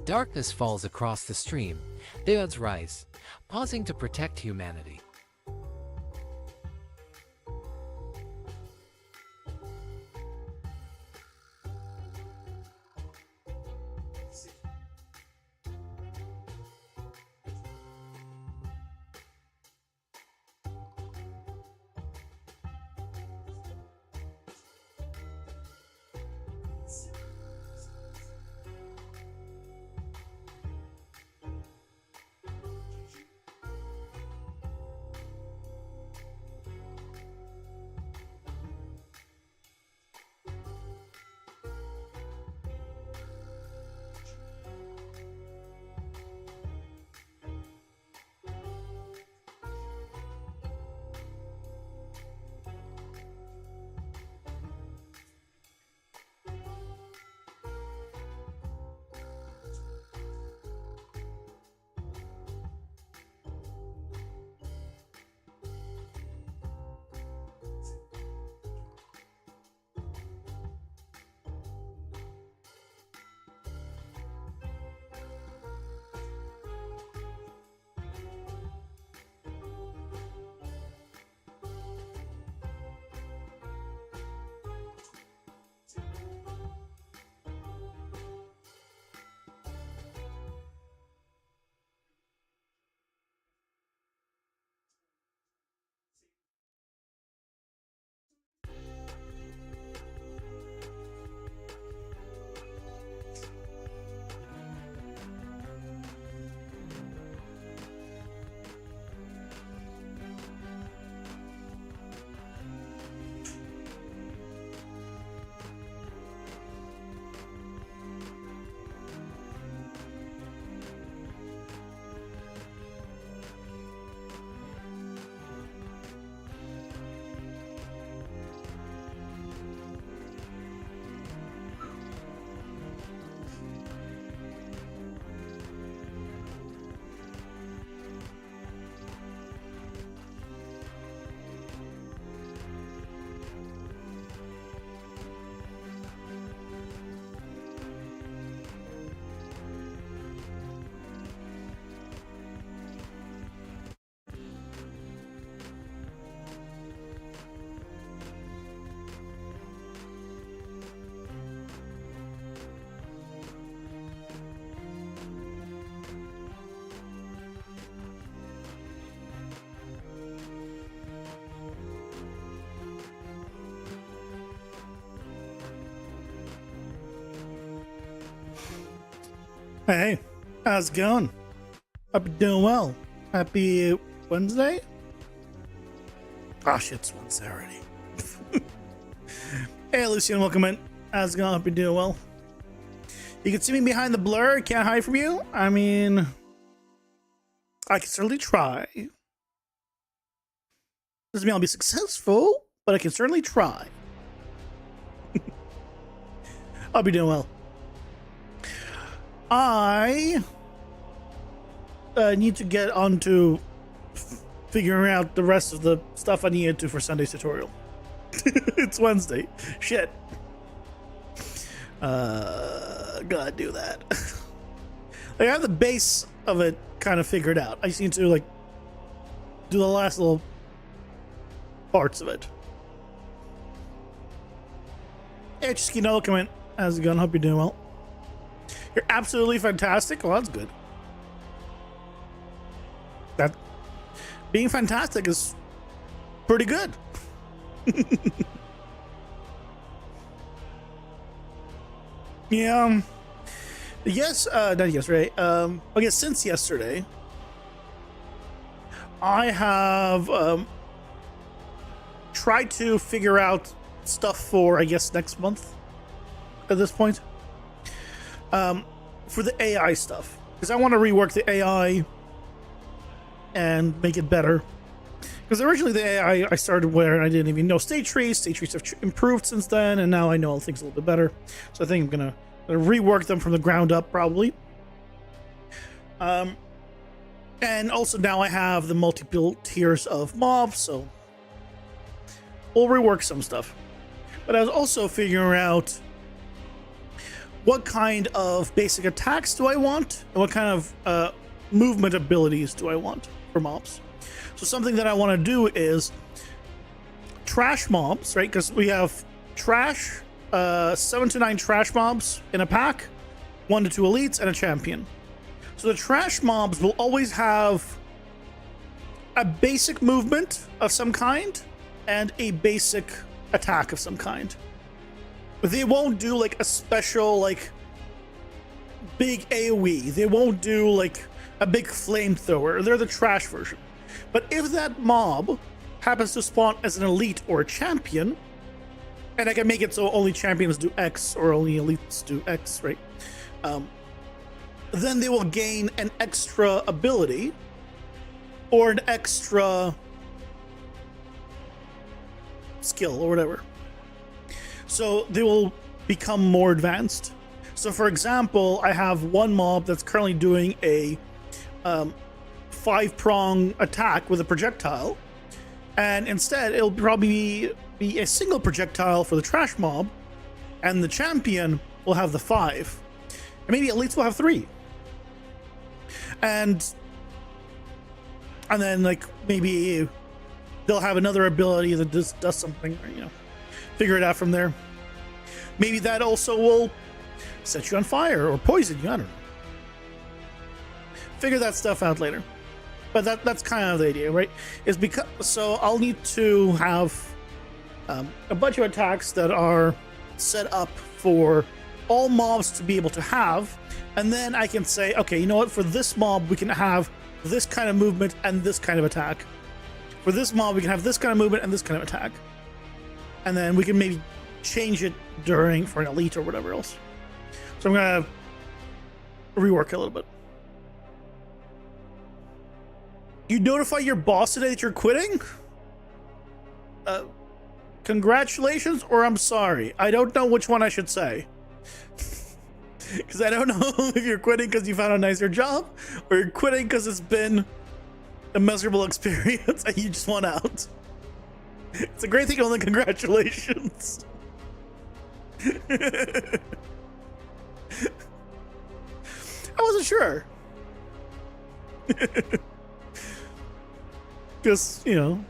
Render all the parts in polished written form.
Darkness falls across the stream. The odds rise, pausing to protect humanity. Hey, how's it going? Hope you're doing well. Happy Wednesday? Oh shit, it's Wednesday already. Hey, Lucian, welcome in. How's it going? Hope you're doing well. You can see me behind the blur. Can't hide from you. I mean, I can certainly try. Doesn't mean I'll be successful, but I can certainly try. I'll be doing well. I need to get onto figuring out the rest of the stuff I needed to for Sunday's tutorial. It's Wednesday. Shit. Gotta do that. I have the base of it kind of figured out. I just need to like do the last little parts of it. Hey, Chiskino, come in. How's it going? Hope you're doing well. You're absolutely fantastic. Well, that's good. That being fantastic is pretty good. Yeah. Yes. Not yesterday. I guess since yesterday, I have tried to figure out stuff for, I guess, next month. At this point. For the AI stuff, because I want to rework the AI and make it better. Because originally the AI I started where I didn't even know state trees. State trees have improved since then, and now I know all things a little bit better. So I think I'm gonna rework them from the ground up, probably. And also now I have the multiple tiers of mobs, so we'll rework some stuff. But I was also figuring out what kind of basic attacks do I want, and what kind of movement abilities do I want for mobs. So something that I want to do is trash mobs, right? Because we have trash, 7 to 9 trash mobs in a pack, 1 to 2 elites, and a champion. So the trash mobs will always have a basic movement of some kind and a basic attack of some kind. They won't do like a special, like, big AoE. They won't do like a big flamethrower. They're the trash version. But if that mob happens to spawn as an elite or a champion, and I can make it so only champions do X or only elites do X, right? Then they will gain an extra ability or an extra skill or whatever. So they will become more advanced. So for example, I have one mob that's currently doing a 5-prong attack with a projectile, and instead it'll probably be a single projectile for the trash mob, and the champion will have the 5, and maybe elites will have 3, and then like maybe they'll have another ability that does something, you know, figure it out from there. Maybe that also will set you on fire or poison you, I don't know. Figure that stuff out later. But that's kind of the idea, right? Is because so I'll need to have a bunch of attacks that are set up for all mobs to be able to have, and then I can say, okay, you know what? For this mob, we can have this kind of movement and this kind of attack. For this mob, we can have this kind of movement and this kind of attack, and then we can maybe change it during for an elite or whatever else. So I'm gonna rework it a little bit. You notify your boss today that you're quitting? Congratulations, or I'm sorry. I don't know which one I should say. Because I don't know if you're quitting because you found a nicer job, or you're quitting because it's been a miserable experience and you just want out. It's a great thing, only congratulations. I wasn't sure. Because, you know,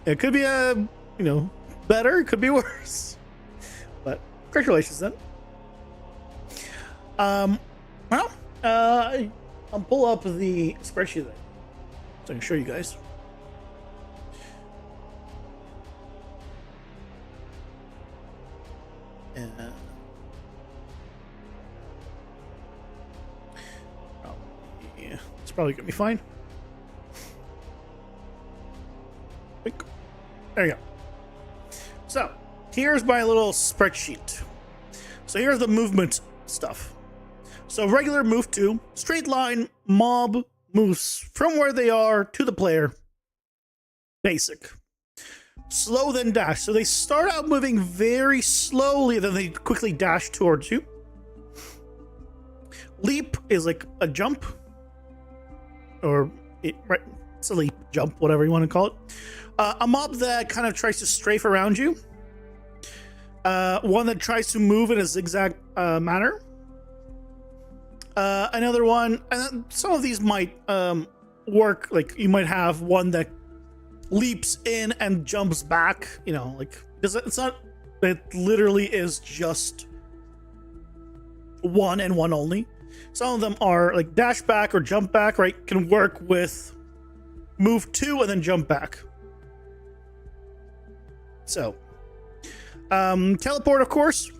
it could be better, it could be worse. But congratulations then. I'll pull up the spreadsheet then, so I can show you guys. And yeah, it's probably gonna be fine. There you go. So here's my little spreadsheet. So here's the movement stuff. So regular move to, straight line, mob moves from where they are to the player. Basic. Slow then dash. So they start out moving very slowly, then they quickly dash towards you. Leap is like a jump. It's a leap, jump, whatever you want to call it. A mob that kind of tries to strafe around you. One that tries to move in a zigzag manner. Another one, and some of these might work, like you might have one that leaps in and jumps back, you know, like it's not, it literally is just one and one only. Some of them are like dash back or jump back, right? Can work with move to and then jump back. So teleport, of course,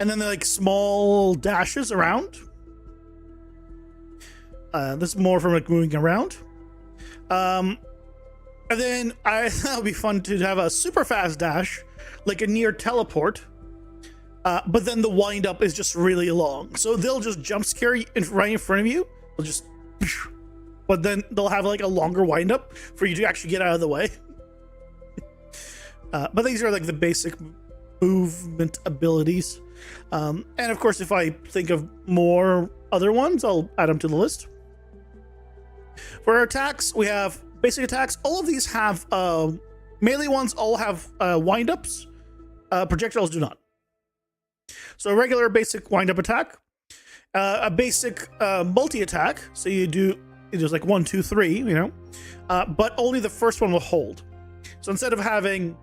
and then they're like small dashes around. This is more from like moving around. And then that would be fun to have a super fast dash, like a near teleport. But then the wind up is just really long, so they'll just jump scare you right in front of you. They'll just, but then they'll have like a longer wind up for you to actually get out of the way. But these are like the basic movement abilities. And of course, if I think of more other ones, I'll add them to the list. For our attacks, we have basic attacks. All of these have melee ones all have wind ups. Projectiles do not. So a regular basic wind-up attack, a basic multi-attack. So it does like 1, 2, 3, you know, but only the first one will hold. So instead of having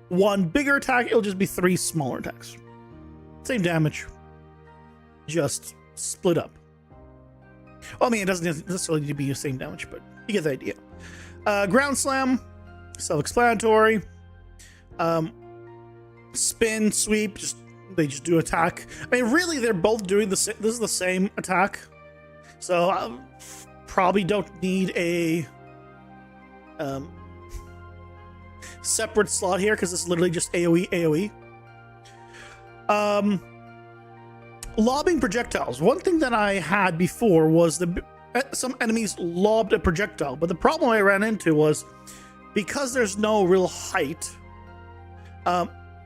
one bigger attack, it'll just be 3 smaller attacks. Same damage, just split up. Well, I mean, it doesn't necessarily need to be the same damage, but you get the idea. Ground slam, self-explanatory. Spin, sweep, they just do attack. I mean, really, they're both doing this is the same attack, so I probably don't need a separate slot here because it's literally just AoE. Lobbing projectiles. One thing that I had before was some enemies lobbed a projectile, but the problem I ran into was because there's no real height.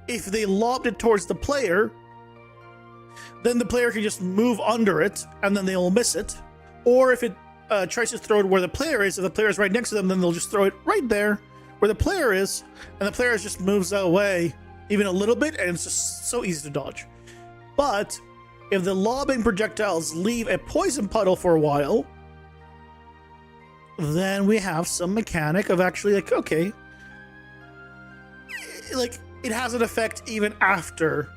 If they lobbed it towards the player, then the player can just move under it and then they'll miss it. Or if it tries to throw it where the player is, if the player is right next to them, then they'll just throw it right there where the player is, and the player just moves away even a little bit, and it's just so easy to dodge. But if the lobbing projectiles leave a poison puddle for a while, then we have some mechanic of actually like, okay, like it has an effect even after,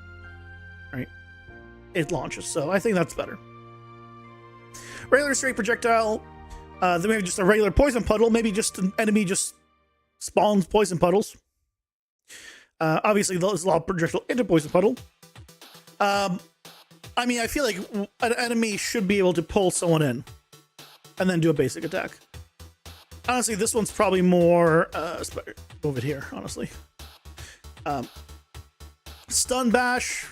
right, it launches. So I think that's better. Regular straight projectile, then we have just a regular poison puddle. Maybe just an enemy just spawns poison puddles. Obviously, there's a lot of projectile into poison puddle. I mean, I feel like an enemy should be able to pull someone in and then do a basic attack. Honestly, this one's probably more move it here, honestly. Stun bash,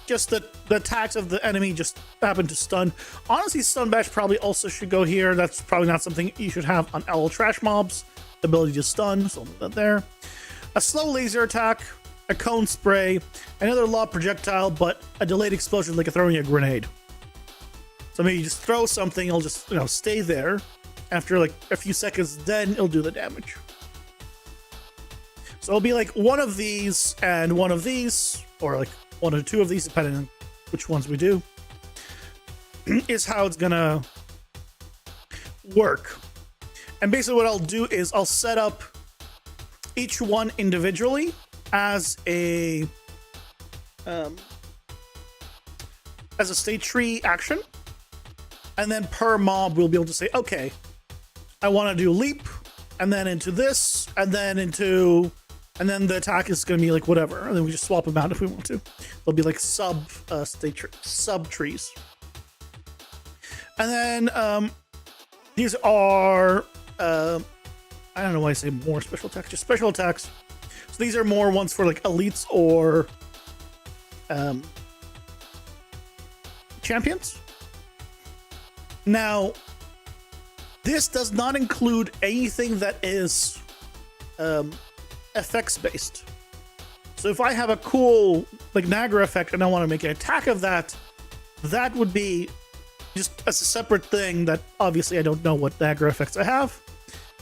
just the attacks of the enemy just happen to stun. Honestly, stun bash probably also should go here. That's probably not something you should have on owl trash mobs. The ability to stun, so I'll move that there. A slow laser attack, a cone spray, another lob projectile, but a delayed explosion like throwing a grenade. So maybe you just throw something, it'll just, you know, stay there. After like a few seconds, then it'll do the damage. So it'll be like one of these and one of these, or like one or two of these, depending on which ones we do, is how it's gonna work. And basically what I'll do is I'll set up each one individually as a state tree action. And then per mob, we'll be able to say, okay, I want to do leap, and then into this, and then into, and then the attack is going to be like whatever. And then we just swap them out if we want to. They'll be like sub trees. And then these are, I don't know why I say more special attacks, just special attacks. So these are more ones for like elites or champions. Now, this does not include anything that is effects based. So if I have a cool like Niagara effect and I want to make an attack of that, that would be just as a separate thing that obviously I don't know what Niagara effects I have.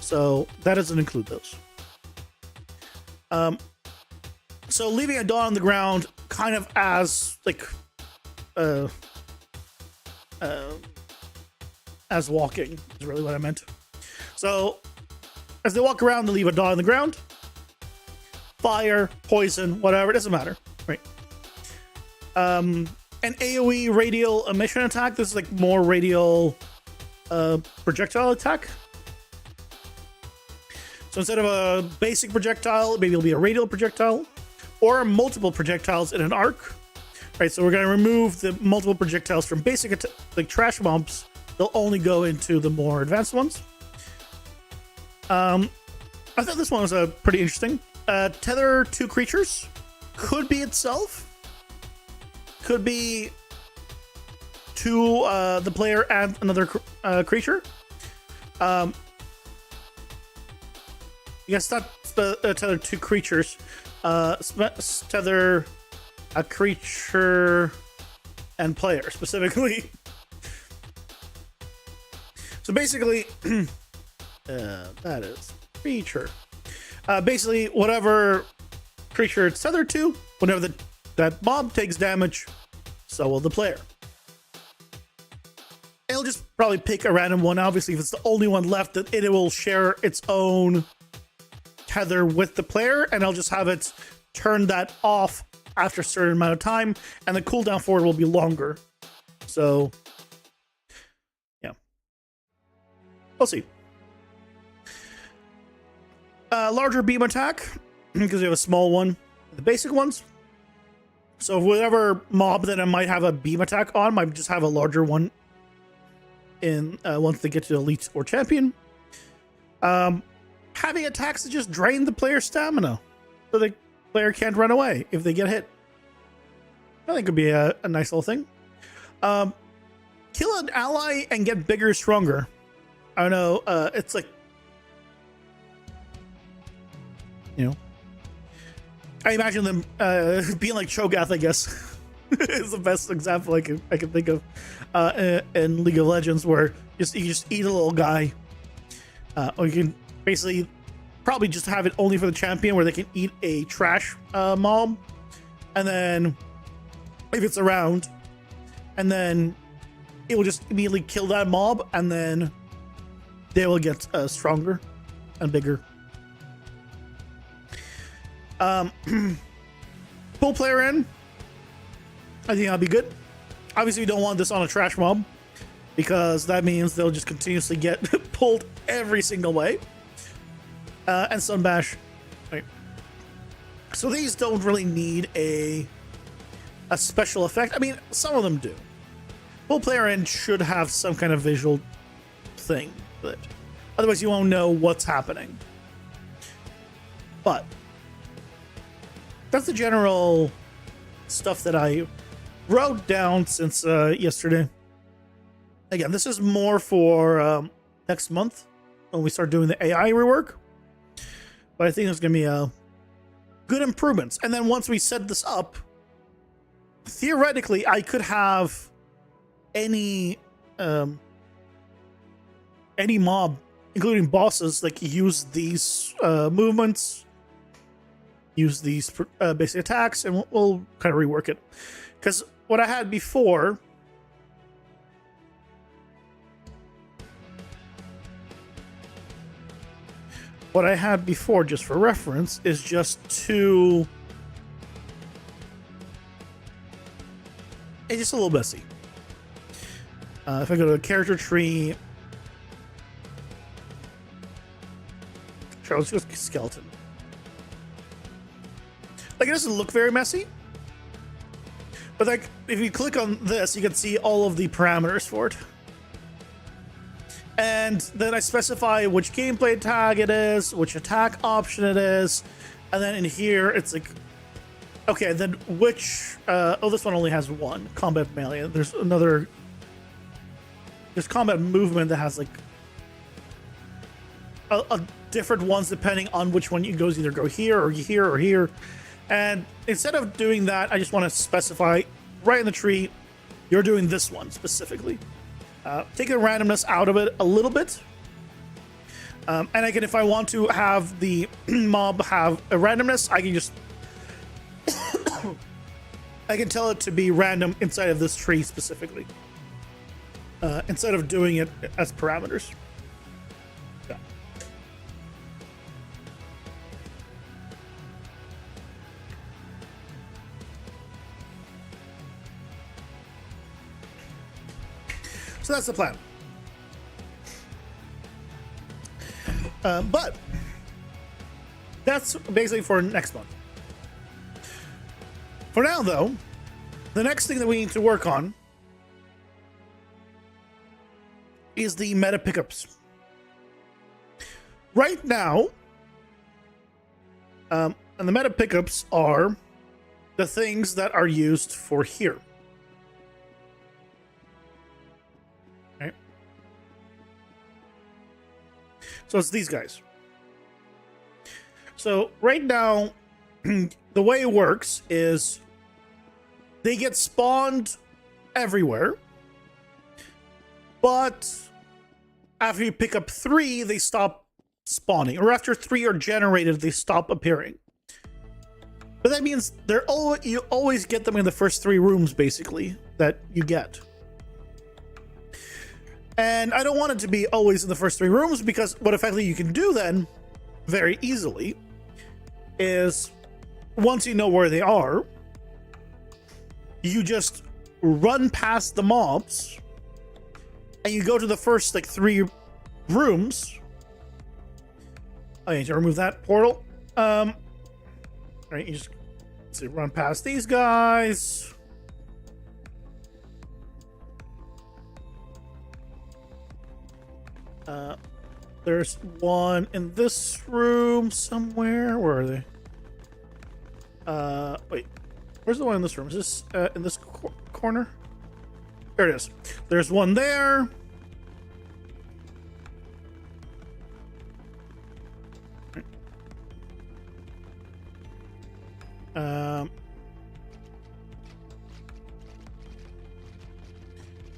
So that doesn't include those. So leaving a dot on the ground kind of as like as walking is really what I meant. So as they walk around, they leave a dot on the ground. Fire, poison, whatever, it doesn't matter, right? An AoE radial emission attack. This is like more radial projectile attack. So instead of a basic projectile, maybe it'll be a radial projectile or multiple projectiles in an arc. Right, so we're going to remove the multiple projectiles from basic like trash mobs. They'll only go into the more advanced ones. I thought this one was pretty interesting. Tether two creatures. Could be itself. Could be to the player and another creature. Yes, not tether two creatures. Tether a creature and player specifically. So basically, that is creature. Basically, whatever creature it's tethered to, whenever the that mob takes damage, so will the player. It'll just probably pick a random one. Obviously, if it's the only one left, that it will share its own tether with the player, and I'll just have it turn that off after a certain amount of time, and the cooldown for it will be longer. So, yeah. We'll see. Larger beam attack, because you have a small one, the basic ones. So whatever mob that I might have a beam attack on, might just have a larger one in once they get to elite or champion. Having attacks that just drain the player's stamina, so the player can't run away if they get hit. I think it could be a nice little thing. Kill an ally and get bigger, stronger. I don't know. It's like, you know, I imagine them being like Cho'Gath, I guess, is the best example I can think of in League of Legends, where you just eat a little guy, or you can basically probably just have it only for the champion, where they can eat a trash mob, and then if it's around, and then it will just immediately kill that mob, and then they will get stronger and bigger. Pull player in. I think that'll be good. Obviously, we don't want this on a trash mob, because that means they'll just continuously get pulled every single way. And Sun Bash. Right. So these don't really need a special effect. I mean, some of them do. Pull player in should have some kind of visual thing, but otherwise you won't know what's happening. But that's the general stuff that I wrote down since yesterday. Again, this is more for next month when we start doing the AI rework. But I think there's going to be good improvements. And then once we set this up, theoretically, I could have any mob, including bosses, like use these movements, use these basic attacks, and we'll kind of rework it. Because what I had before, just for reference, is just two. It's just a little messy. If I go to the character tree, sure, let's just skeleton. Like, it doesn't look very messy, but like if you click on this, you can see all of the parameters for it. And then I specify which gameplay tag it is, which attack option it is, and then in here it's like, okay, then which this one only has one combat melee. There's combat movement that has like a different ones depending on which one you goes, either go here or here or here. And instead of doing that, I just want to specify right in the tree, you're doing this one specifically. Taking the randomness out of it a little bit. And again, if I want to have the mob have a randomness, I can just I can tell it to be random inside of this tree specifically, instead of doing it as parameters. Yeah. So that's the plan. But that's basically for next month. For now, though, the next thing that we need to work on is the meta pickups. Right now, and the meta pickups are the things that are used for here. Okay. So it's these guys. So right now, the way it works is they get spawned everywhere, but after you pick up 3, they stop spawning, or after 3 are generated, they stop appearing. But that means you always get them in the first 3 rooms, basically, that you get. And I don't want it to be always in the first 3 rooms, because what effectively you can do then, very easily, is once you know where they are, you just run past the mobs, and you go to the first, like, 3 rooms. I need to remove that portal. Right, you just run past these guys. There's one in this room somewhere. Where are they? Wait, where's the one in this room? Is this in this corner? There it is. There's one there.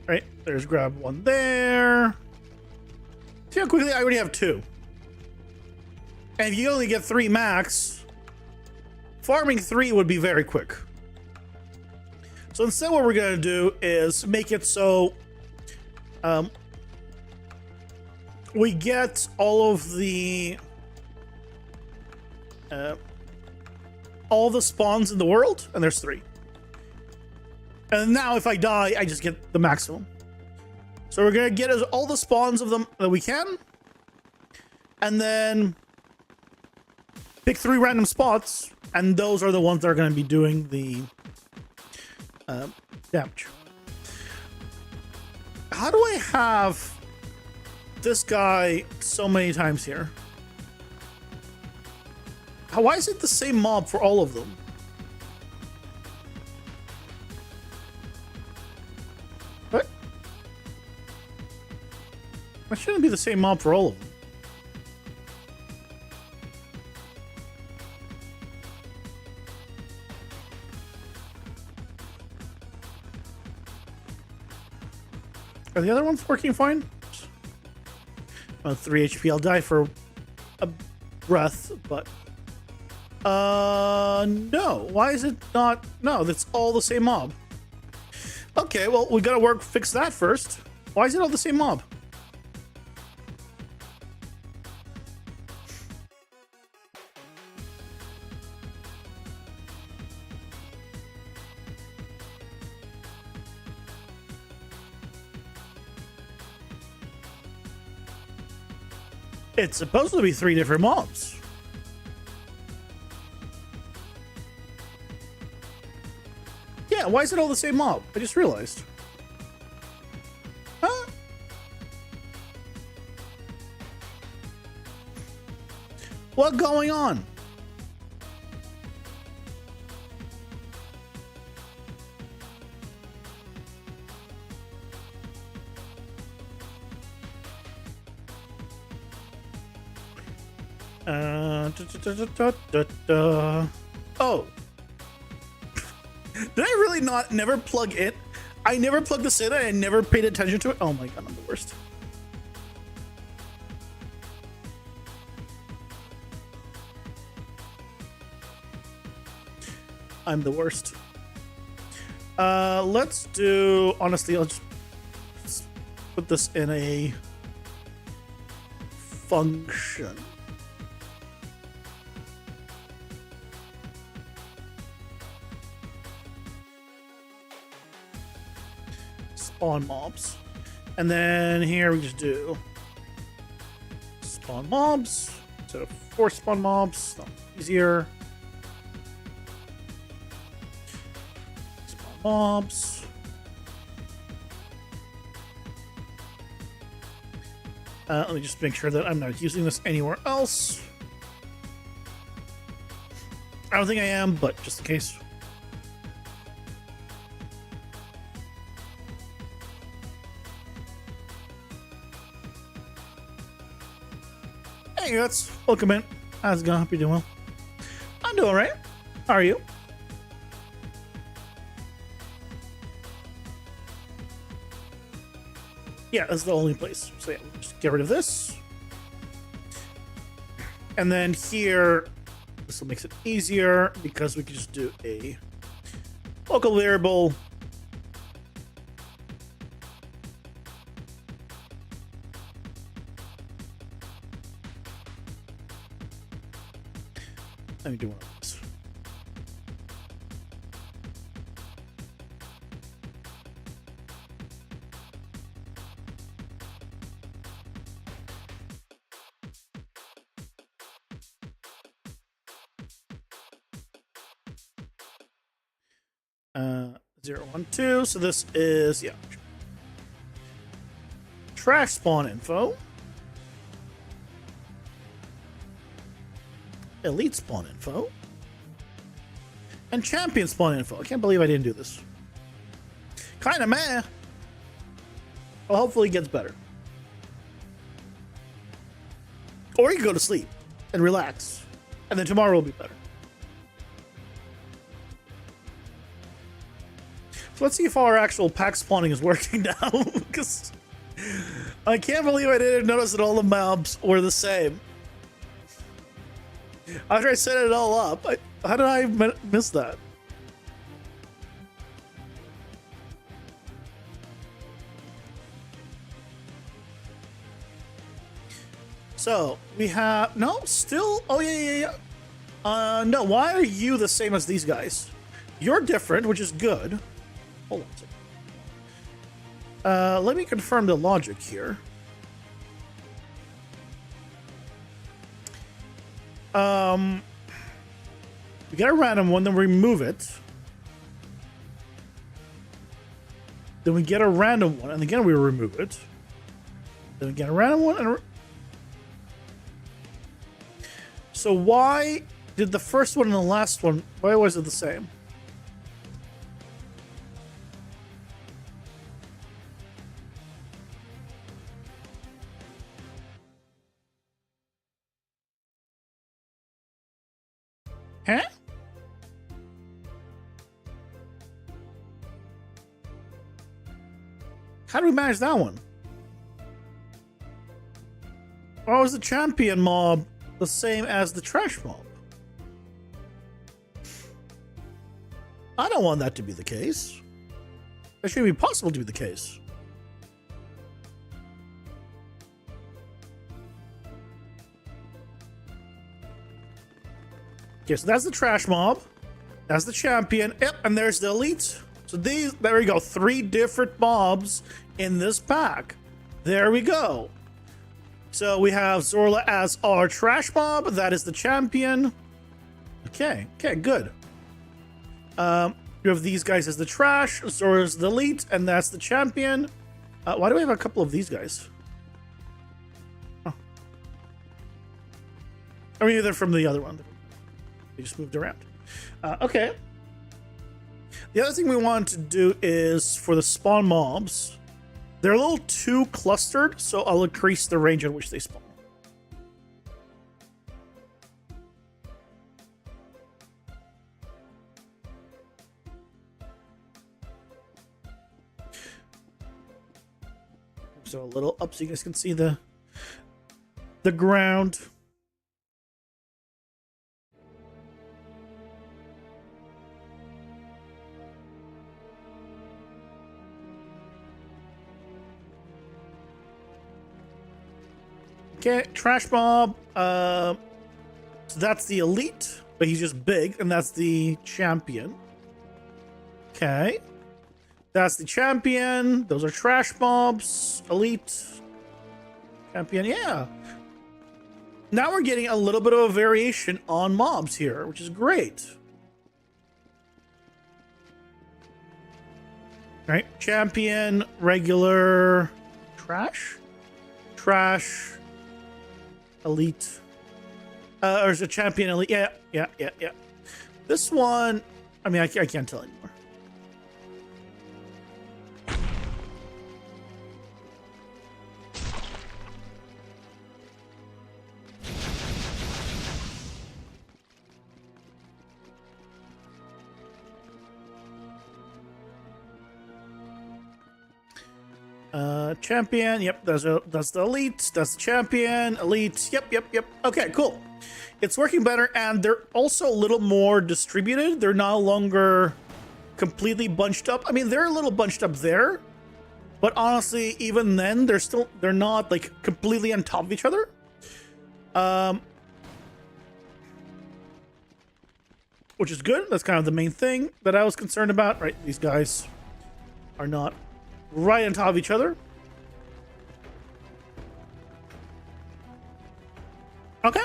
Right, there's grab one there. See how quickly I already have 2. And if you only get 3 max, farming 3 would be very quick. So instead what we're going to do is make it so we get all the spawns in the world, and there's 3. And now if I die, I just get the maximum. So we're going to get all the spawns of them that we can, and then pick 3 random spots, and those are the ones that are going to be doing the damage. How do I have this guy so many times here? Why is it the same mob for all of them? What? Why shouldn't it be the same mob for all of them? Are the other ones working fine? Well, 3 HP. I'll die for a breath, but... no. Why is it not? No, that's all the same mob. Okay, well, we gotta fix that first. Why is it all the same mob? It's supposed to be 3 different mobs. Yeah, why is it all the same mob? I just realized. Huh? What's going on? Oh. Did I really never plug it? I never plugged this in and I never paid attention to it. Oh my god, I'm the worst. I'm the worst. Let's do, honestly, I'll just put this in a function. Spawn mobs. And then here we just do spawn mobs. So 4 spawn mobs, not easier. Spawn mobs. Let me just make sure that I'm not using this anywhere else. I don't think I am, but just in case. Hey, guys, welcome in. How's it going? Hope you're doing well. I'm doing alright. How are you? Yeah, that's the only place. So yeah, we'll just get rid of this. And then here, This will make it easier because we can just do a local variable. Let me do one of these. Uh, 0, 1, 2. So this is, yeah. Trash spawn info. Elite spawn info. And champion spawn info. I can't believe I didn't do this. Kinda meh. Well, hopefully it gets better. Or you can go to sleep and relax. And then tomorrow will be better. So let's see if our actual pack spawning is working now. Because I can't believe I didn't notice that all the mobs were the same. After I set it all up, how did I miss that? So we have no still. Oh yeah. No. Why are you the same as these guys? You're different, which is good. Hold on a second. Let me confirm the logic here. We get a random one, then we remove it. Then we get a random one, and again we remove it. Then we get a random one, and so why did the first one and the last one, why was it the same? Huh? How do we manage that one? Or was the champion mob the same as the trash mob? I don't want that to be the case. That shouldn't be possible to be the case. Okay, so that's the trash mob. That's the champion. Yep, and there's the elite. So these, there we go. 3 different mobs in this pack. There we go. So we have Zorla as our trash mob. That is the champion. Okay, good. You have these guys as the trash. Zorla's the elite, and that's the champion. Why do we have a couple of these guys? Oh. I mean, they're from the other one. They just moved around. Okay. The other thing we want to do is for the spawn mobs, they're a little too clustered, so I'll increase the range in which they spawn. So a little up so you guys can see the ground. Okay, trash mob. So that's the elite, but he's just big, and that's the champion. Okay. That's the champion. Those are trash mobs. Elite. Champion, yeah. Now we're getting a little bit of a variation on mobs here, which is great. All right, champion, regular, trash, elite. Or is it champion, elite? Yeah. This one, I mean, I can't tell anymore. Champion, yep, that's the elite, that's the champion, elite, yep. Okay, cool. it's working better, and they're also a little more distributed. They're no longer completely bunched up. I mean, they're a little bunched up there, but honestly, even then, they're not like completely on top of each other. Which is good. That's kind of the main thing that I was concerned about, right? These guys are not right on top of each other. Okay.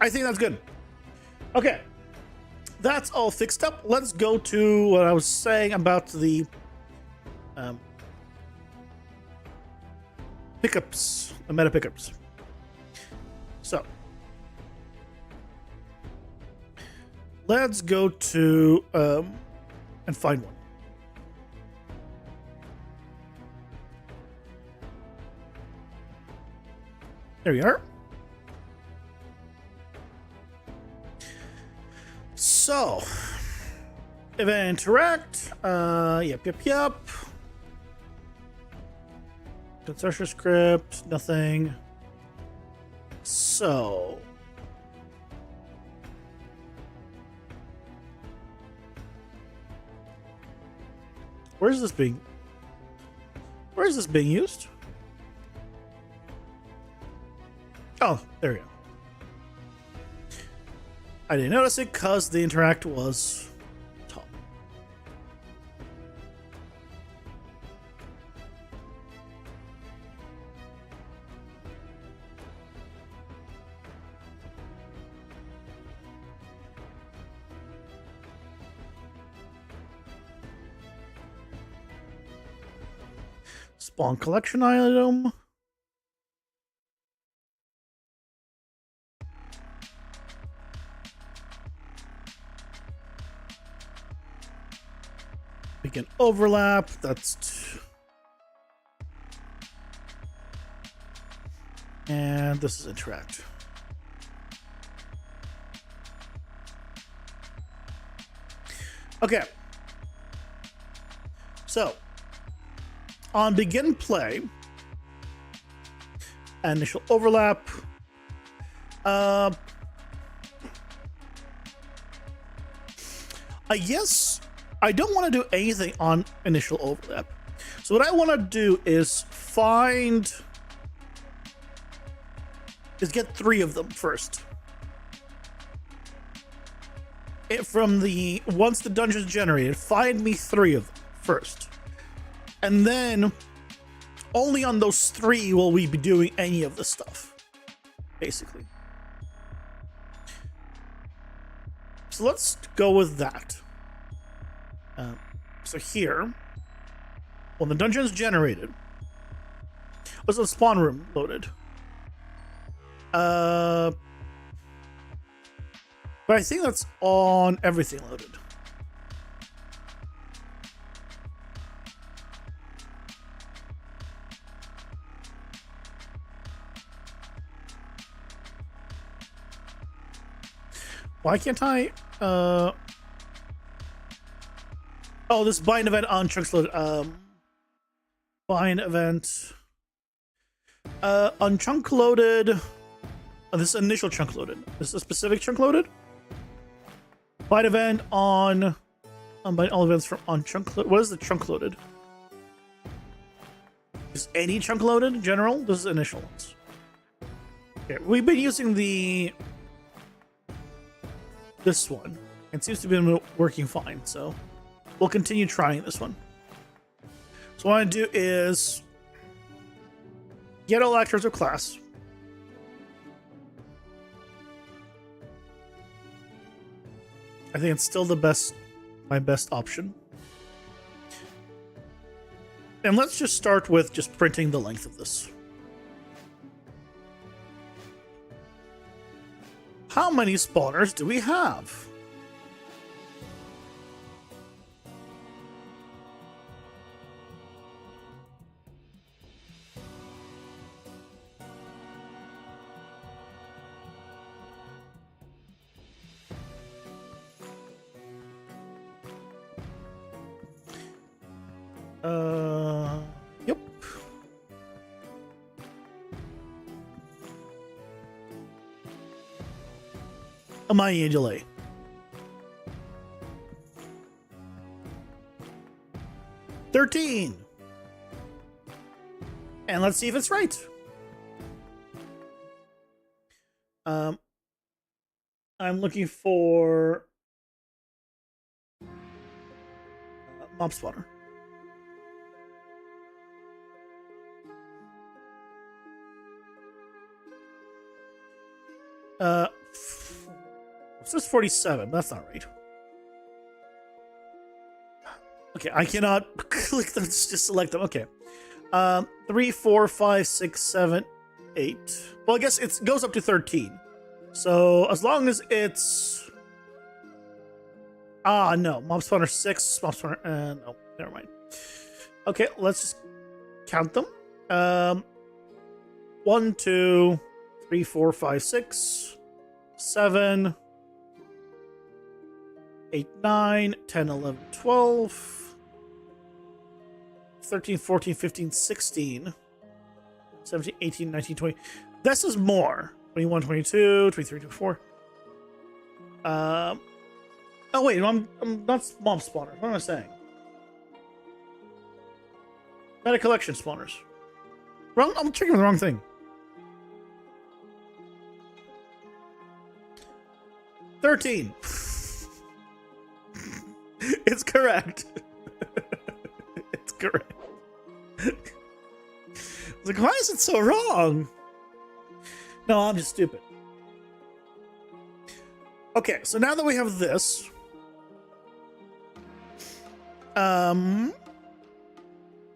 I think that's good. Okay. That's all fixed up. Let's go to what I was saying about the pickups, the meta pickups. So let's go to and find one. There we are. So, event interact. Yep. Concession script, nothing. So, where is this being used? Oh, there we go. I didn't notice it because the interact was top. Spawn collection item. We can overlap. And this is interact. Okay. So, on begin play, initial overlap. I guess I don't want to do anything on initial overlap. So what I want to do is get 3 of them first. Once the dungeon's generated, find me 3 of them first. And then only on those 3 will we be doing any of the stuff, basically. So let's go with that. So here, when the dungeon is generated, was the spawn room loaded? But I think that's on everything loaded. Why can't I? Oh, this bind event on chunks loaded. Bind event on chunk loaded. Oh, this is initial chunk loaded. This is a specific chunk loaded. Bind event on bind all events from on chunk loaded. What is the chunk loaded? Is any chunk loaded in general? This is initial ones. Okay, we've been using this one. It seems to be working fine, so we'll continue trying this one. So what I want to do is get all actors of class. I think it's still my best option. And let's just start with just printing the length of this. How many spawners do we have? Yep. a mining delay. $13. And let's see if it's right. I'm looking for mob spawner. It says 47. That's not right. Okay, I cannot click them. Just select them. Okay. 3, 4, 5, 6, 7, 8. Well, I guess it goes up to 13. So as long as it's no, mob spawner 6, mob spawner no, never mind. Okay, let's just count them. 1, 2, 3, 4, 5, 6, 7, 8, 9, 10, 11, 12, 13, 14, 15, 16, 17, 18, 19, 20. This is more. 21, 22, 23, 24. Oh wait, I'm not mob spawners. What am I saying? Meta collection spawners. Wrong. I'm checking the wrong thing. 13. It's correct. It's correct. I was like, why is it so wrong? No, I'm just stupid. Okay, so now that we have this,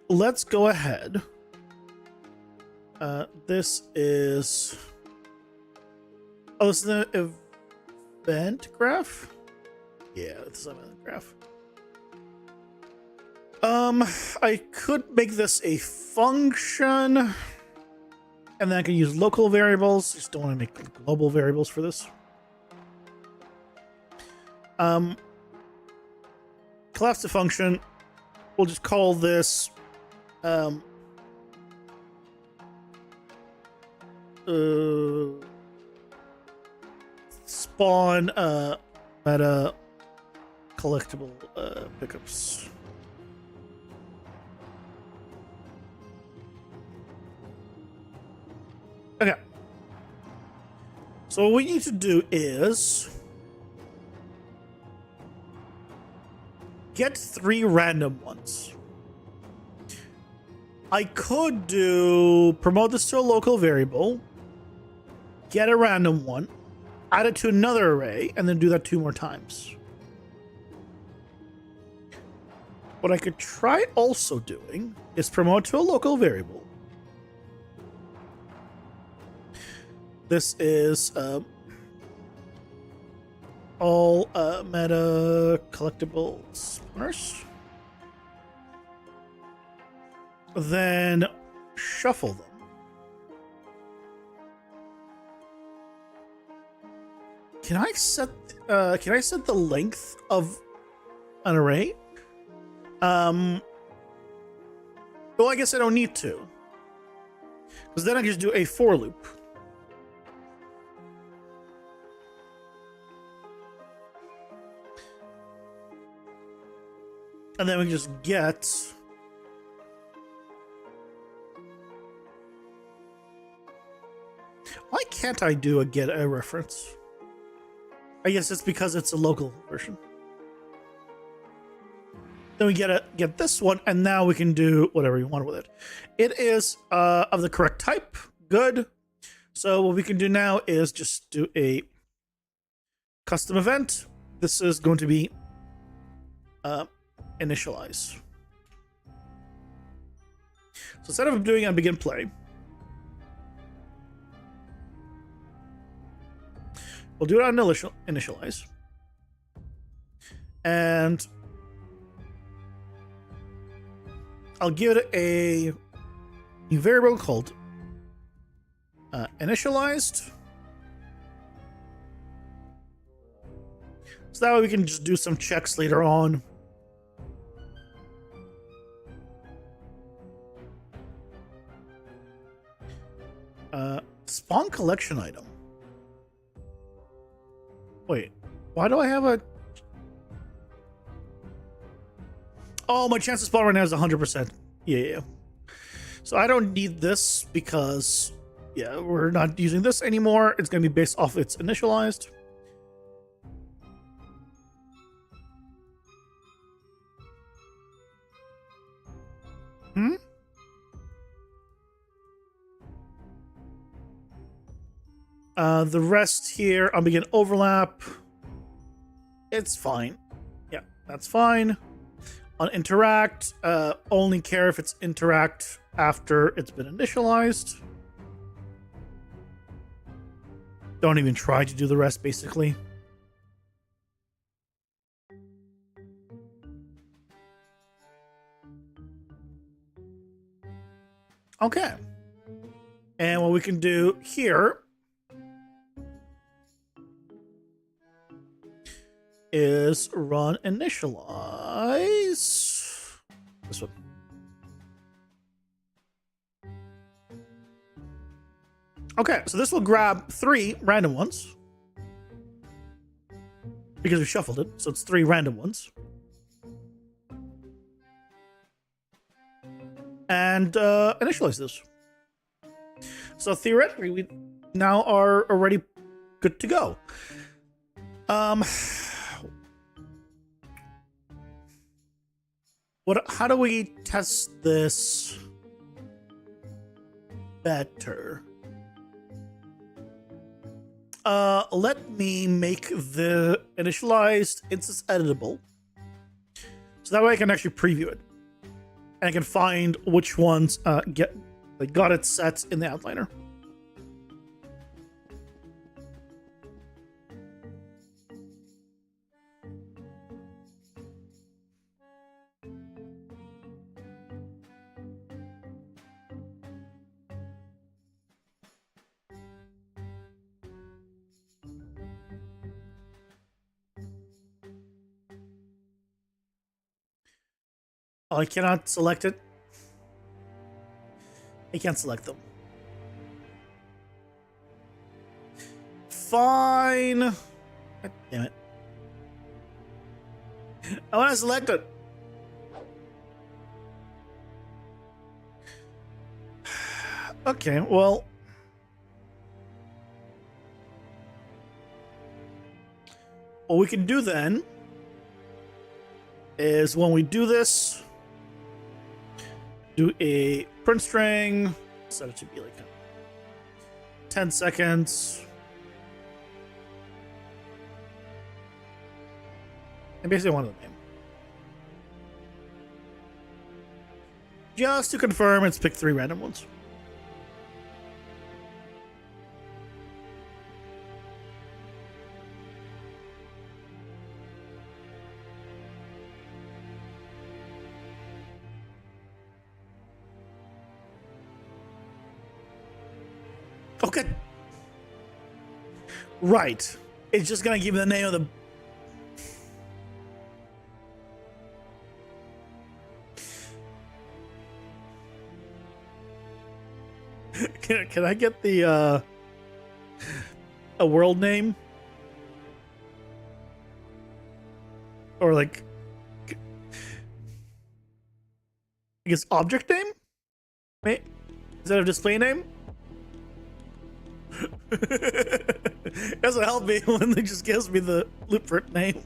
let's go ahead. This is the event graph. Yeah, it's an event graph. I could make this a function, and then I can use local variables. Just don't want to make global variables for this. Collapse the function. We'll just call this spawn meta collectible pickups. Okay. So what we need to do is get 3 random ones. I could promote this to a local variable, get a random one, add it to another array, and then do that 2 more times. What I could try also doing is promote to a local variable. This is all meta collectibles spawners. Then shuffle them. Can I set the length of an array? Well, I guess I don't need to, because then I just do a for loop. And then we just get why can't I do a get a reference? I guess it's because it's a local version. Then we get this one, and now we can do whatever you want with it. It is of the correct type. Good. So what we can do now is just do a custom event. This is going to be initialize. So instead of doing a begin play, we'll do it on initialize. And I'll give it a new variable called initialized. So that way we can just do some checks later on. Spawn collection item. Wait, why do I have a... Oh, my chance to spawn right now is 100%. Yeah. So I don't need this because, yeah, we're not using this anymore. It's going to be based off its initialized. The rest here, I'm begin overlap. It's fine. Yeah, that's fine. On interact, only care if it's interact after it's been initialized. Don't even try to do the rest, basically. Okay. And what we can do here is run initialize. This one. Okay, so this will grab 3 random ones. Because we shuffled it, so it's 3 random ones. And initialize this. So theoretically, we now are already good to go. How do we test this better? Let me make the initialized instance editable. So that way I can actually preview it. And I can find which ones got it set in the outliner. Oh, I cannot select it. I can't select them. Fine. God damn it. I want to select it. Okay, well. What we can do then is when we do this, do a print string, set it to be like 10 seconds. And basically one of the name. Just to confirm, it's pick 3 random ones. Okay. Right. It's just gonna give you the name of the... Can I get the a world name? Or like I guess object name? Wait. Is that a display name? It doesn't help me when it just gives me the blueprint name.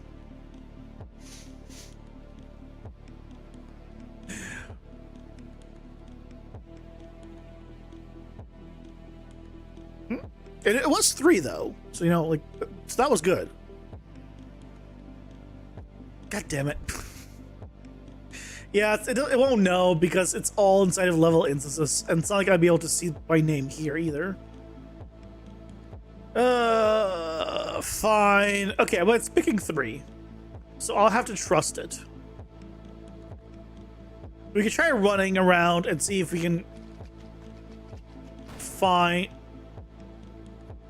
And it was 3 though, so you know, like, so that was good. God damn it. Yeah, it won't know because it's all inside of level instances, and it's not like I'd be able to see by name here either. Fine. Okay, well, it's picking 3. So I'll have to trust it. We can try running around and see if we can find...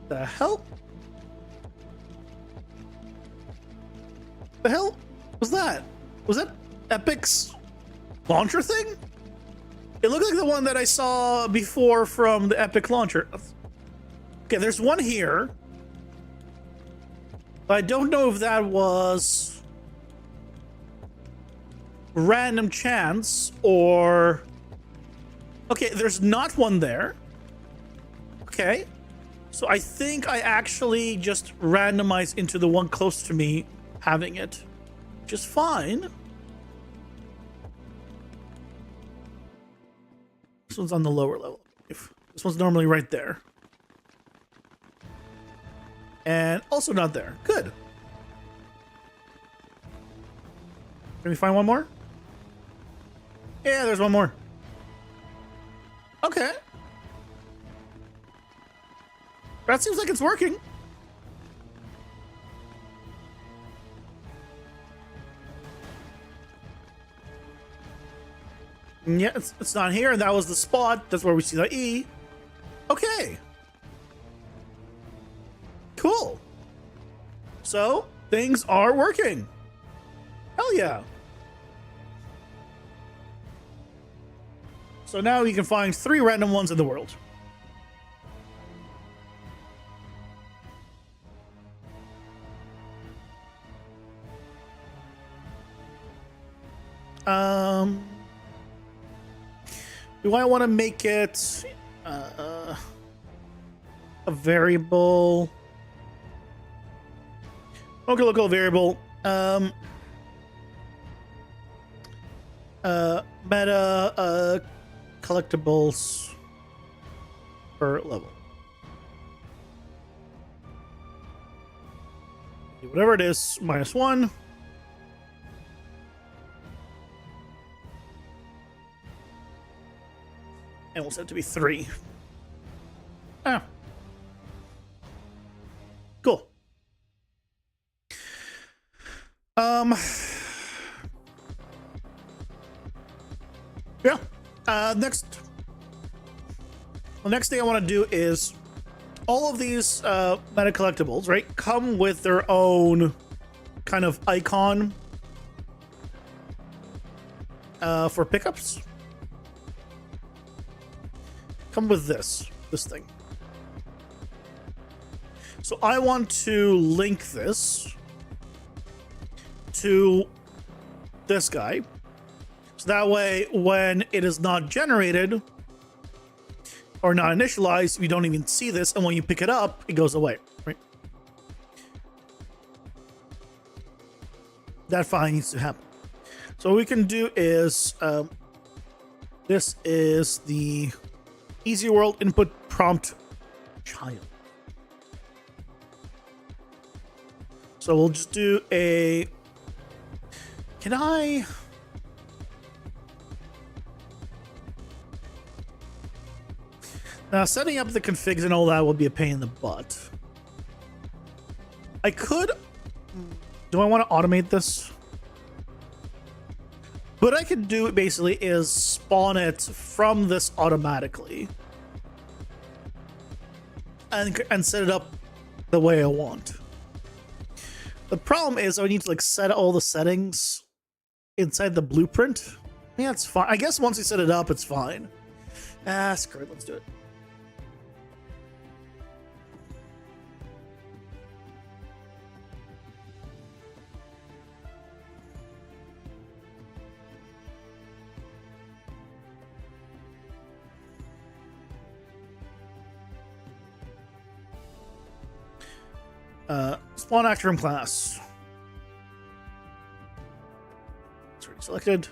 The hell? The hell was that? Was that Epic's launcher thing? It looked like the one that I saw before from the Epic launcher. Okay, there's one here. But I don't know if that was random chance or... Okay, there's not one there. Okay. So I think I actually just randomized into the one close to me having it. Which is fine. This one's on the lower level. This one's normally right there. And also not there. Good. Can we find one more? Yeah, there's one more. Okay. That seems like it's working. Yeah, it's not here. That was the spot. That's where we see the E. Okay. Cool. So, things are working. Hell yeah. So now you can find 3 random ones in the world. Do I want to make it a variable? Okay, local variable. Meta collectibles per level. Whatever it is, -1. And we'll set it to be 3. Ah. Cool. Yeah. The next thing I want to do is all of these meta collectibles, right, come with their own kind of icon for pickups. Come with this thing. So I want to link this to this guy. So that way, when it is not generated or not initialized, you don't even see this. And when you pick it up, it goes away, right? That fine needs to happen. So what we can do is, this is the Easy World input prompt child. So we'll just do a, can I... Now, setting up the configs and all that will be a pain in the butt. I could... Do I want to automate this? What I could do basically is spawn it from this automatically. And set it up the way I want. The problem is I need to like set all the settings inside the blueprint. Yeah, it's fine. I guess once you set it up, it's fine. Ah, screw it. Let's do it. Spawn actor in class. It's already selected.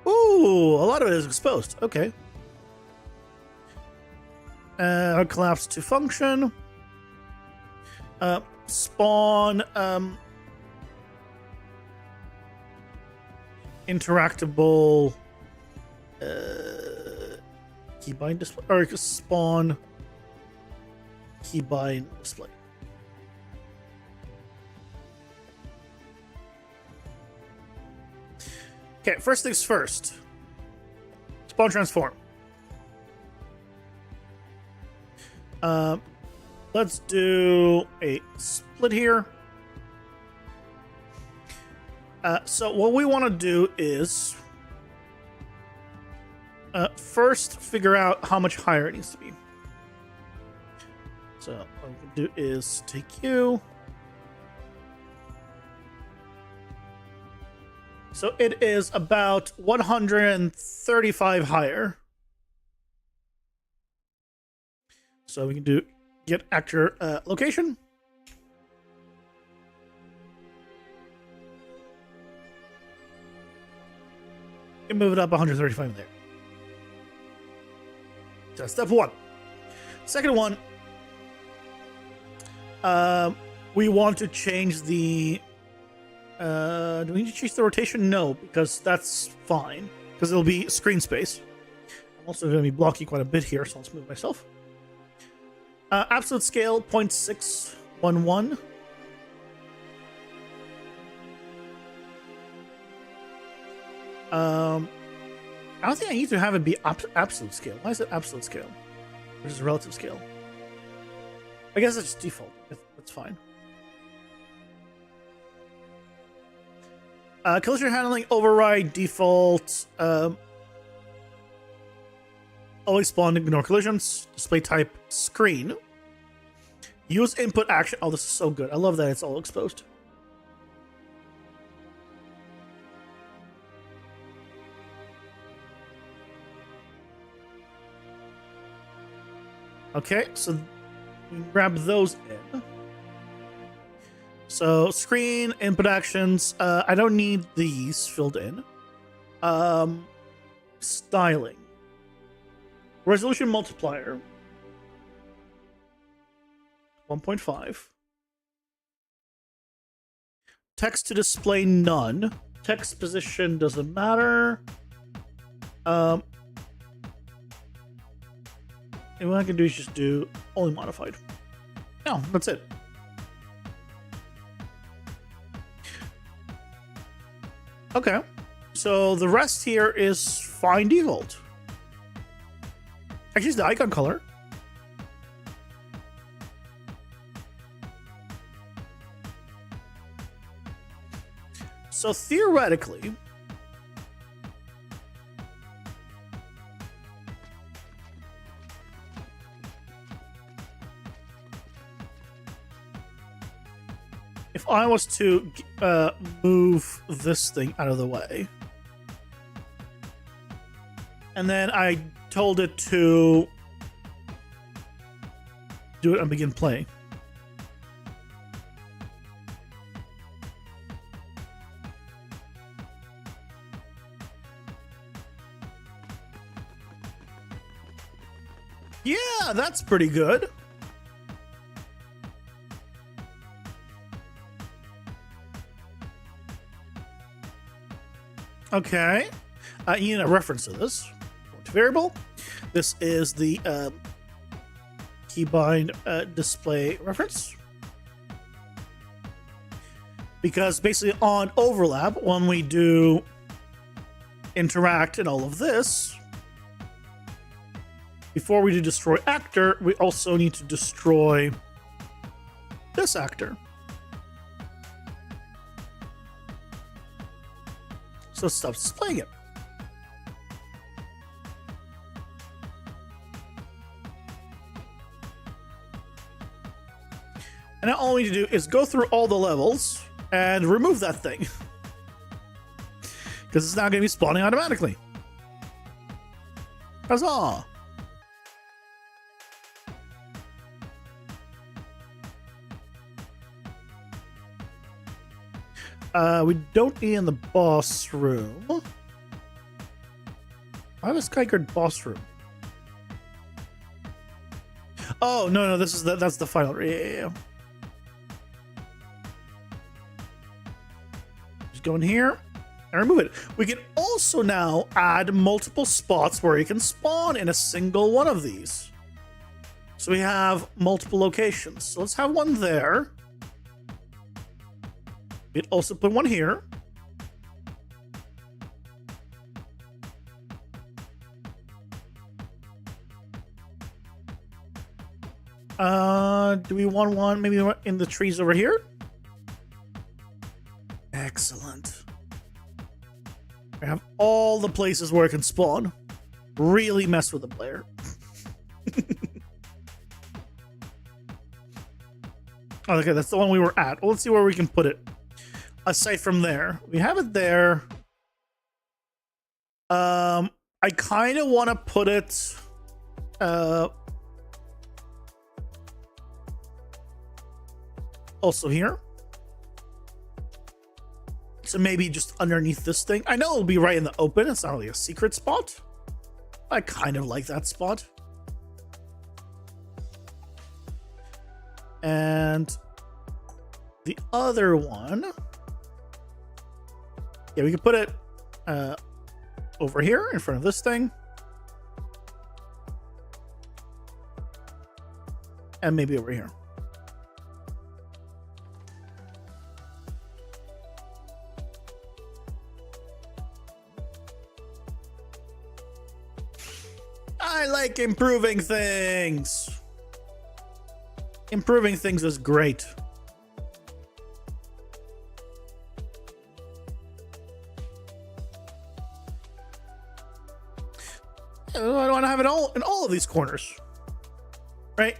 Ooh, a lot of it is exposed. Okay. Collapse to function. Spawn interactable keybind display, or spawn keybind display. Okay, first things first. Spawn transform. Let's do a split here. So what we want to do is first figure out how much higher it needs to be. So what we can do is take you So it is about 135 higher. So we can do get actor location. And move it up 135 there. So that's step one. Second one, we want to change the. Do we need to change the rotation? No, because that's fine. Because it'll be screen space. I'm also going to be blocking quite a bit here, so let's move myself. Absolute scale 0.611. I don't think I need to have it be absolute scale. Why is it absolute scale versus relative scale? I guess it's just default. That's fine. Collision handling override default. Always spawn, ignore collisions. Display type screen. Use input action. Oh, this is so good. I love that it's all exposed. Okay, so we can grab those in. So screen, input actions. I don't need these filled in. Styling. Resolution multiplier. 1.5. Text to display none. Text position doesn't matter. And what I can do is just do only modified. No, that's it. Okay, so the rest here is fine default. Actually, it's the icon color. So theoretically, if I was to move this thing out of the way, and then I told it to do it and begin play. Yeah, that's pretty good. Okay. You need a reference to this. Variable. This is the keybind display reference. Because basically on overlap, when we do interact and all of this, before we do destroy actor, we also need to destroy this actor. So it stops displaying it. And now all we need to do is go through all the levels and remove that thing. Because it's not going to be spawning automatically. Huzzah! We don't need in the boss room. I have a Skyguard boss room. Oh, no, this is that's the final. Yeah. Just go in here and remove it. We can also now add multiple spots where you can spawn in a single one of these. So we have multiple locations. So let's have one there. We'd also put one here. Do we want one maybe in the trees over here? Excellent. I have all the places where it can spawn. Really mess with the player. Okay, that's the one we were at. Well, let's see where we can put it. Aside from there, we have it there. I kind of want to put it also here. So maybe just underneath this thing. I know it'll be right in the open. It's not really a secret spot. I kind of like that spot. And the other one, yeah, we could put it over here in front of this thing. And maybe over here. I like improving things. Improving things is great. I want to have it all in all of these corners, right?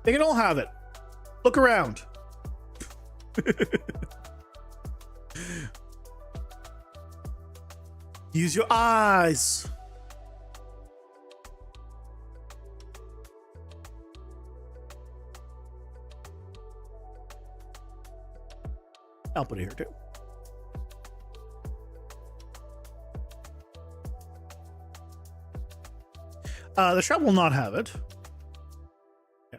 They can all have it. Look around. Use your eyes. I'll put it here too. The shop will not have it. Yeah.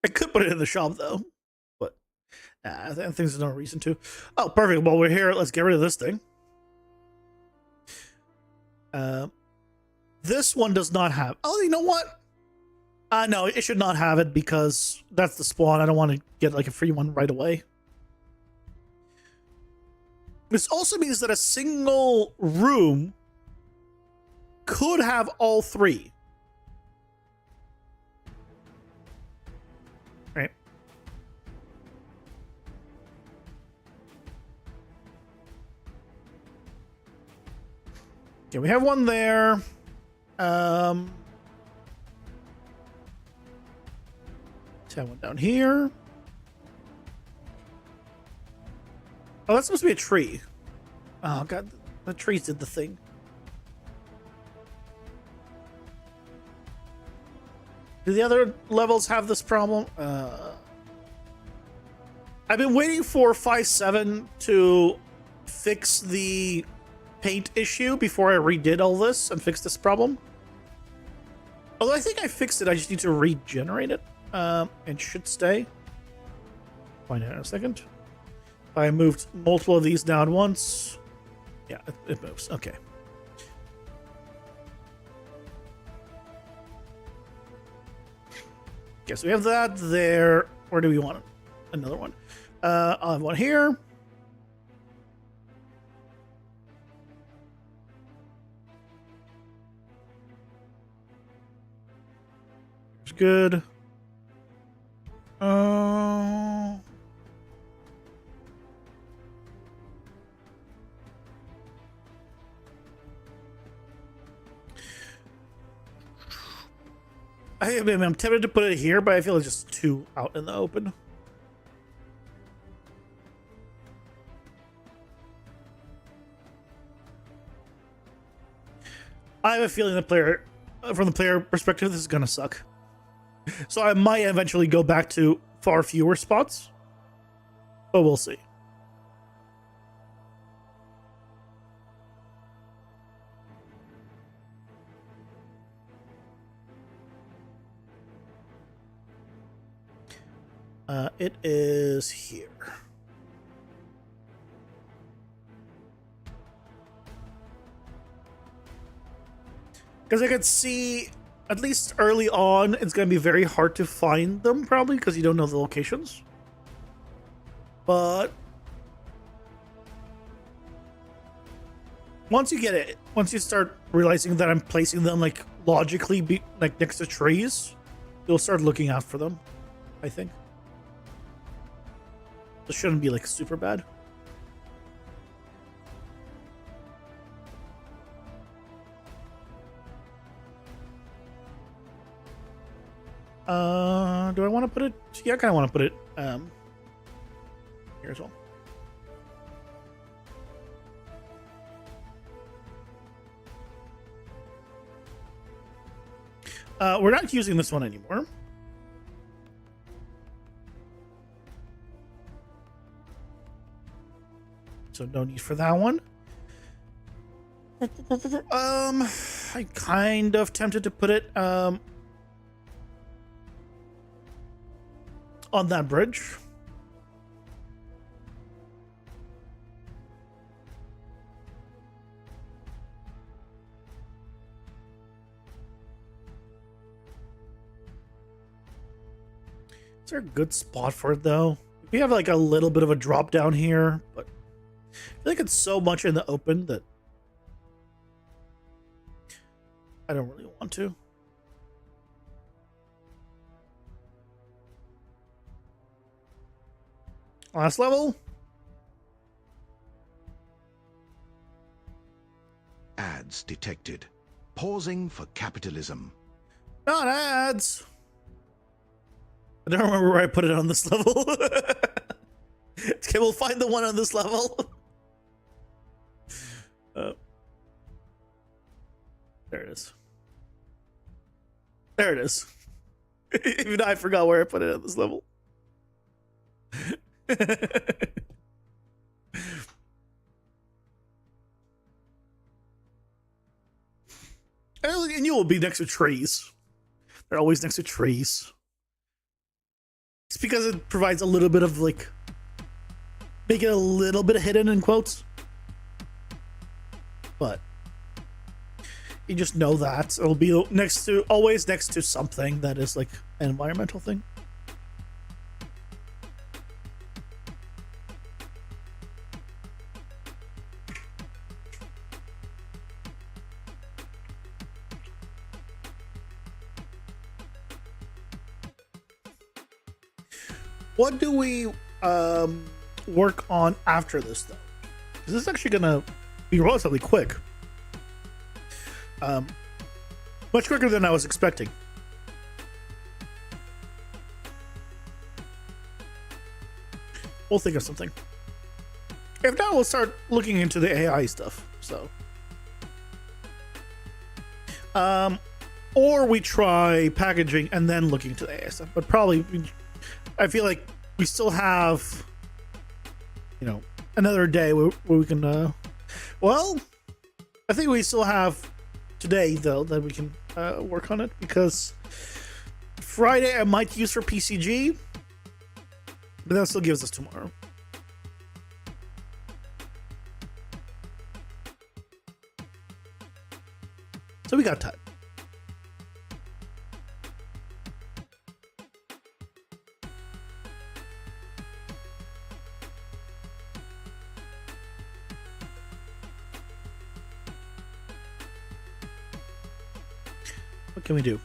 I could put it in the shop though, but I think there's no reason to. Oh, perfect. While we're here, let's get rid of this thing. This one does not have. Oh, you know what? No, it should not have it because that's the spawn. I don't want to get like a free one right away. This also means that a single room could have all three. Right. Okay, we have one there. Let's have one down here. Oh, that's supposed to be a tree. Oh god, the trees did the thing. Do the other levels have this problem? I've been waiting for 5.7 to fix the paint issue before I redid all this and fix this problem. Although I think I fixed it, I just need to regenerate it. It should stay. Find out in a second. I moved multiple of these down once. Yeah, it moves. Okay. Okay, so we have that there. Where do we want it? Another one? I'll have one here. It's good. I'm tempted to put it here, but I feel it's just too out in the open. I have a feeling from the player perspective, this is gonna suck. So I might eventually go back to far fewer spots, but we'll see. It is here. Because I could see, at least early on, it's going to be very hard to find them, probably, because you don't know the locations. But once you get it, once you start realizing that I'm placing them, like, logically, like, next to trees, you'll start looking out for them, I think. This shouldn't be, like, super bad. Do I want to put it? Yeah, I kind of want to put it here as well. We're not using this one anymore. So no need for that one. I kind of tempted to put it on that bridge. Is there a good spot for it though? We have like a little bit of a drop down here, but I feel like it's so much in the open that I don't really want to. Last level. Ads detected. Pausing for capitalism. Not ads. I don't remember where I put it on this level. Okay, we'll find the one on this level. There it is. There it is. Even I forgot where I put it on this level. And you will be next to trees. They're always next to trees. It's because it provides a little bit of like, make it a little bit hidden in quotes. But you just know that it'll be next to, always next to something that is like an environmental thing. What do we work on after this though? This is actually gonna be relatively quick. Much quicker than I was expecting. We'll think of something. If not, we'll start looking into the AI stuff. So, or we try packaging and then looking into the AI stuff. But probably, I feel like we still have, you know, another day where we can. Well, I think we still have today though that we can work on it, because Friday I might use for PCG, but that still gives us tomorrow. So we got time. What can we do?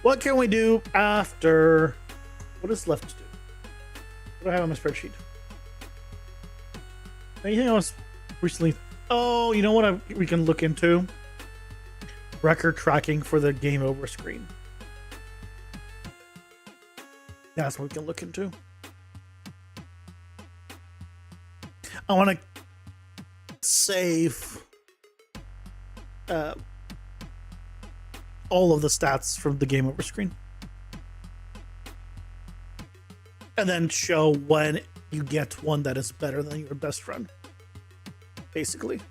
What can we do after? What is left to do? What do I have on my spreadsheet? Anything else recently? Oh, you know what we can look into? Record tracking for the game over screen. That's what we can look into. I want to save all of the stats from the game over screen, and then show when you get one that is better than your best friend, basically.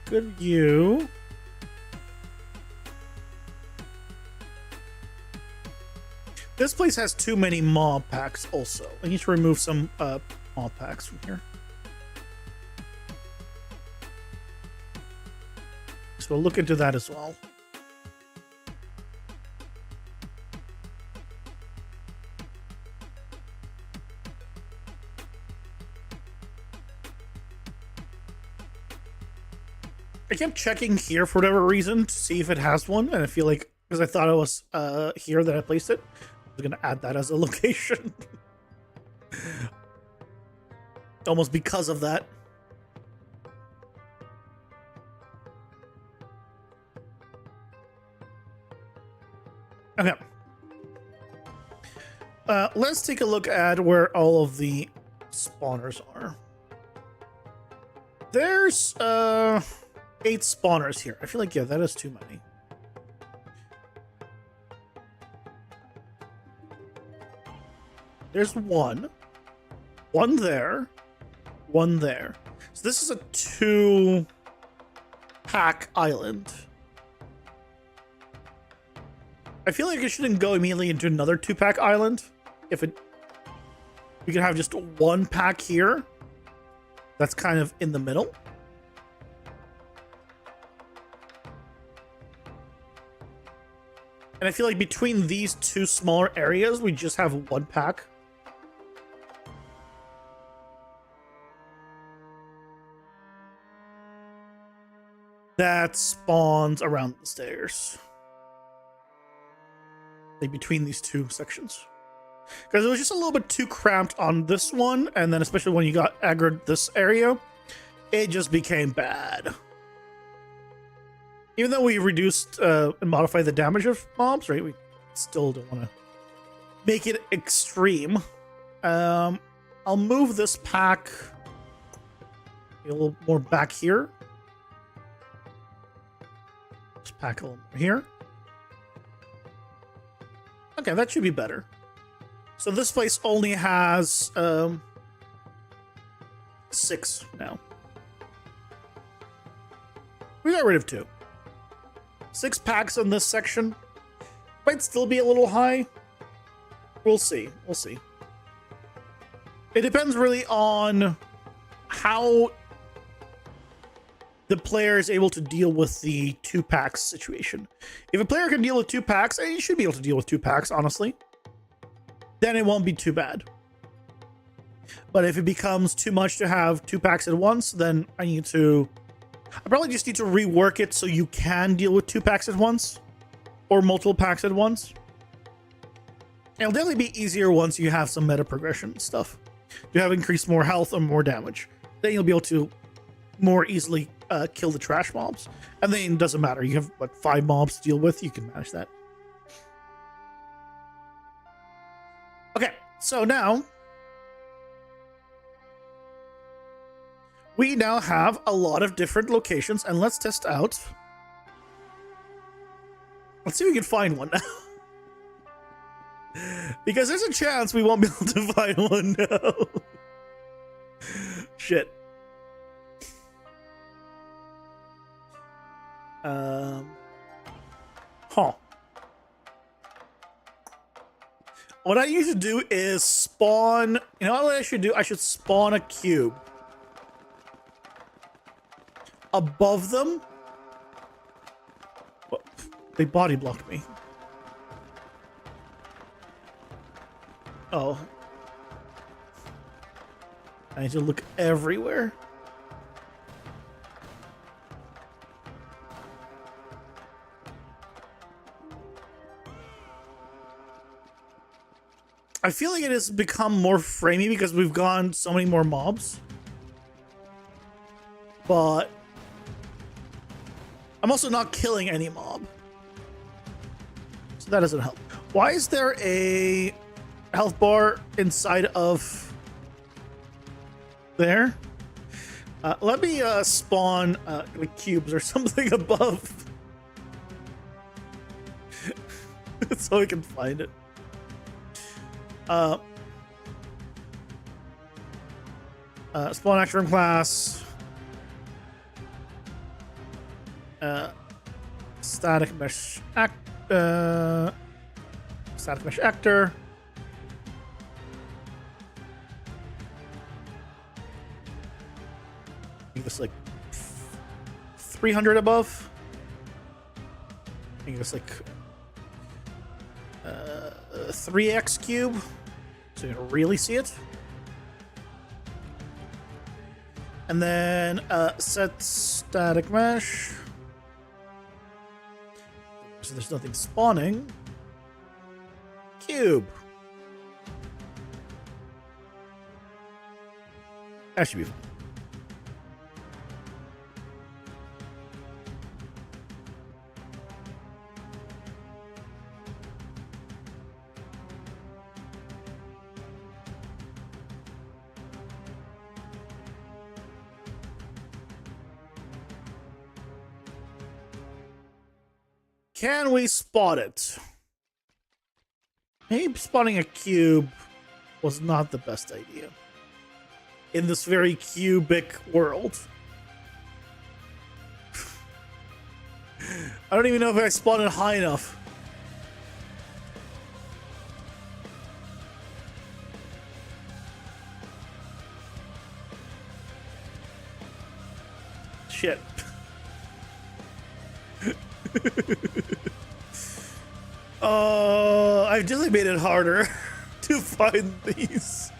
Good view. This place has too many mob packs also. I need to remove some mob packs from here. So we'll look into that as well. I kept checking here for whatever reason to see if it has one, and I feel like, because I thought it was here that I placed it, I was gonna add that as a location. Almost because of that. Okay. Let's take a look at where all of the spawners are. There's 8 spawners here. I feel like, yeah, that is too many. There's one there, one there. So this is a 2-pack island. I feel like it shouldn't go immediately into another 2-pack island. If it, we can have just 1 pack here. That's kind of in the middle. And I feel like between these 2 smaller areas, we just have 1 pack. That spawns around the stairs. Like between these 2 sections. Because it was just a little bit too cramped on this one, and then especially when you got aggroed this area, it just became bad. Even though we reduced and modified the damage of mobs, right? We still don't want to make it extreme. I'll move this pack a little more back here. This pack a little more here. Okay, that should be better. So this place only has 6 now. We got rid of 2. 6 packs on this section. Might still be a little high. We'll see. We'll see. It depends really on how the player is able to deal with the 2 packs situation. If a player can deal with 2 packs, he should be able to deal with 2 packs, honestly. Then it won't be too bad. But if it becomes too much to have 2 packs at once, then I probably just need to rework it so you can deal with 2 packs at once. Or multiple packs at once. It'll definitely be easier once you have some meta progression stuff. You have increased more health or more damage. Then you'll be able to more easily kill the trash mobs. And then it doesn't matter. You have, what, 5 mobs to deal with? You can manage that. Okay, so now we now have a lot of different locations, and let's test out. Let's see if we can find one now. Because there's a chance we won't be able to find one now. Shit. Huh. What I usually do is spawn... You know what I should do? I should spawn a cube. Above them. Oh, they body blocked me. Oh. I need to look everywhere. I feel like it has become more framey because we've gone so many more mobs. But I'm also not killing any mob. So that doesn't help. Why is there a health bar inside of there? Let me spawn like cubes or something above. So I can find it. Spawn action class. Static mesh static mesh actor. I think it's like 300 above. I think it's like 3x cube, so you can really see it. And then set static mesh. So there's nothing spawning. Cube. That should be fine. Can we spot it? Maybe spawning a cube was not the best idea in this very cubic world. I don't even know if I spawned it high enough. Shit. I've definitely made it harder to find these.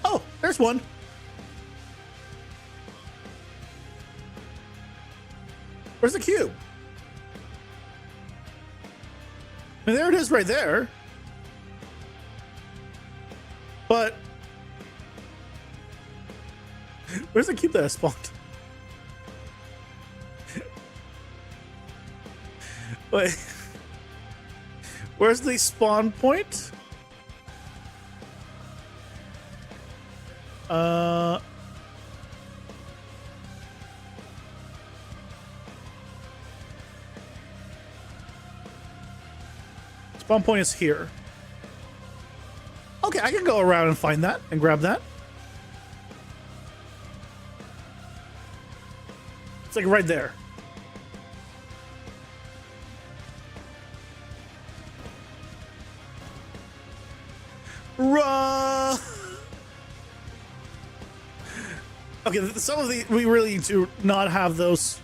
Oh, there's one. Where's the cube? I mean, there it is right there. But where's the cube that I spawned? Wait. Where's the spawn point? Spawn point is here. Okay, I can go around and find that and grab that. It's like right there. Okay, some of the we really need to not have those.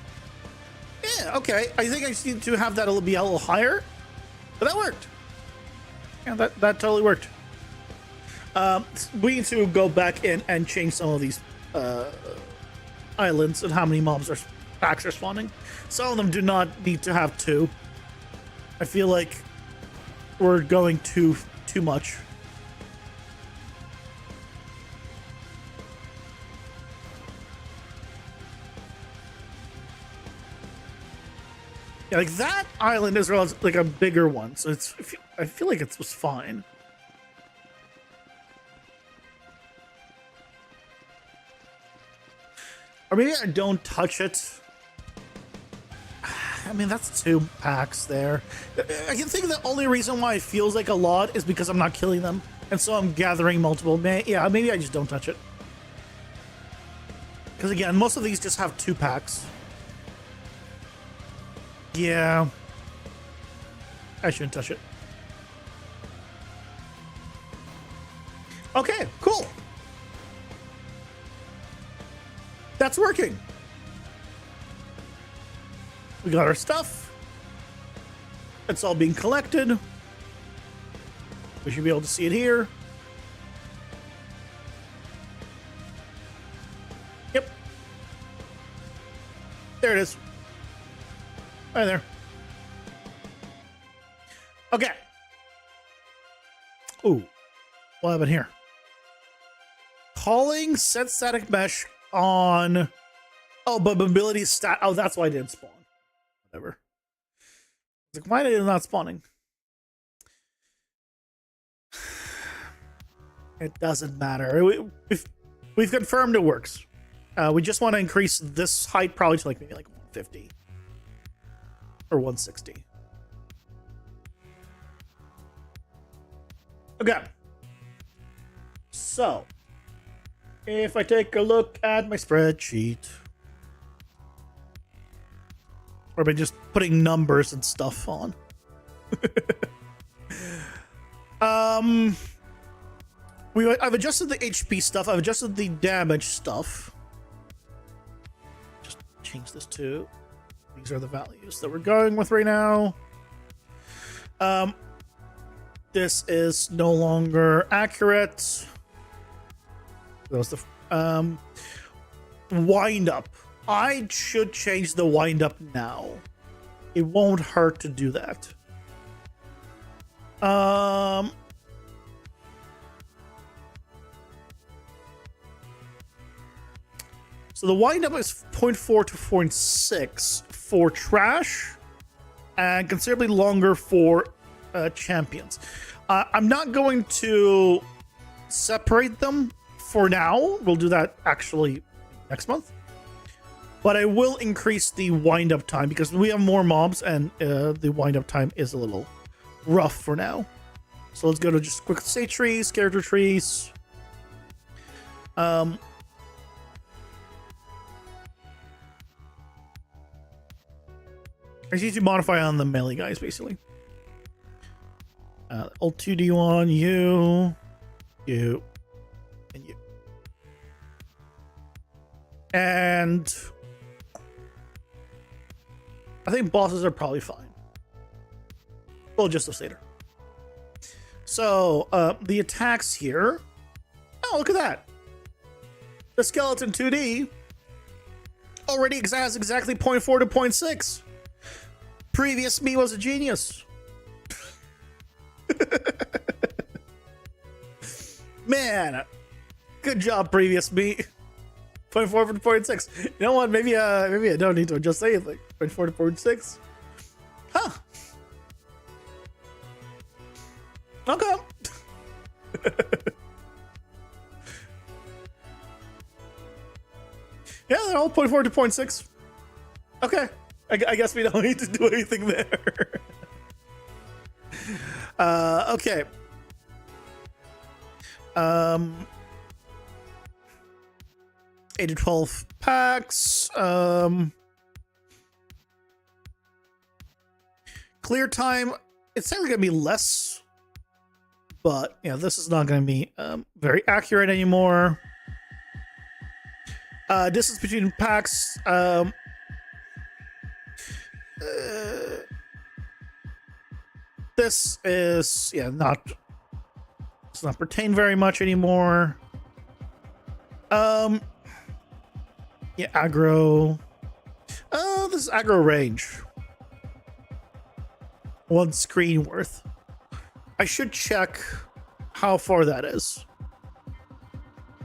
Yeah, okay. I think I just need to have that be a little higher, but that worked. Yeah, that totally worked. We need to go back in and change some of these islands and how many packs are spawning. Some of them do not need to have 2. I feel like we're going too much. Yeah, like that island is like a bigger one, so I feel like it was fine. Or maybe I don't touch it. I mean, that's 2 packs there. I can think the only reason why it feels like a lot is because I'm not killing them, and so I'm gathering multiple. Yeah, maybe I just don't touch it. Because again, most of these just have 2 packs. Yeah. I shouldn't touch it. Okay, cool. That's working. We got our stuff. It's all being collected. We should be able to see it here. Yep. There it is. Right there. Okay. Ooh. What happened here? Calling set static mesh on. Oh, but mobility stat. Oh, that's why I didn't spawn. Whatever. Like, why is it not spawning? It doesn't matter. We've confirmed it works. We just want to increase this height probably to maybe 150 or 160. Okay. So, if I take a look at my spreadsheet, or by just putting numbers and stuff on. I've adjusted the HP stuff. I've adjusted the damage stuff. Just change this to. These are the values that we're going with right now. This is no longer accurate. That was the wind up. I should change the wind up now. It won't hurt to do that. So the wind up is 0.4 to 0.6 for trash, and considerably longer for champions. I'm not going to separate them for now. We'll do that actually next month. But I will increase the wind up time because we have more mobs, and the wind up time is a little rough for now. So let's go to just quick state trees, character trees. I just need to modify on the melee guys, basically. Alt 2D1, you, and you. And I think bosses are probably fine. Well, just a later. So, the attacks here. Oh, look at that. The skeleton 2D already has exactly 0.4 to 0.6. Previous me was a genius. Man, good job, previous me. 0.4 to 0.6. You know what? Maybe I don't need to adjust anything. 0.4 to 0.6. Huh. Okay. Yeah, they're all 0.4 to 0.6. Okay. I guess we don't need to do anything there. Okay. 8 to 12 packs. Clear time. It's certainly going to be less. But, yeah, this is not going to be very accurate anymore. Distance between packs. This is, yeah, does not pertain very much anymore. Yeah, aggro. This is aggro range. 1 screen worth. I should check how far that is.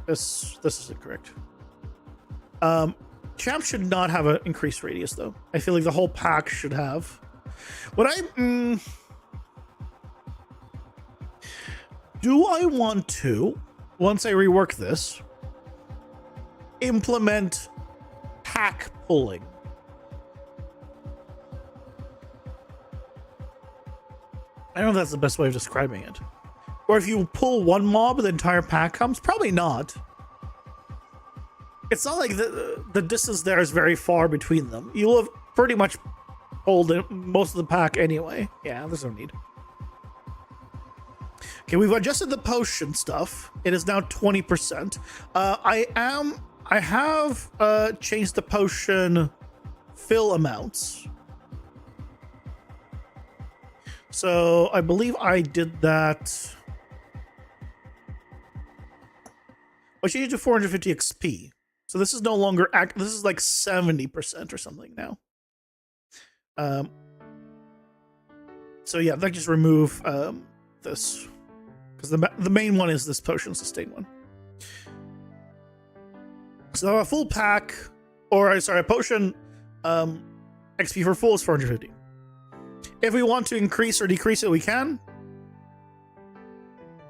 This is incorrect. Champ should not have an increased radius, though. I feel like the whole pack should have. Do I want to, once I rework this, implement pack pulling? I don't know if that's the best way of describing it. Or if you pull one mob, the entire pack comes? Probably not. It's not like the distance there is very far between them. You'll have pretty much pulled most of the pack anyway. Yeah, there's no need. Okay, we've adjusted the potion stuff. It is now 20%. I have changed the potion fill amounts. So I believe I did that. I changed to 450 XP. So this is no longer this is like 70% or something now. So yeah, that just remove this, because the main one is this potion sustain one. So a full pack, or sorry, a potion XP for full is 450. If we want to increase or decrease it, we can.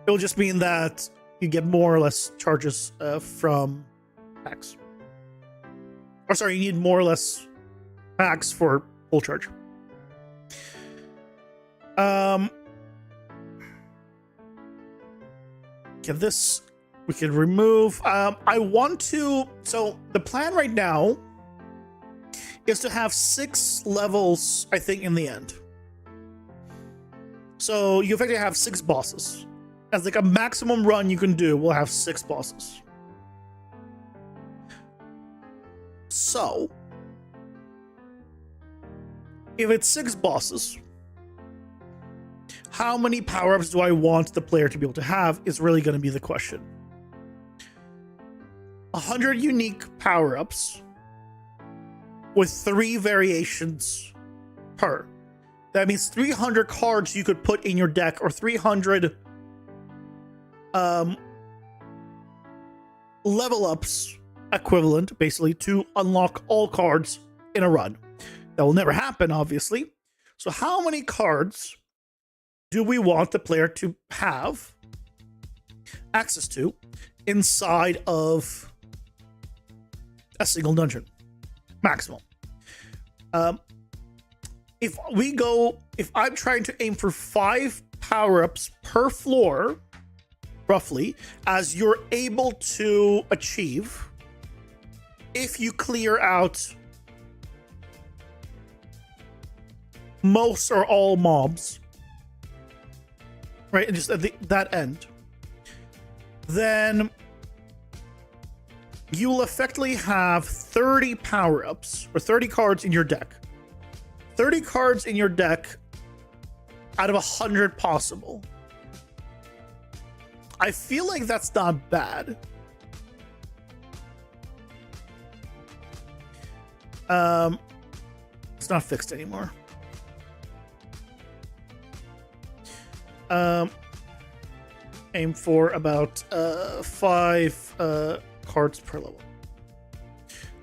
It'll just mean that you get more or less charges from packs. Or sorry, you need more or less packs for full charge. Okay, this we can remove. I want to. So the plan right now is to have 6 levels, I think, in the end. So you effectively have 6 bosses. As like a maximum run you can do, we'll have 6 bosses. So, if it's 6 bosses, how many power-ups do I want the player to be able to have is really going to be the question. 100 unique power-ups with 3 variations per. That means 300 cards you could put in your deck, or 300 level ups equivalent, basically, to unlock all cards in a run. That will never happen, obviously. So how many cards do we want the player to have access to inside of a single dungeon? Maximum. If I'm trying to aim for 5 power-ups per floor, roughly, as you're able to achieve if you clear out most or all mobs, right, and just at that end, then you will effectively have 30 power-ups or 30 cards in your deck. 30 cards in your deck out of 100 possible. I feel like that's not bad. It's not fixed anymore. Aim for about 5 cards per level,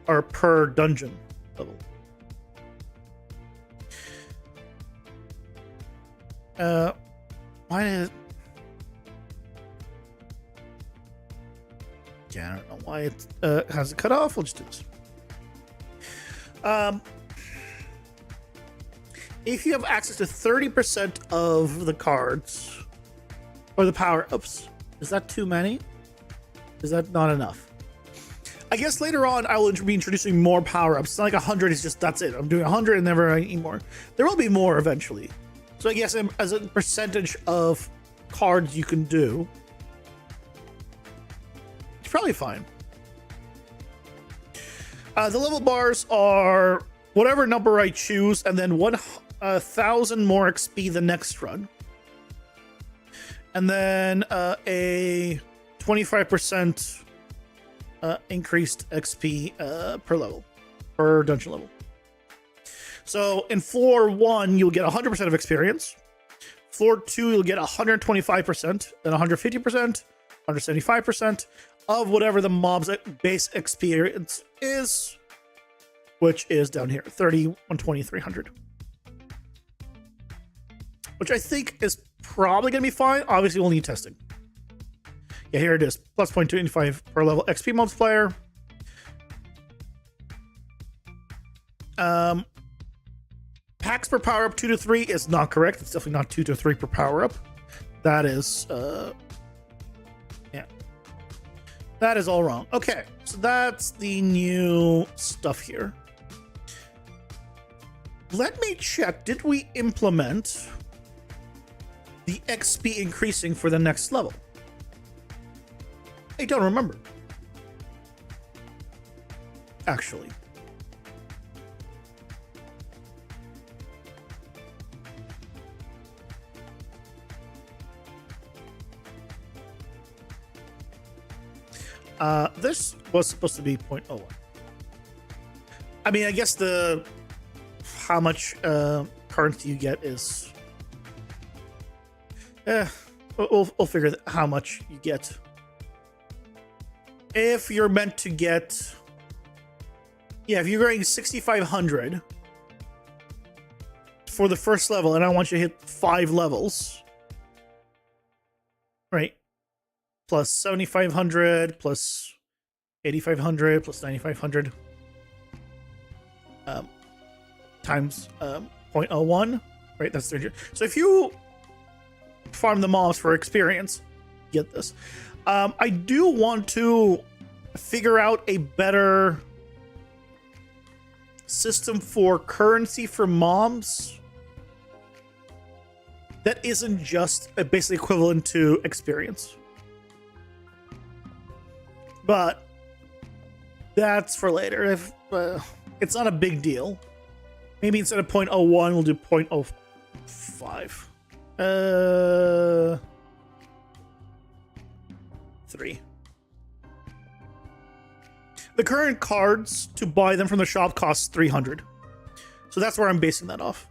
or per dungeon level. Why did? Yeah, I don't know why it has it cut off. We'll just do this. If you have access to 30% of the cards or the power-ups, is that too many? Is that not enough? I guess later on I will be introducing more power-ups. It's not like 100 is just that's it. I'm doing 100 and never any more. There will be more eventually. So I guess as a percentage of cards you can do, it's probably fine. The level bars are whatever number I choose, and then 1,000 more XP the next run, and then a 25% increased XP per level, per dungeon level. So in floor 1, you'll get 100% of experience. Floor 2, you'll get 125%, then 150%, 175% of whatever the mob's base experience is, which is down here, 30, 120, 300. Which I think is probably going to be fine. Obviously, we'll need testing. Yeah, here it is. Plus 0.25 per level XP multiplier. Packs per power up 2 to 3 is not correct. It's definitely not 2 to 3 per power up. That is, yeah. That is all wrong. Okay, so that's the new stuff here. Let me check. Did we implement the XP increasing for the next level? I don't remember. Actually. This was supposed to be 0.01. I mean, I guess how much currency you get is we'll figure how much you get. If you're meant to get, yeah, if you're getting 6,500 for the first level, and I want you to hit 5 levels, right? Plus 7,500, plus 8,500, plus 9,500, times 0.01, right? That's 30. So if you farm the mobs for experience, get this. I do want to figure out a better system for currency for mobs that isn't just basically equivalent to experience. But that's for later. If it's not a big deal, maybe instead of 0.01, we'll do 0.05. 3. The current cards to buy them from the shop costs 300. So that's where I'm basing that off.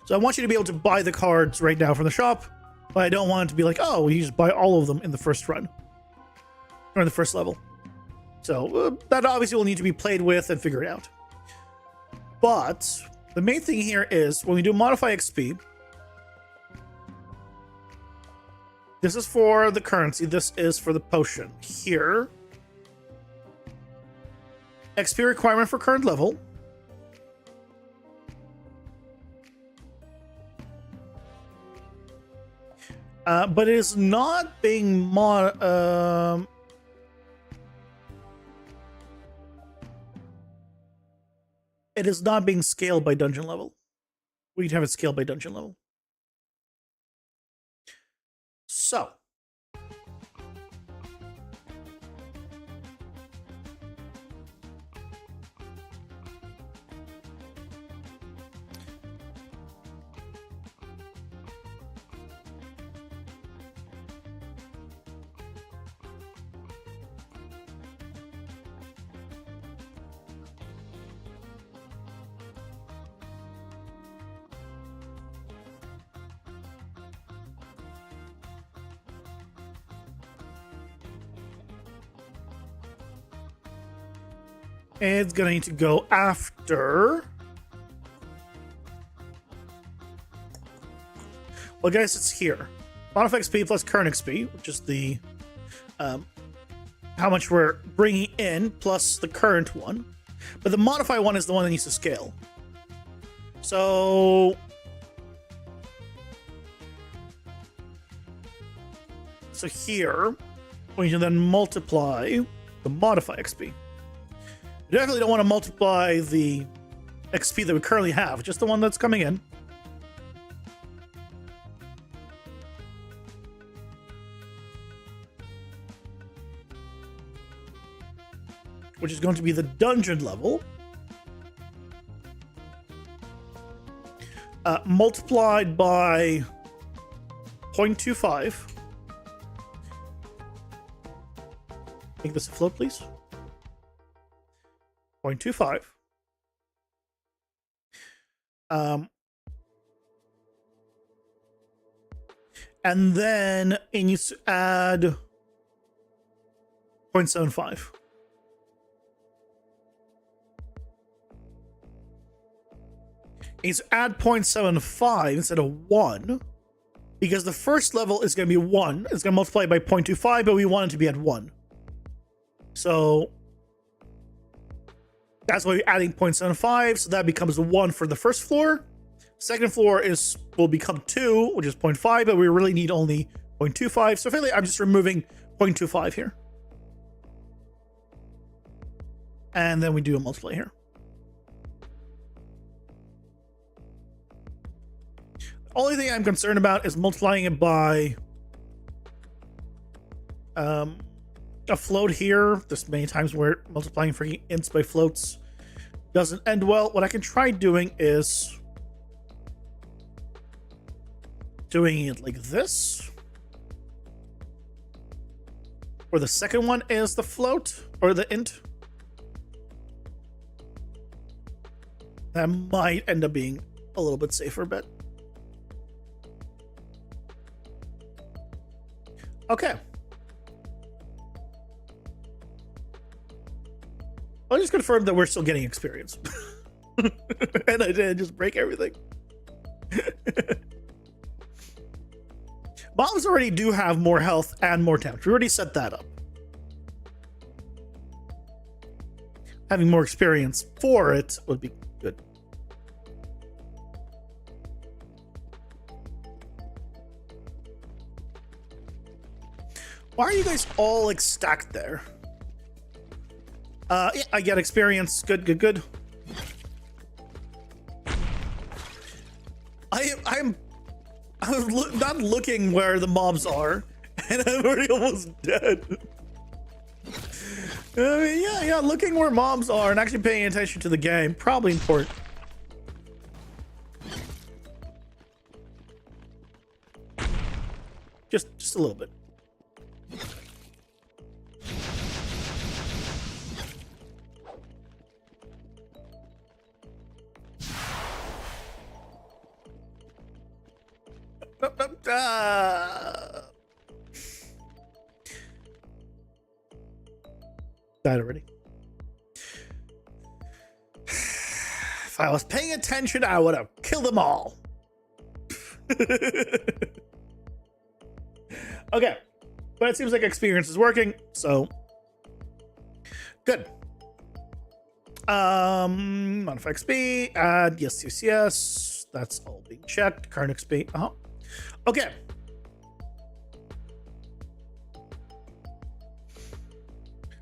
So I want you to be able to buy the cards right now from the shop, but I don't want it to be like, oh, you just buy all of them in the first run. Or in the first level. So that obviously will need to be played with and figured out. But the main thing here is when we do modify XP, this is for the currency, this is for the potion. Here, XP requirement for current level. But it is not being it is not being scaled by dungeon level. We have it scaled by dungeon level. So it's gonna need to go after. Well, guys, it's here. Modify XP plus current XP, which is the how much we're bringing in plus the current one. But the modify one is the one that needs to scale. So here we can then multiply the modify XP. You definitely don't want to multiply the XP that we currently have, just the one that's coming in. Which is going to be the dungeon level. Multiplied by 0.25. Make this a float, please. 0.25. And then it needs to add 0.75. It needs to add 0.75 instead of 1. Because the first level is going to be 1. It's going to multiply by 0.25, but we want it to be at 1. So that's why we're adding 0.75, so that becomes 1 for the first floor. Second floor will become 2, which is 0.5, but we really need only 0.25. So effectively, I'm just removing 0.25 here. And then we do a multiply here. The only thing I'm concerned about is multiplying it by a float here. There's many times where multiplying for ints by floats doesn't end well. What I can try doing is doing it like this, where the second one is the float or the int. That might end up being a little bit safer bet. Okay. I'll just confirm that we're still getting experience. And I didn't just break everything. Mobs already do have more health and more damage. We already set that up. Having more experience for it would be good. Why are you guys all like stacked there? Yeah, I get experience. Good, good, good. I was not looking where the mobs are, and I'm already almost dead. I mean, yeah, looking where mobs are and actually paying attention to the game, probably important. Just a little bit. died already. If I was paying attention, I would have killed them all. Okay, but it seems like experience is working, so good. Modify XP, add yes. That's all being checked. Current XP. Okay.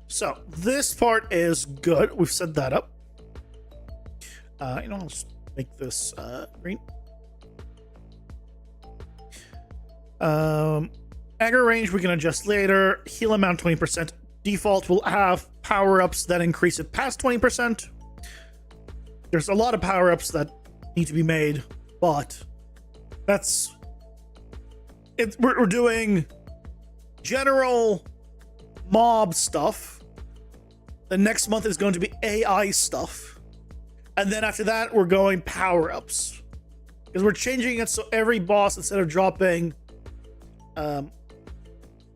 So this part is good. We've set that up. I'll just make this green. Aggro range we can adjust later. Heal amount 20%. Default will have power-ups that increase it past 20%. There's a lot of power-ups that need to be made, but that's it. We're doing general mob stuff. The next month is going to be AI stuff, and then after that we're going power-ups, because we're changing it so every boss, instead of dropping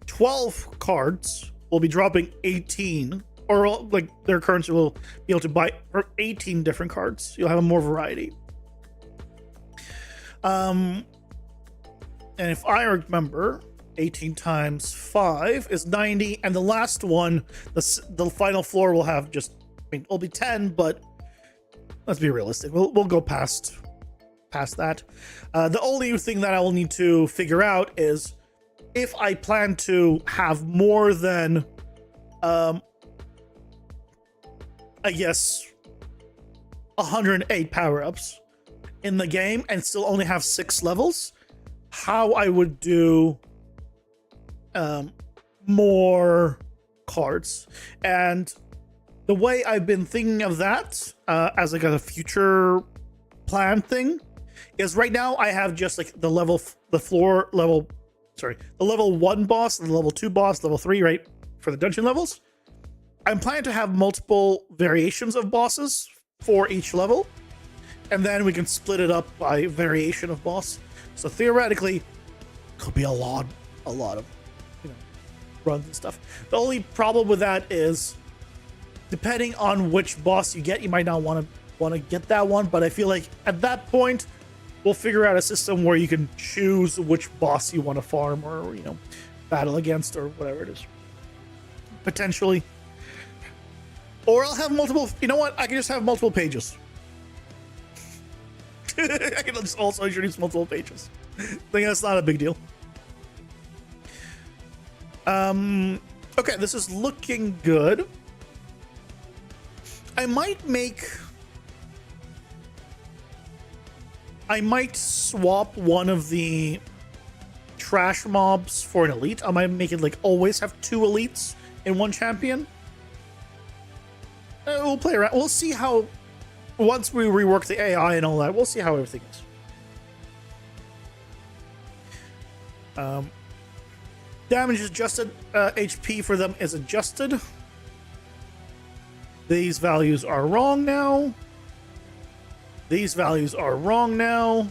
12 cards, will be dropping 18, or like their currency will be able to buy 18 different cards. You'll have more variety. And if I remember, 18 times 5 is 90, and the last one, the final floor will have just, it'll be 10, but let's be realistic. We'll go past that. The only thing that I will need to figure out is if I plan to have more than, I guess, 108 power-ups in the game and still only have 6 levels, how I would do more cards. And the way I've been thinking of that as like a future plan thing is, right now I have just like the level 1 boss, the level 2 boss, level 3, right, for the dungeon levels. I'm planning to have multiple variations of bosses for each level, and then we can split it up by variation of boss. So theoretically, could be a lot of runs and stuff. The only problem with that is, depending on which boss you get, you might not want to get that one. But I feel like at that point, we'll figure out a system where you can choose which boss you want to farm or battle against or whatever it is. Potentially. Or I'll have multiple. You know what? I can just have multiple pages. I can just also introduce multiple pages. I think that's not a big deal. Okay, this is looking good. I might swap one of the trash mobs for an elite. I might make it like always have 2 elites in one champion. We'll play around. We'll see how, once we rework the AI and all that, we'll see how everything is. Damage is adjusted. HP for them is adjusted. These values are wrong now. These values are wrong now.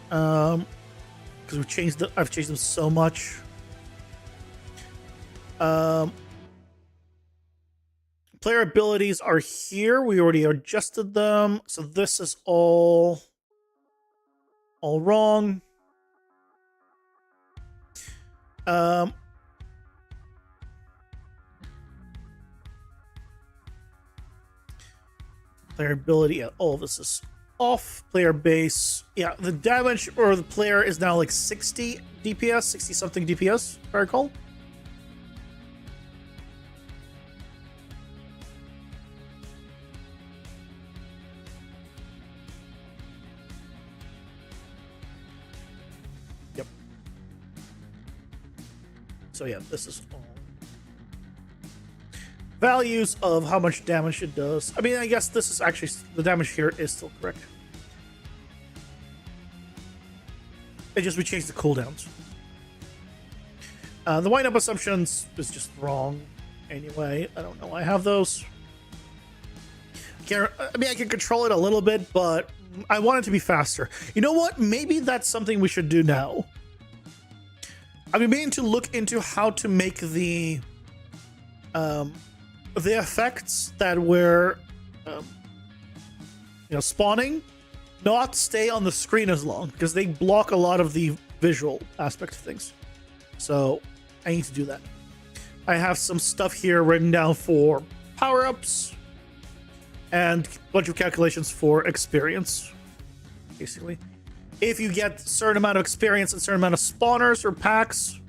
Because I've changed them so much. Player abilities are here. We already adjusted them. So this is all wrong. Player ability, all this is off. Player base, yeah, the damage or the player is now like 60 DPS, 60 something DPS, if I recall. Yep. So yeah, this is all values of how much damage it does. I mean, I guess this is actually, the damage here is still correct. It just, we changed the cooldowns. The wind-up assumptions is just wrong anyway. I don't know why I have those. I can control it a little bit, but I want it to be faster. You know what? Maybe that's something we should do now. I've been meaning to look into how to make the the effects that were spawning not stay on the screen as long because they block a lot of the visual aspect of things. So I need to do that. I have some stuff here written down for power-ups and a bunch of calculations for experience. Basically, if you get a certain amount of experience and a certain amount of spawners or packs,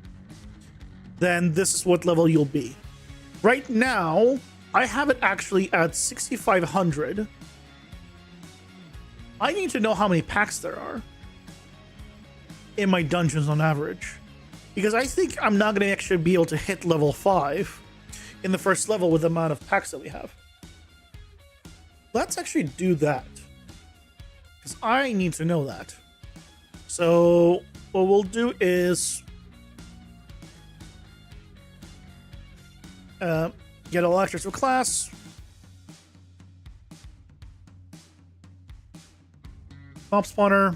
then this is what level you'll be. Right now, I have it actually at 6,500. I need to know how many packs there are in my dungeons on average, because I think I'm not going to actually be able to hit level 5 in the first level with the amount of packs that we have. Let's actually do that, because I need to know that. So what we'll do is get all actors to a class. Mob spawner.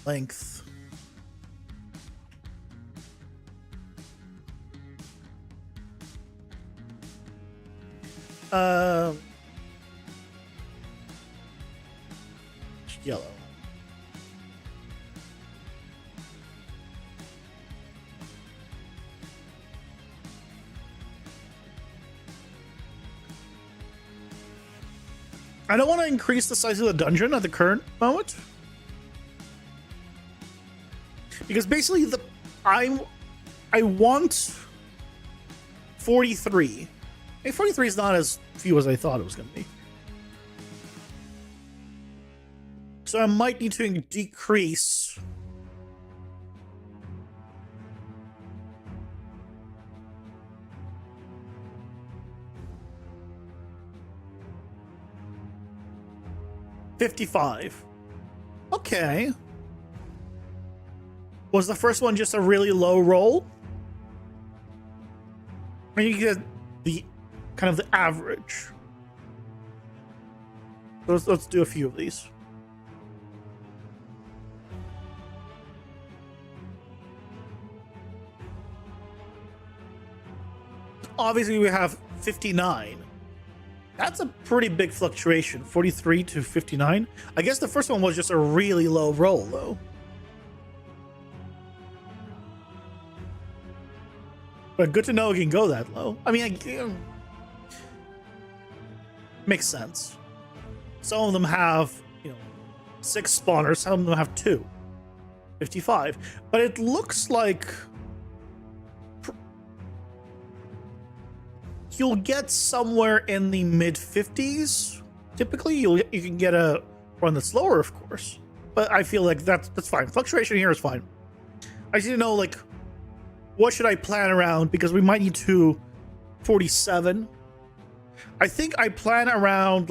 Length. Yellow. I don't want to increase the size of the dungeon at the current moment, because basically I want 43. Hey, 43 is not as few as I thought it was going to be. So I might need to decrease. $55. Okay. Was the first one just a really low roll? Or you get the kind of the average. Let's do a few of these. Obviously, we have 59. That's a pretty big fluctuation, 43 to 59. I guess the first one was just a really low roll, though. But good to know it can go that low. I mean, makes sense. Some of them have, 6 spawners. Some of them have 2. 55. But it looks like you'll get somewhere in the mid 50s. Typically, you can get a run that's lower, of course. But I feel like that's fine. Fluctuation here is fine. I just need to know, what should I plan around? Because we might need to 47. I think I plan around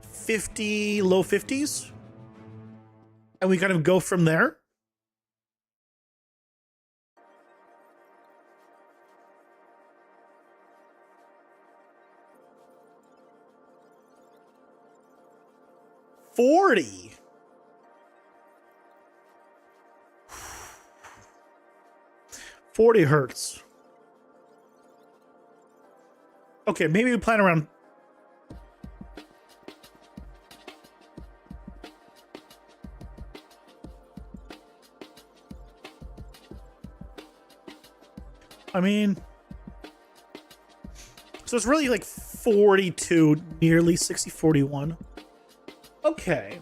50, low 50s. And we kind of go from there. $40. $40 hurts. Okay, maybe we plan around. I mean, so it's really 42, nearly 60, 41. Okay.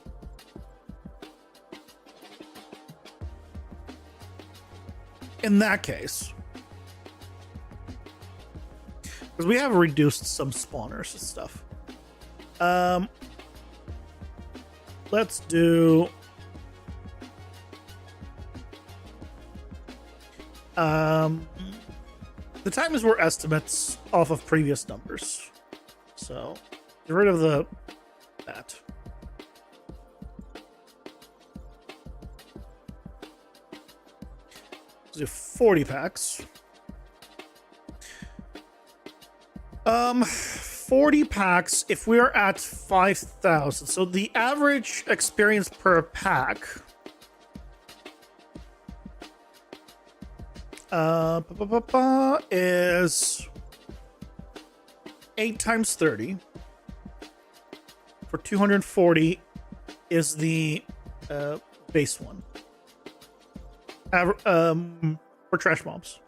In that case, because we have reduced some spawners and stuff. Let's do the times were estimates off of previous numbers. So get rid of that. Let's do 40 packs. 40 packs if we're at 5,000. So the average experience per pack is 8 times 30 for 240 is the base one. For trash mobs.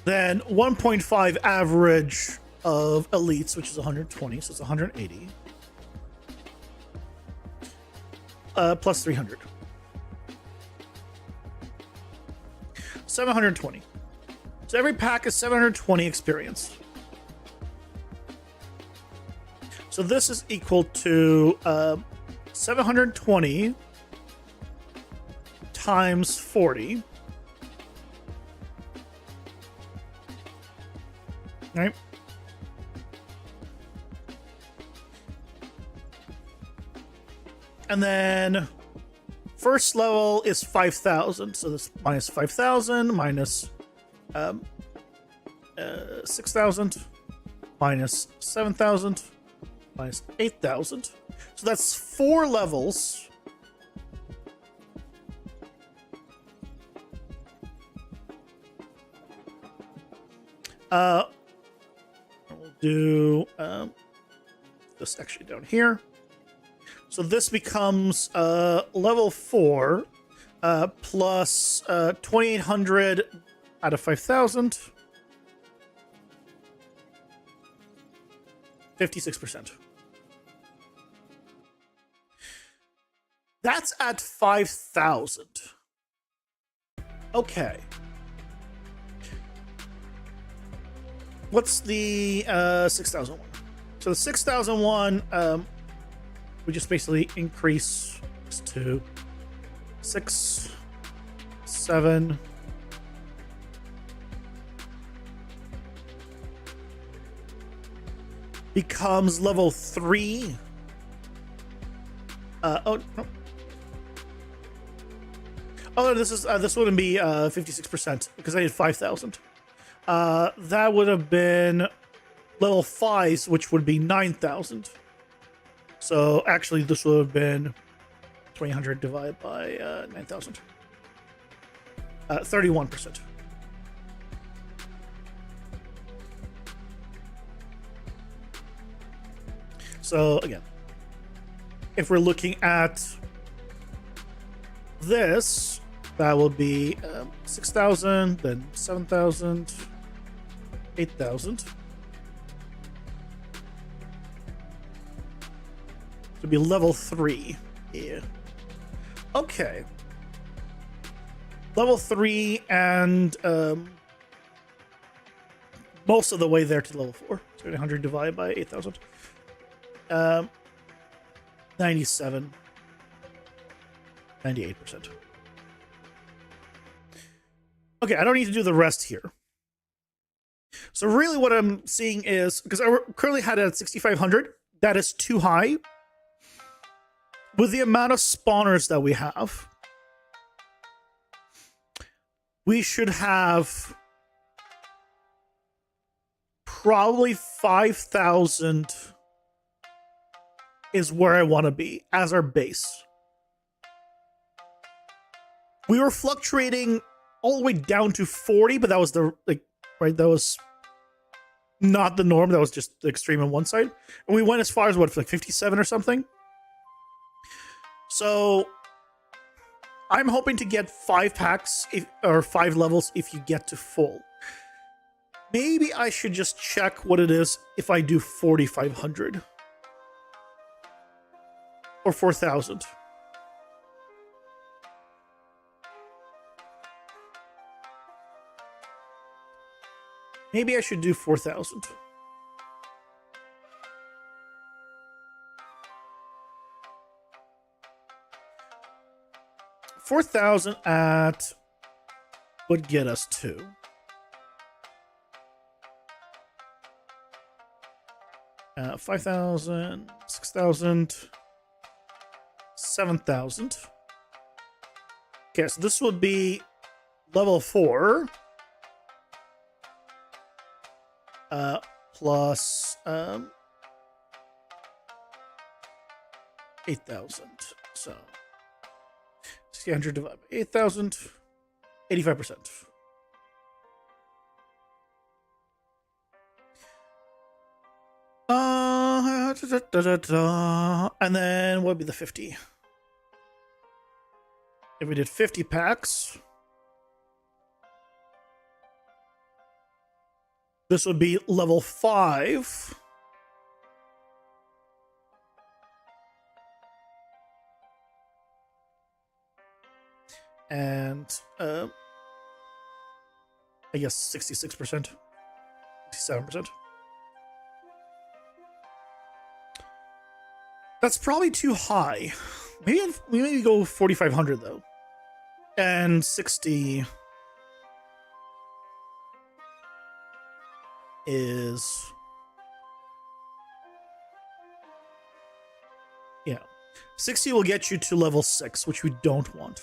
Then 1.5 average of elites, which is 120, so it's 180. Plus 300. 720. So every pack is 720 experience. So this is equal to 720 times 40. Right? And then first level is 5,000. So this minus 5,000 minus 6,000 minus 7,000 minus 8,000. So that's 4 levels. We'll do this actually down here. So this becomes level 4 plus 2,800 out of 5,000. 56%. That's at 5,000. Okay. What's the 6,000 one? So the 6,000 one, we just basically increase this to 6, 7. Becomes level 3. Oh no. Oh, this wouldn't be 56% because I did 5,000. That would have been level 5s, which would be 9,000. So actually, this would have been 2,800 divided by 9,000. 31%. So again, if we're looking at this, that will be 6,000, then 7,000, 8,000. To be level 3. Yeah. Okay. Level 3 and most of the way there to level 4. So 100 divided by 8,000. 97. 98%. Okay, I don't need to do the rest here. So really what I'm seeing is, because I currently had it at 6,500, that is too high. With the amount of spawners that we have, we should have probably 5,000 is where I want to be as our base. We were fluctuating all the way down to 40, but that was the, like, right, that was not the norm. That was just the extreme on one side. And we went as far as, what, like 57 or something? So I'm hoping to get 5 packs or 5 levels if you get to full. Maybe I should just check what it is if I do 4,500 or 4,000. Maybe I should do 4,000. $4,000 at would get us to 5,000, 6,000, 7,000. Okay, so this would be level 4 plus 8,000. So 1600 divided by 8,000. 85%. And then what would be the 50? If we did 50 packs, this would be level 5. And I guess 66%, 67%. That's probably too high. Maybe go 4,500 though, and 60 is, yeah, 60 will get you to level 6, which we don't want.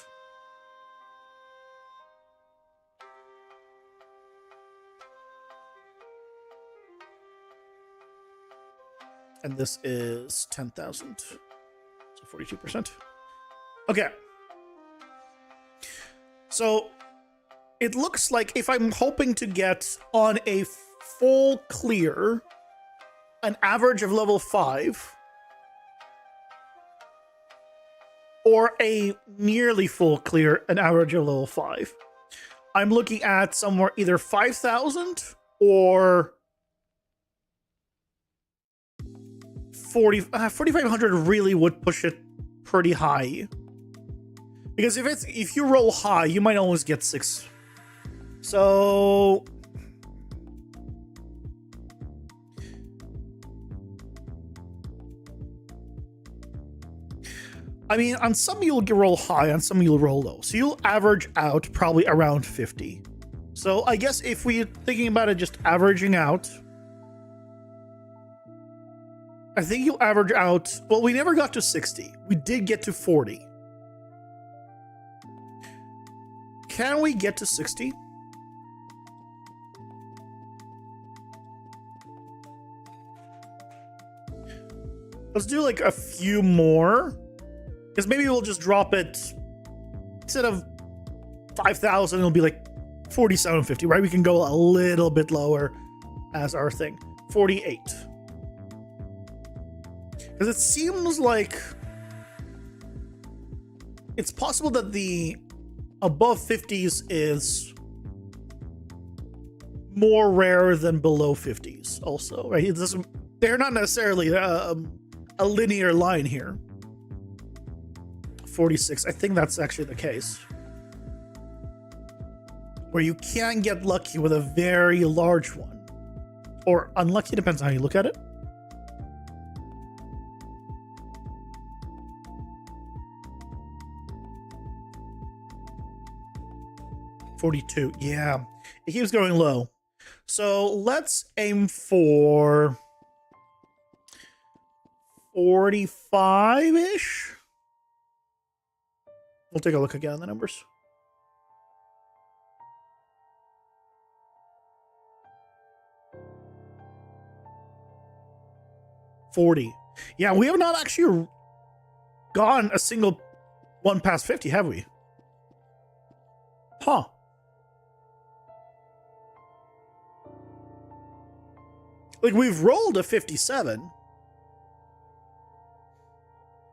And this is 10,000. So 42%. Okay. So it looks like if I'm hoping to get on a full clear an average of level 5 or a nearly full clear an average of level 5, I'm looking at somewhere either 5,000 or 4,500 really would push it pretty high. Because if you roll high, you might always get 6. So I mean, on some you'll roll high, on some you'll roll low. So you'll average out probably around 50. So I guess if we're thinking about it just averaging out, I think you'll average out, well, we never got to 60. We did get to 40. Can we get to 60? Let's do like a few more. Because maybe we'll just drop it, instead of 5,000, it'll be like 4,750, right? We can go a little bit lower as our thing. 48. Because it seems like it's possible that the above 50s is more rare than below 50s also, right? It doesn't, they're not necessarily a linear line here. 46, I think that's actually the case. Where you can get lucky with a very large one. Or unlucky, depends on how you look at it. $42, yeah. It keeps going low. So let's aim for 45-ish. We'll take a look again at the numbers. $40. Yeah, we have not actually gone a single one past 50, have we? Huh. Like, we've rolled a 57.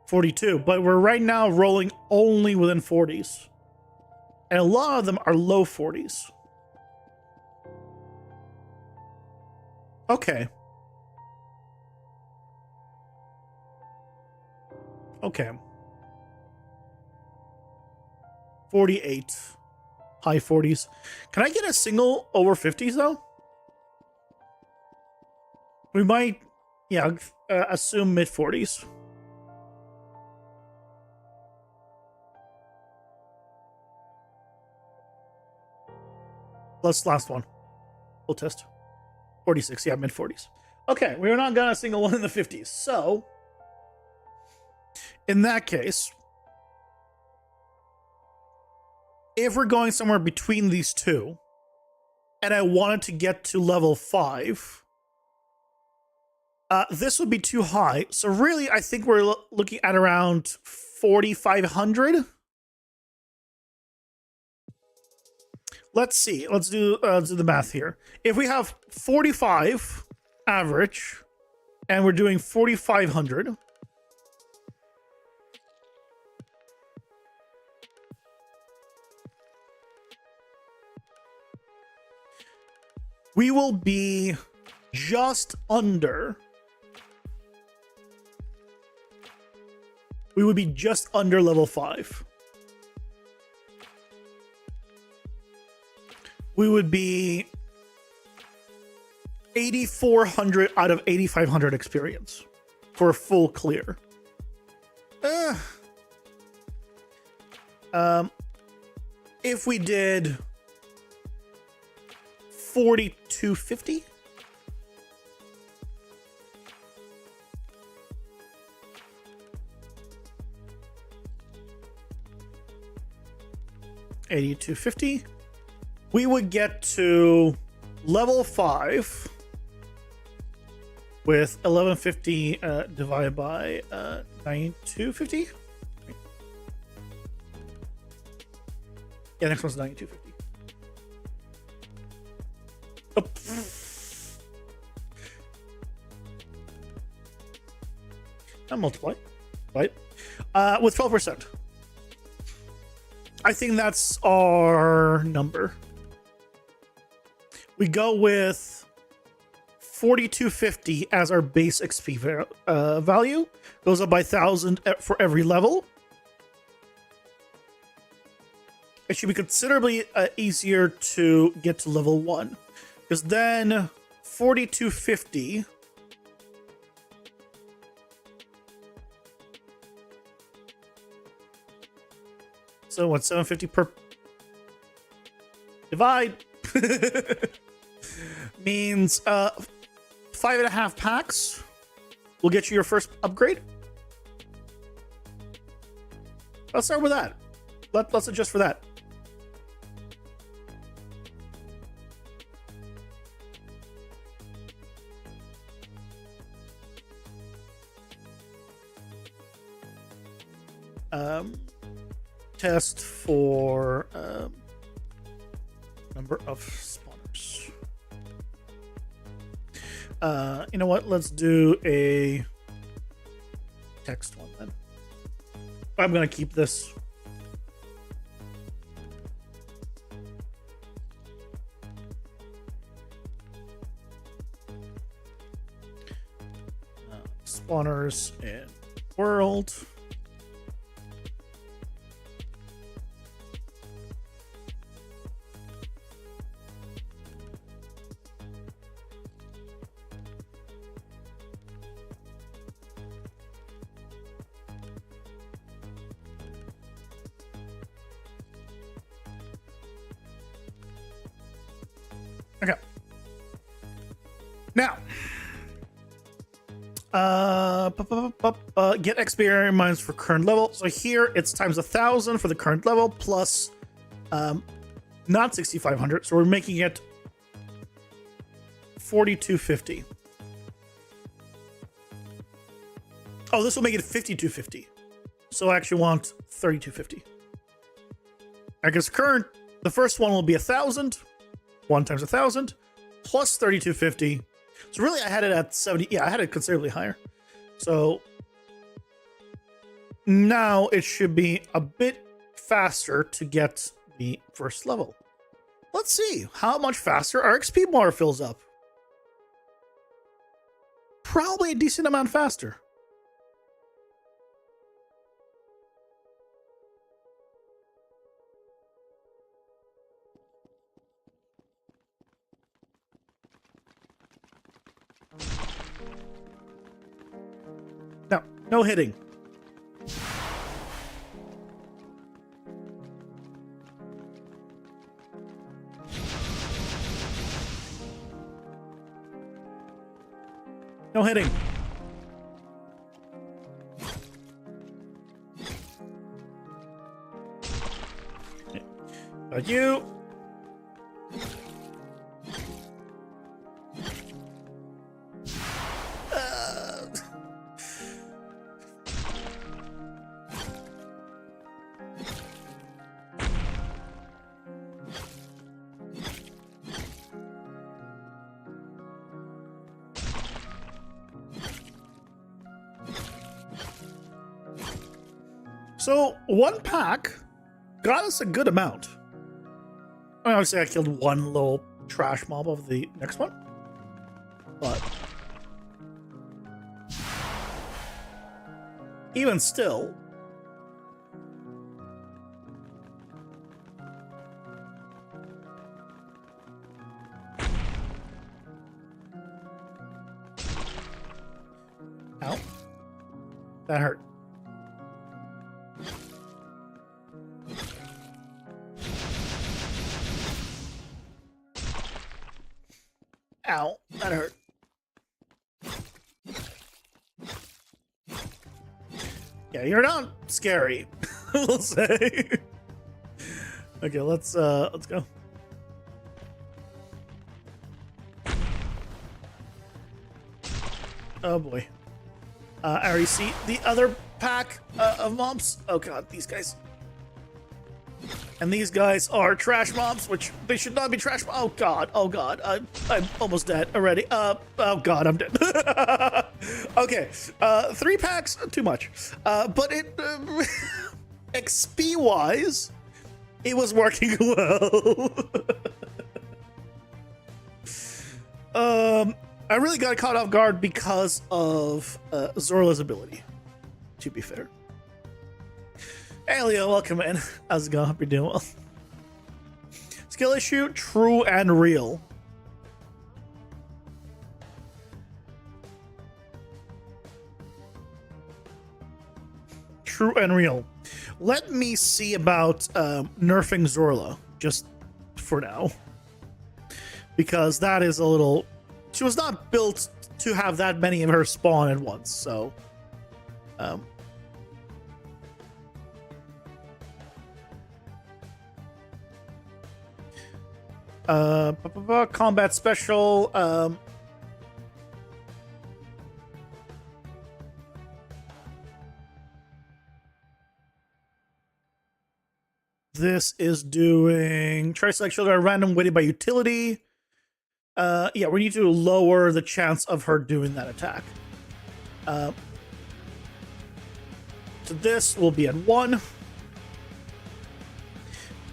42, but we're right now rolling only within 40s. And a lot of them are low 40s. Okay. Okay. 48. High 40s. Can I get a single over 50s though? We might, yeah, assume mid 40s. Last one. We'll test. 46, yeah, mid 40s. Okay, we're not gonna single one in the 50s. So, in that case, if we're going somewhere between these two, and I wanted to get to level 5, this would be too high. So really, I think we're looking at around 4,500. let's see. Let's do the math here. If we have 45 average, and we're doing 4,500. We will be just under. We would be just under level 5. We would be 8,400 out of 8,500 experience for a full clear. If we did 4,250. $8,250. We would get to level 5 with 1150 divided by 9250. Yeah, next one's 9250. Oh. And multiply, right? With 12%. I think that's our number. We go with 4,250 as our base XP value. Goes up by 1,000 for every level. It should be considerably easier to get to level 1. Because then 4,250 so what, 750 per divide means 5.5 packs will get you your first upgrade. Let's start with that. Let's adjust for that. Test for number of spawners. You know what? Let's do a text one then. I'm gonna keep this. Spawners in world. Okay. Now, get experience for current level. So here it's times 1,000 for the current level plus not 6,500. So we're making it 4,250. Oh, this will make it 5,250. So I actually want 3,250. I guess the first one will be 1,000. 1 times 1,000 plus 3,250. So really I had it at 70. Yeah, I had it considerably higher. So now it should be a bit faster to get the first level. Let's see how much faster our XP bar fills up. Probably a decent amount faster. No, no hitting. No hitting. Got you. So one pack got us a good amount. I mean, obviously I killed one little trash mob of the next one, but even still, ow, that hurt. Ow, that hurt. Yeah, you're not scary, we'll say. Okay, let's go. Oh boy. I already see the other pack of mobs. Oh god, these guys. And these guys are trash mobs, which they should not be trash. Oh god, I'm almost dead already. Oh god, I'm dead. Okay, 3 packs, too much. But it XP wise, it was working well. I really got caught off guard because of Zorla's ability, to be fair. Hey Leo, welcome in. How's it going? Hope you're doing well. Skill issue, true and real. True and real. Let me see about nerfing Zorla, just for now. Because that is a little... She was not built to have that many of her spawn at once, so... combat special. This is doing try select shoulder random weighted by utility. Yeah, we need to lower the chance of her doing that attack. So this will be at 1.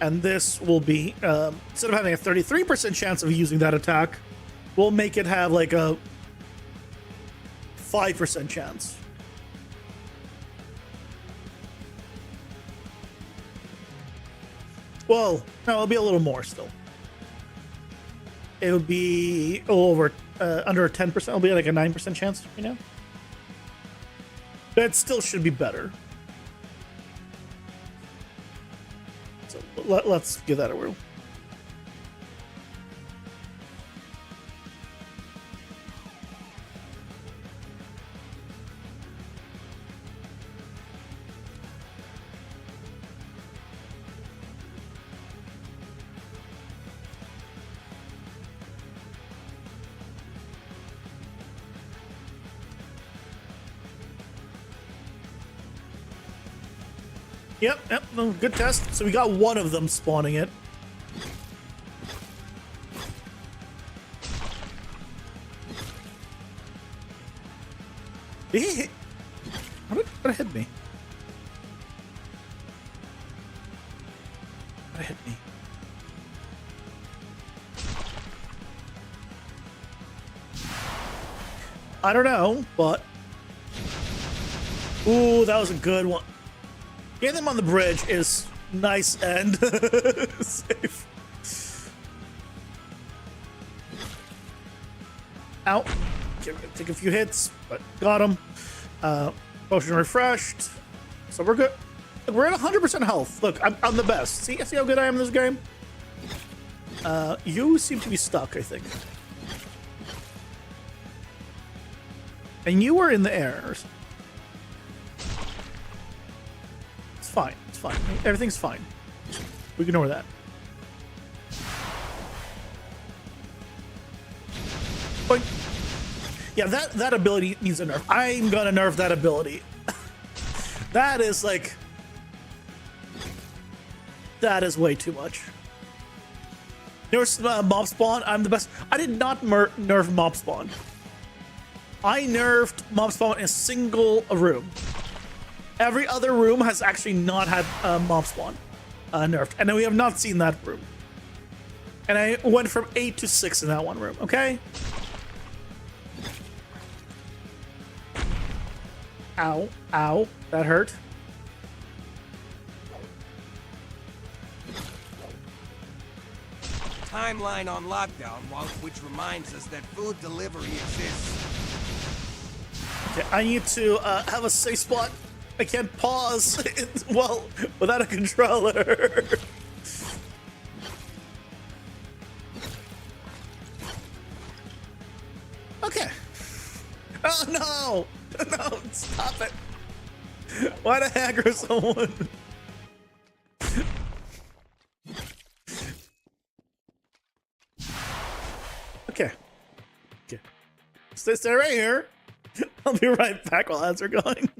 And this will be, instead of having a 33% chance of using that attack, we'll make it have like a 5% chance. Well, no, it'll be a little more still. It would be a little over, under 10%. It'll be like a 9% chance, you know? That still should be better. Let's give that a whirl. Yep, no, good test. So we got one of them spawning it. Did he hit? What hit me? What hit me? I don't know, but... Ooh, that was a good one. Getting them on the bridge is nice and safe. Ow. Take a few hits, but got him. Potion refreshed. So we're good. We're at 100% health. Look, I'm the best. See how good I am in this game? You seem to be stuck, I think. And you were in the air. Fine, it's fine. Everything's fine. We can ignore that. But yeah, that ability needs a nerf. I'm gonna nerf that ability. That is like... That is way too much. Nerf mob spawn, I'm the best. I did not nerf mob spawn. I nerfed mob spawn in a single room. Every other room has actually not had mob spawn nerfed, and then we have not seen that room. And I went from 8 to 6 in that one room. Okay. Ow, ow, that hurt. Timeline on lockdown, which reminds us that food delivery exists. Okay, I need to have a safe spot. I can't pause well without a controller. Okay. Oh no! No, stop it. Why the heck are someone? Okay. Okay. Stay right here. I'll be right back while ads are going.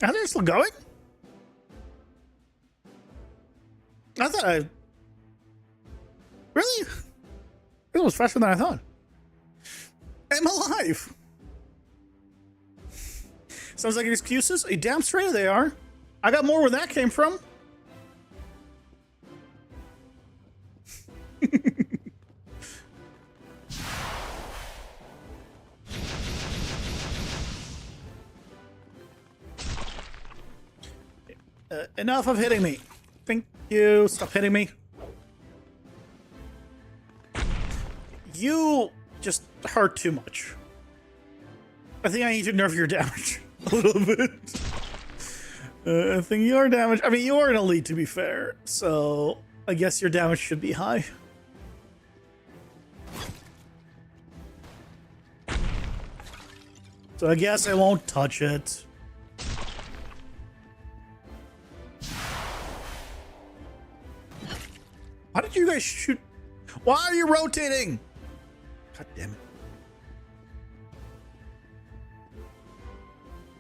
Are they still going? I thought really? It was faster than I thought. I'm alive. Sounds like excuses. A damn straight they are. I got more where that came from. Enough of hitting me. Thank you. Stop hitting me. You just hurt too much. I think I need to nerf your damage a little bit. I think your damage... I mean, you are an elite, to be fair. So, I guess your damage should be high. So, I guess I won't touch it. How did you guys shoot? Why are you rotating? God damn it.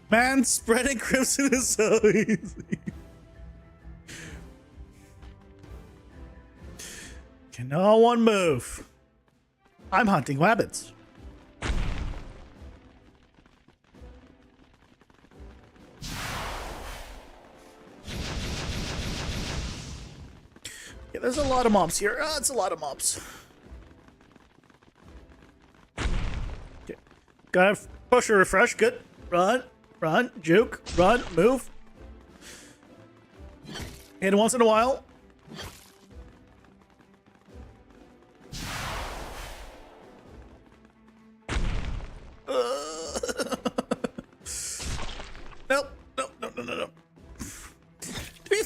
Man, spreading crimson is so easy. Can no one move? I'm hunting rabbits. Yeah, there's a lot of mobs here. It's a lot of mobs. Okay. Gotta push or refresh. Good. Run. Run. Juke. Run. Move. Hit it once in a while.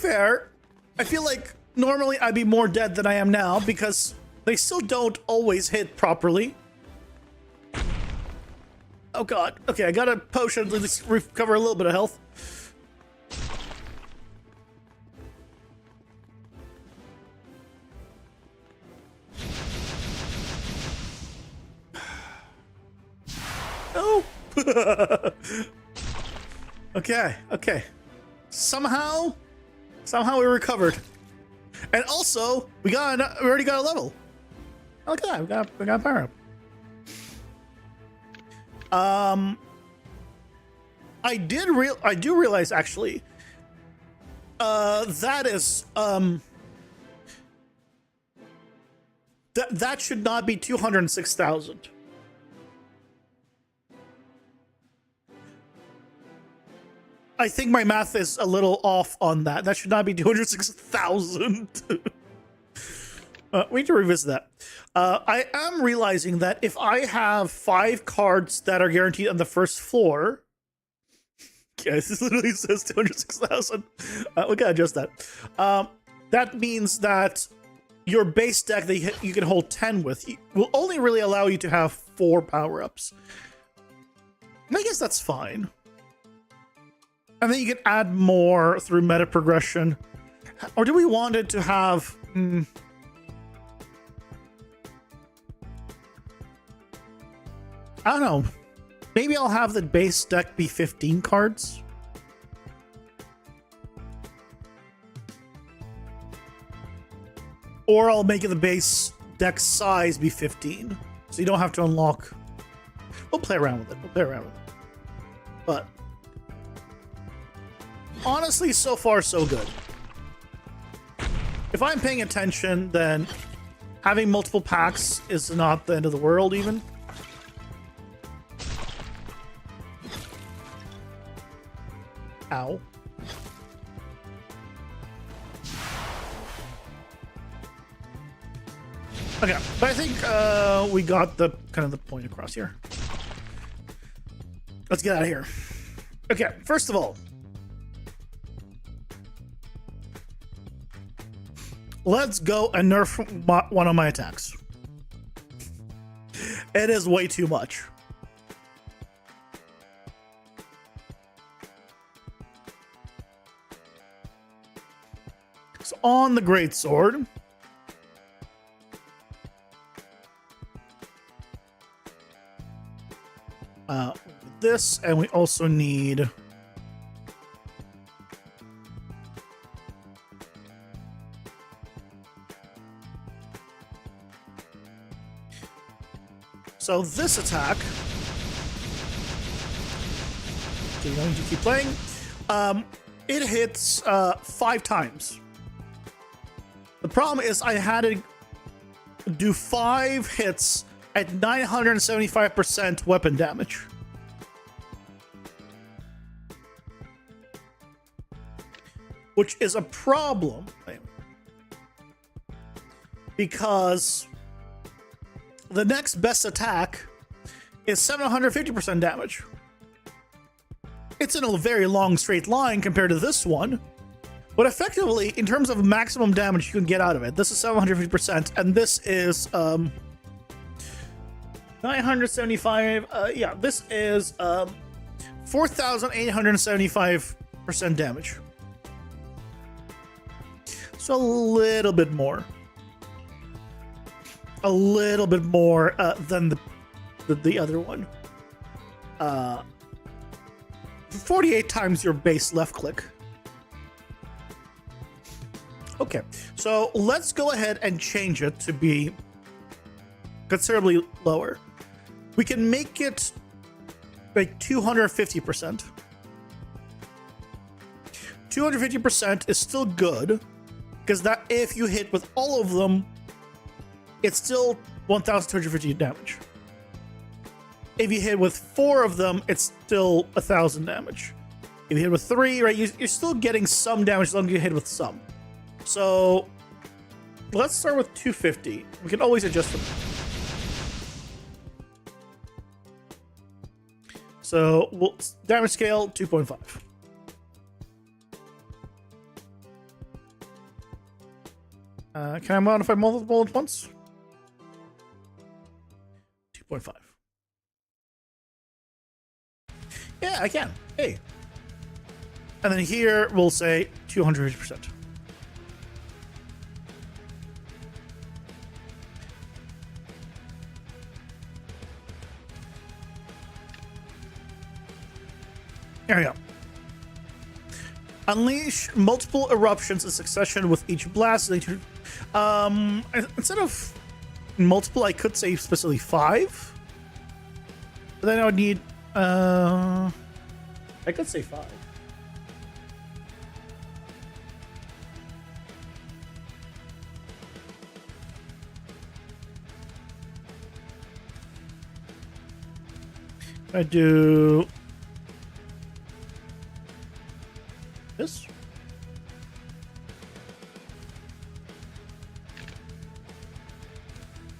fair, I feel like normally I'd be more dead than I am now because they still don't always hit properly. Oh god. Okay, I got a potion to at least recover a little bit of health. Oh. Okay. Somehow we recovered. And also, we already got a level. Look at that, we got a power up. I do realize actually, that is, that should not be 206,000. I think my math is a little off on that. That should not be 206,000. We need to revisit that. I am realizing that if I have 5 cards that are guaranteed on the first floor, yes, this literally says 206,000. We gotta adjust that. That means that your base deck that you can hold 10 with will only really allow you to have 4 power-ups. And I guess that's fine. And then you can add more through meta progression. Or do we want it to have... I don't know. Maybe I'll have the base deck be 15 cards. Or I'll make it the base deck size be 15. So you don't have to unlock... We'll play around with it. But... honestly, so far, so good. If I'm paying attention, then having multiple packs is not the end of the world, even. Ow. Okay, but I think we got the kind of the point across here. Let's get out of here. Okay, first of all, let's go and nerf one of my attacks. It is way too much. So on the greatsword, this, and we also need so this attack, okay, you don't need to keep playing, it hits 5 times. The problem is I had to do 5 hits at 975% weapon damage. Which is a problem, because the next best attack is 750% damage. It's in a very long straight line compared to this one, but effectively, in terms of maximum damage you can get out of it, this is 750%, and this is 975. Yeah, this is 4,875% damage. So a little bit more. A little bit more than the other one. 48 times your base left click. Okay, so let's go ahead and change it to be considerably lower. We can make it like 250%. 250% is still good, because that if you hit with all of them, it's still 1,250 damage. If you hit with 4 of them, it's still 1,000 damage. If you hit with 3, right, you're still getting some damage as long as you hit with some. So let's start with 250. We can always adjust them. So damage scale 2.5. Can I modify multiple at once? 2.5. Yeah, I can. Hey. And then here we'll say 200%. There we go. Unleash multiple eruptions in succession with each blast. Instead of multiple, I could say specifically 5. But then I would need. I could say 5. I do this.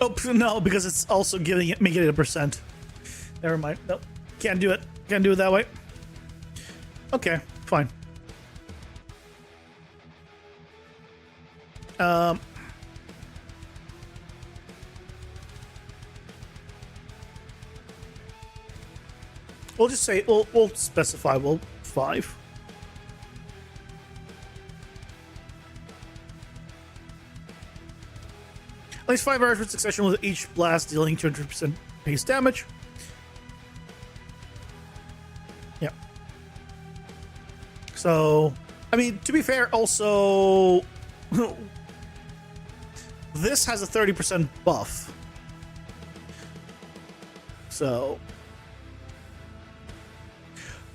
Oh no, because it's also giving it, making it a percent. Never mind. Nope, can't do it. Can't do it that way. Okay, fine. We'll just say we'll specify 5. At least 5 hours in succession with each blast dealing 200% base damage. Yeah. So, I mean, to be fair, also this has a 30% buff. So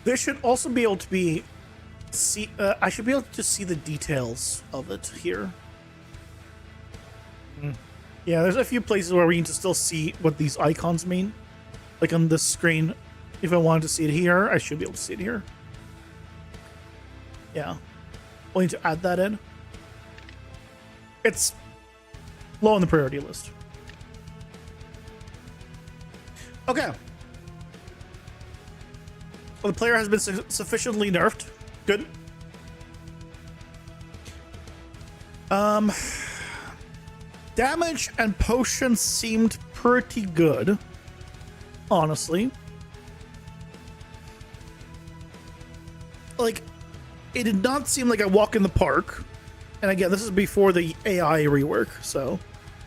this should also be able to be I should be able to see the details of it here. Yeah, there's a few places where we need to still see what these icons mean. Like on this screen. If I wanted to see it here, I should be able to see it here. Yeah. We'll need to add that in. It's low on the priority list. Okay. Well, the player has been sufficiently nerfed. Good. Damage and potions seemed pretty good, honestly. Like, it did not seem like a walk in the park. And again, this is before the AI rework, so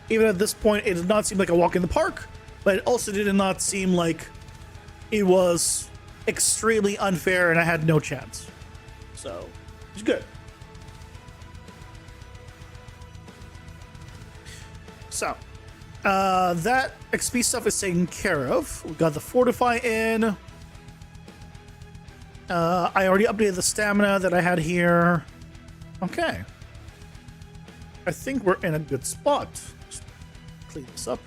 even at this point, it did not seem like a walk in the park, but it also did not seem like it was extremely unfair and I had no chance. So, it's good. So, that XP stuff is taken care of. We got the Fortify in. I already updated the stamina that I had here. Okay. I think we're in a good spot. Just clean this up.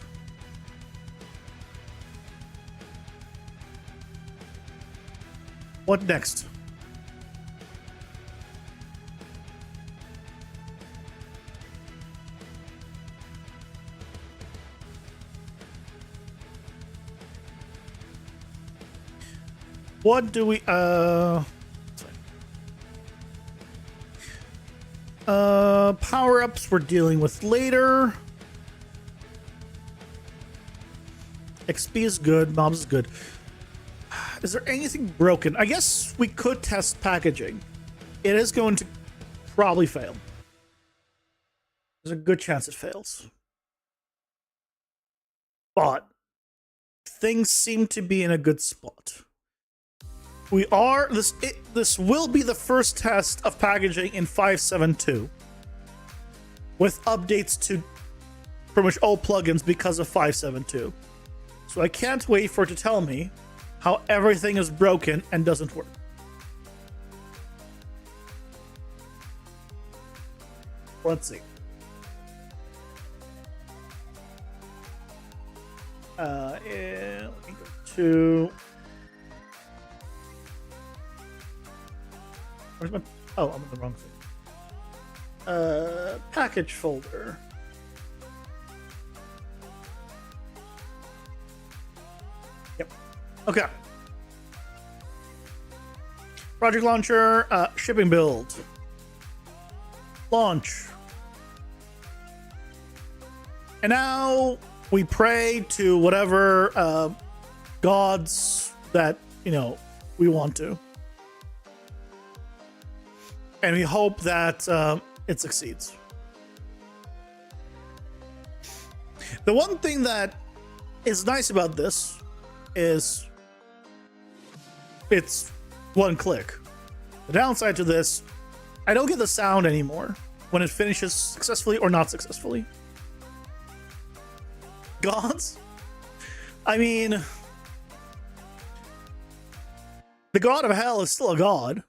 What next? What do we power-ups we're dealing with later. XP is good, mobs is good. Is there anything broken? I guess we could test packaging. It is going to probably fail. There's a good chance it fails. But things seem to be in a good spot. We are this will be the first test of packaging in 5.7.2 with updates to pretty much all plugins because of 5.7.2. So I can't wait for it to tell me how everything is broken and doesn't work. Let's see. Let me go to. Where's my? Oh, I'm in the wrong thing. Package folder. Yep. Okay. Project launcher. Shipping build. Launch. And now we pray to whatever gods that, you know, we want to. And we hope that it succeeds. The one thing that is nice about this is it's one click. The downside to this, I don't get the sound anymore when it finishes successfully or not successfully. Gods? I mean, the god of hell is still a god.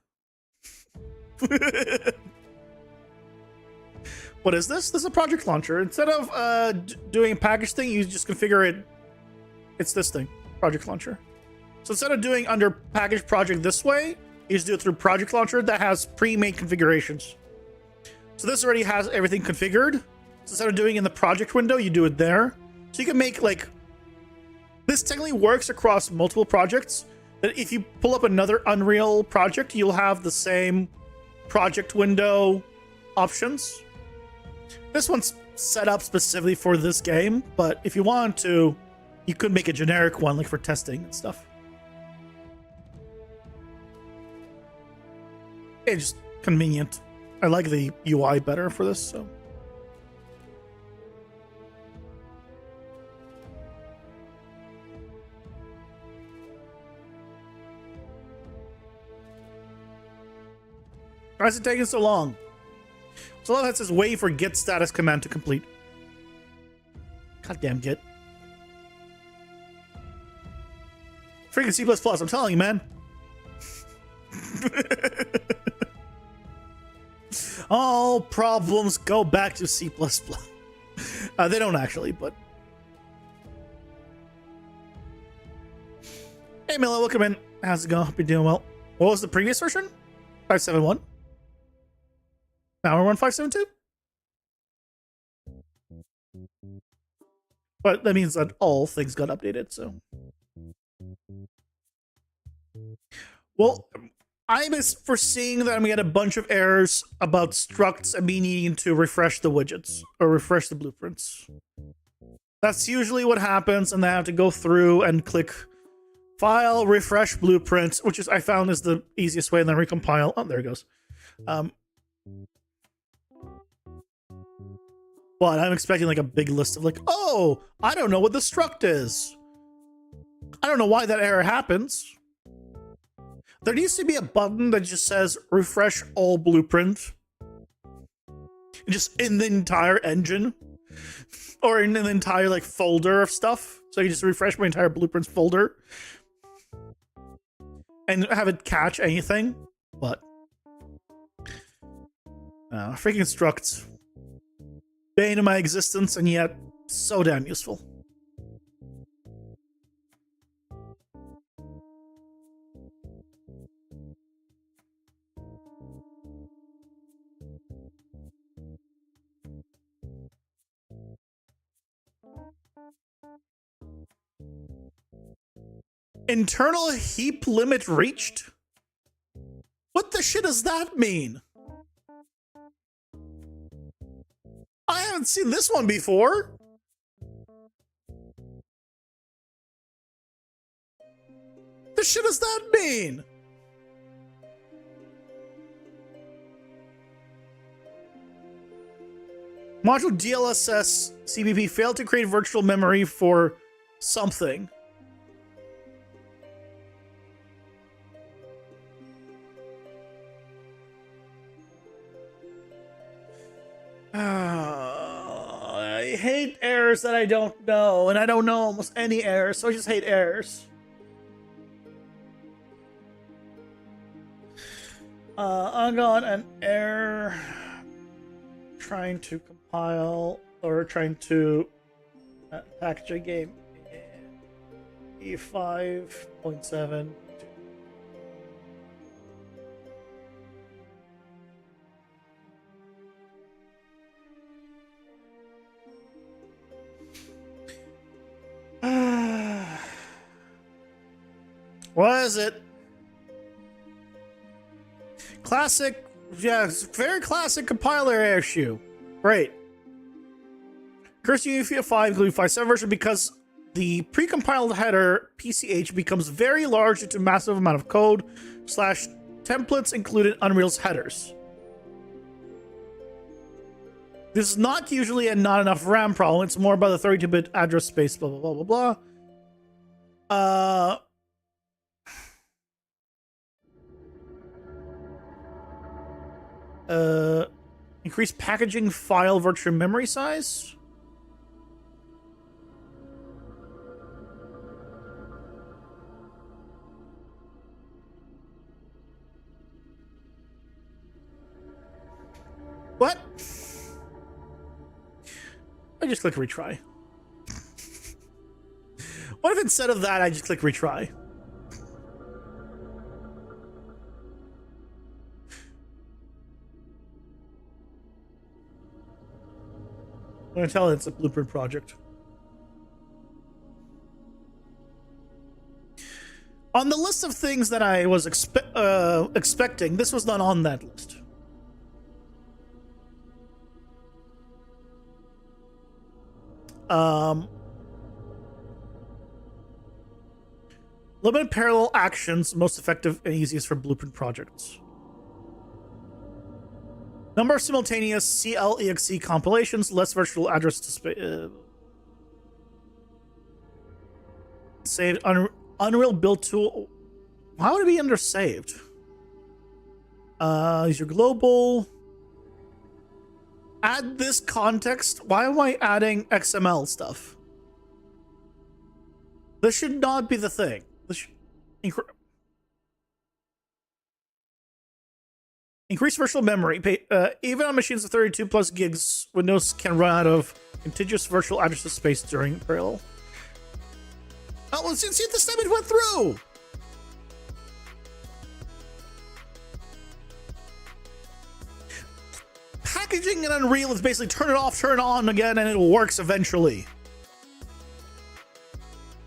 What is this? This is a project launcher. Instead of doing a package thing, you just configure it. It's this thing, project launcher. So instead of doing under package project this way, you just do it through project launcher that has pre-made configurations. So this already has everything configured. So instead of doing it in the project window, you do it there. So you can make like, this technically works across multiple projects. That if you pull up another Unreal project, you'll have the same project window options. This one's set up specifically for this game, but if you wanted to, you could make a generic one like for testing and stuff. It's just convenient. I like the UI better for this, so. Why is it taking so long? So all that says wait for git status command to complete. Goddamn git. Freaking C++, I'm telling you, man. All problems go back to C++. They don't actually, but... Hey, Milo, welcome in. How's it going? Hope you're doing well. What was the previous version? 571? Now we're on 572? But that means that all things got updated, so... Well, I'm foreseeing that I'm gonna get a bunch of errors about structs and me needing to refresh the widgets or refresh the blueprints. That's usually what happens, and I have to go through and click File, Refresh Blueprints, which is I found is the easiest way, and then recompile. Oh, there it goes. But I'm expecting like a big list of like, oh, I don't know what the struct is. I don't know why that error happens. There needs to be a button that just says refresh all blueprint. Just in the entire engine. Or in an entire like folder of stuff. So I can just refresh my entire blueprints folder. And have it catch anything. But freaking structs. Bane of my existence, and yet so damn useful. Internal heap limit reached? What the shit does that mean? I haven't seen this one before. The shit does that mean? Module DLSS CBP failed to create virtual memory for something. I hate errors that I don't know, and I don't know almost any errors, so I just hate errors. I got an error trying to compile or trying to package a game in E5.7. What is it? Classic, yeah, very classic compiler issue. Great. Curse UEFI 5, including 5.7 version, because the precompiled header PCH becomes very large due to massive amount of code / templates included in Unreal's headers. This is not usually a not enough RAM problem. It's more about the 32-bit address space, blah, blah, blah, blah, blah. Increase packaging file virtual memory size. What? I just click retry. What if instead of that, I just click retry? I'm gonna tell it it's a blueprint project. On the list of things that I was expecting, this was not on that list. Limited parallel actions, most effective and easiest for blueprint projects. Number of simultaneous CLEXE compilations, less virtual address to space. Saved Unreal build tool. Why would it be under saved? These are global. Add this context. Why am I adding XML stuff? This should not be the thing. This should increase virtual memory. Even on machines of 32 plus gigs, Windows can run out of contiguous virtual address space during parallel. Oh, let's see if this time it went through. Packaging in Unreal is basically turn it off, turn it on again, and it works eventually.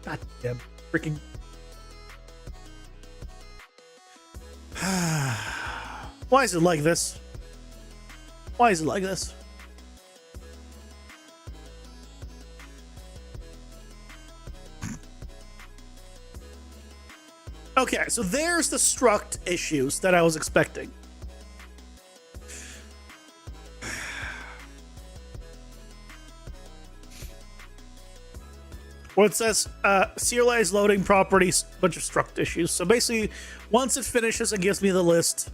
God damn freaking. Why is it like this? Why is it like this? Okay, so there's the struct issues that I was expecting. Where it says serialized loading properties, bunch of struct issues. So basically, once it finishes and gives me the list,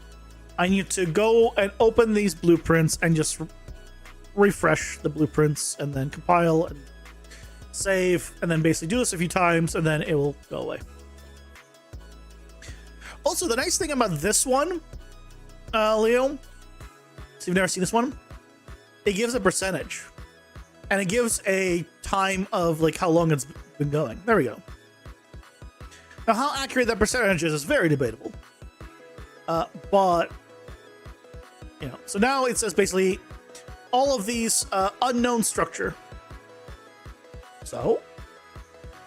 I need to go and open these blueprints and just refresh the blueprints and then compile and save and then basically do this a few times and then it will go away. Also, the nice thing about this one, Leo, so you've never seen this one, it gives a percentage. And it gives a time of like how long it's been going. There we go. Now, how accurate that percentage is very debatable. But, you know, so now it says basically all of these unknown structure. So,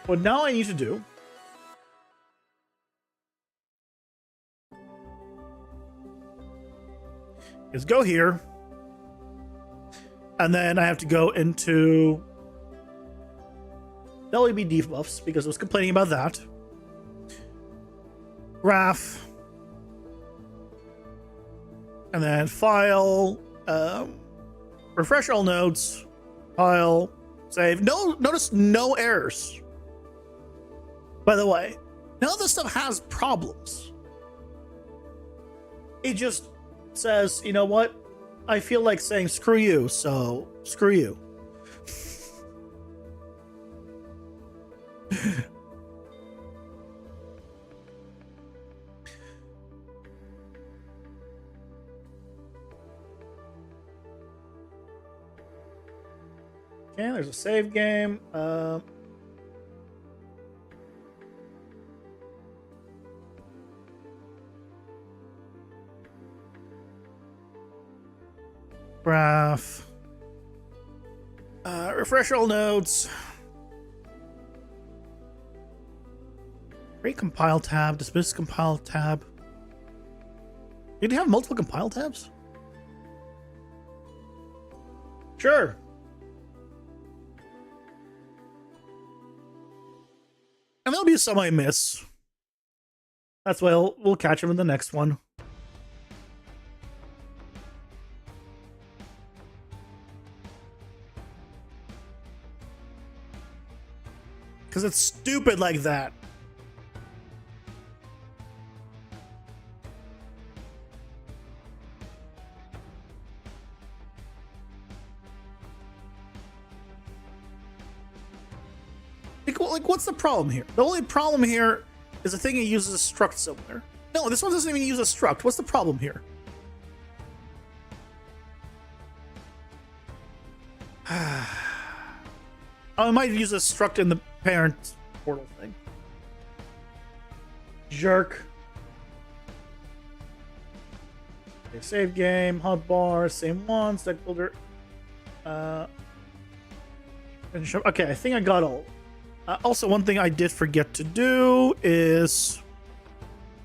what now I need to do is go here. And then I have to go into WB debuffs because I was complaining about that. Graph. And then file. Refresh all nodes. File. Save. No, notice no errors. By the way, none of this stuff has problems. It just says, you know what? I feel like saying screw you, so screw you. Okay, there's a save game. Graph. Refresh all nodes. Recompile tab. Dismiss compile tab. Did you have multiple compile tabs? Sure. there'll be some I miss. That's why we'll catch them in the next one. Because it's stupid like that. Like, what's the problem here? The only problem here is the thing it uses a struct somewhere. No, this one doesn't even use a struct. What's the problem here? Oh, I might use a struct in the parent portal thing. Jerk. Okay, save game, hotbar, same one, stack builder. Okay, I think I got all. Also, one thing I did forget to do is...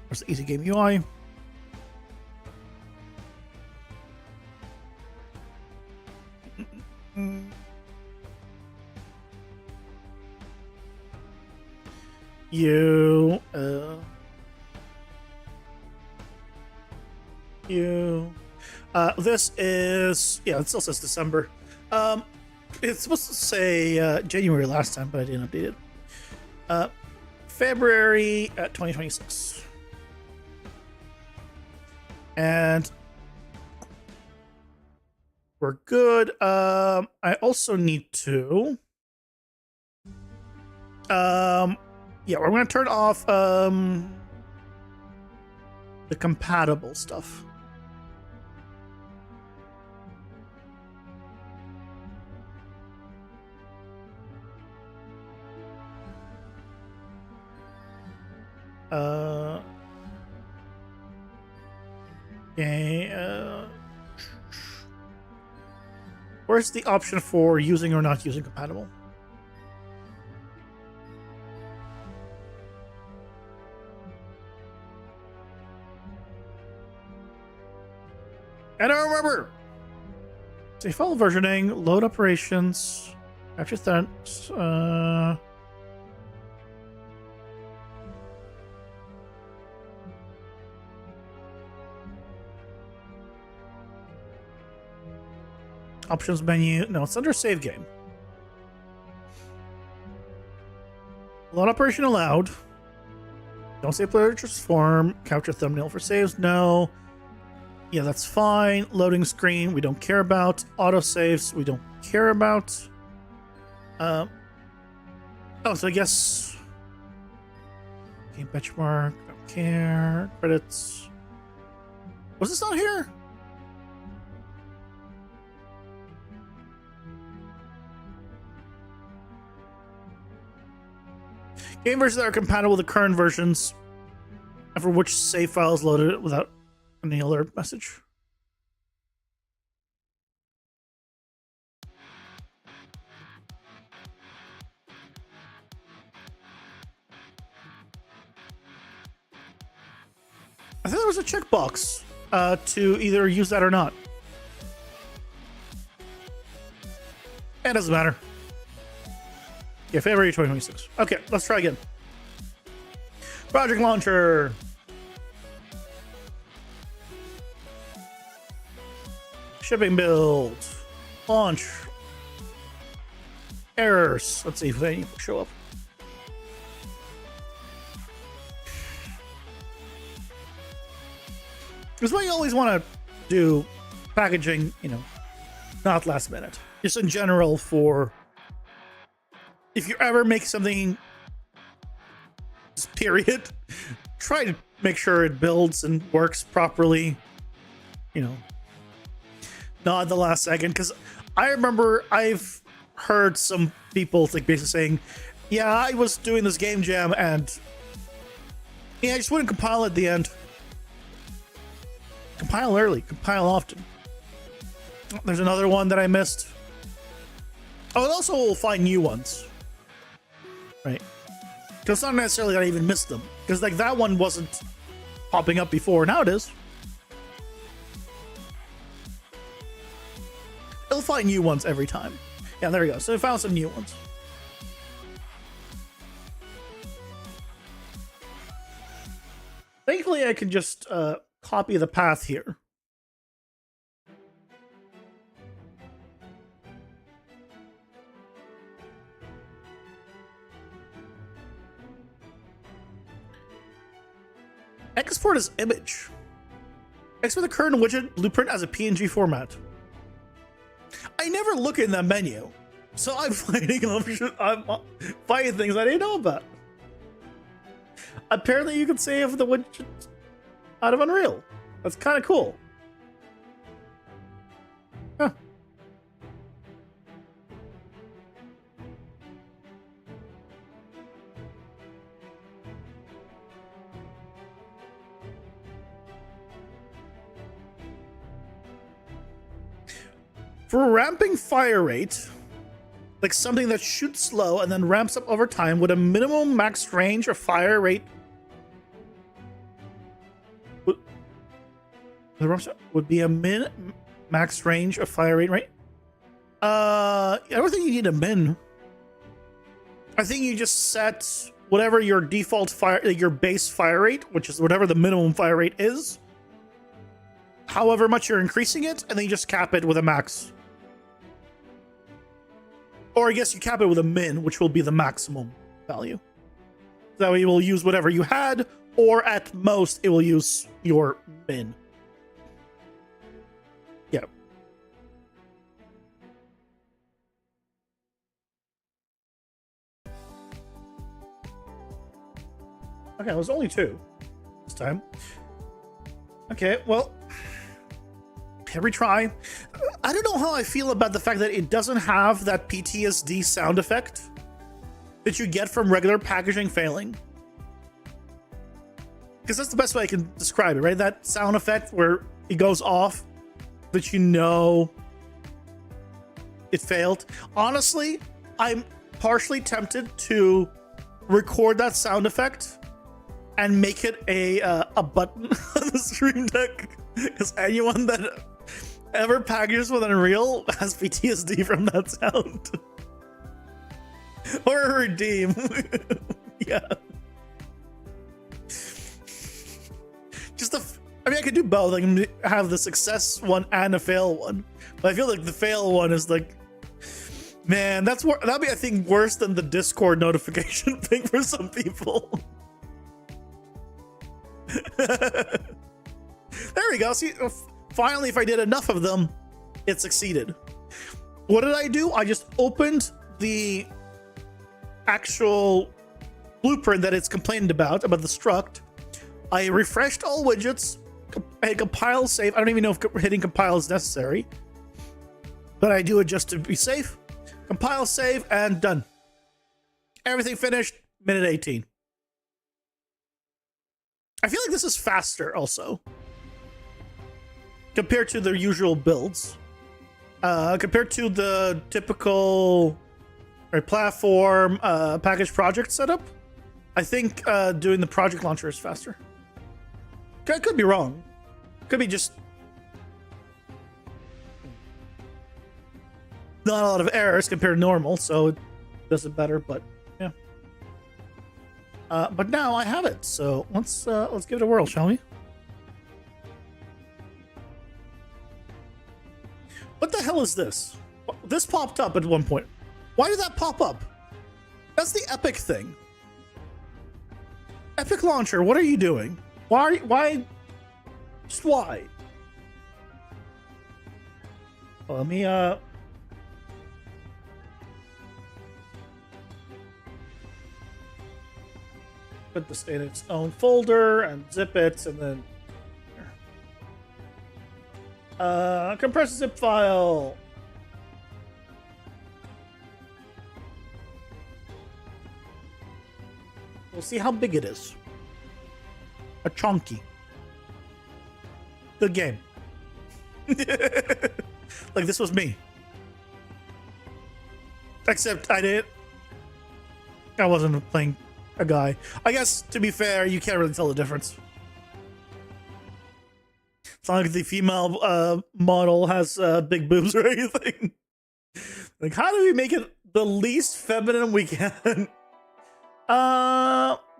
Where's the easy game UI? This is... Yeah, it still says December. It's supposed to say January last time, but I didn't update it. February 2026. And we're good. I also need to... yeah, we're going to turn off the compatible stuff. Okay, where's the option for using or not using compatible? I don't remember. Say follow versioning, load operations, capture threats, options menu. No, it's under save game. Load operation allowed. Don't save player transform. Capture thumbnail for saves. No. Yeah, that's fine. Loading screen, we don't care about. Auto saves, we don't care about. Oh, so I guess. Game benchmark, don't care. Credits. Was this not here? Game versions that are compatible with the current versions and for which save files loaded without any alert message. I think there was a checkbox to either use that or not. It doesn't matter. Yeah, February 2026. Okay, let's try again. Project launcher. Shipping build. Launch. Errors. Let's see if they show up. Because what you always want to do, packaging, you know, not last minute. Just in general for... If you ever make something, period, try to make sure it builds and works properly, you know, not at the last second. Because I remember I've heard some people like basically saying, yeah, I was doing this game jam and yeah, I just wouldn't compile at the end. Compile early, compile often. There's another one that I missed. Oh, it also will find new ones. Right. Because it's not necessarily that I even missed them. Because like that one wasn't popping up before. Now it is. It'll find new ones every time. Yeah, there we go. So I found some new ones. I can just copy the path here. Export as image. Export the current widget blueprint as a PNG format. I never look in that menu, so I'm finding things I didn't know about. Apparently, you can save the widget out of Unreal. That's kind of cool. Huh. For ramping fire rate, like something that shoots slow and then ramps up over time with a minimum max range of fire rate, would be a max range of fire rate, right? I don't think you need a min. I think you just set whatever your default fire, like your base fire rate, which is whatever the minimum fire rate is, however much you're increasing it, and then you just cap it with a max. Or I guess you cap it with a min, which will be the maximum value. So it will use whatever you had, or at most, it will use your min. Yeah. Okay, it was only 2 this time. Okay, well, every try. I don't know how I feel about the fact that it doesn't have that PTSD sound effect that you get from regular packaging failing. Because that's the best way I can describe it, right? That sound effect where it goes off, that you know it failed. Honestly, I'm partially tempted to record that sound effect and make it a button on the Stream Deck. Because anyone that ever packages with Unreal has PTSD from that sound. Or a redeem. Yeah. I mean, I could do both. I can have the success one and a fail one. But I feel like the fail one is like, man, that'd be, I think, worse than the Discord notification thing for some people. There we go. See, finally, if I did enough of them, it succeeded. What did I do? I just opened the actual blueprint that it's complained about the struct. I refreshed all widgets. I hit compile, save. I don't even know if hitting compile is necessary, but I do it just to be safe. Compile, save, and done. Everything finished, minute 18. I feel like this is faster also compared to the usual builds. Compared to the typical platform package project setup, I think doing the project launcher is faster. I could be wrong. Could be just not a lot of errors compared to normal, so it does it better. But yeah. But now I have it, so let's give it a whirl, shall we? What the hell is this? This popped up at one point. Why did that pop up? That's the Epic thing. Epic Launcher, what are you doing? Why? Just why? Well, let me, put this in its own folder and zip it, and then compress a zip file. We'll see how big it is. A chunky. Good game. Like this was me. Except I wasn't playing a guy. I guess, to be fair, you can't really tell the difference. It's not like the female model has big boobs or anything. Like, how do we make it the least feminine we can?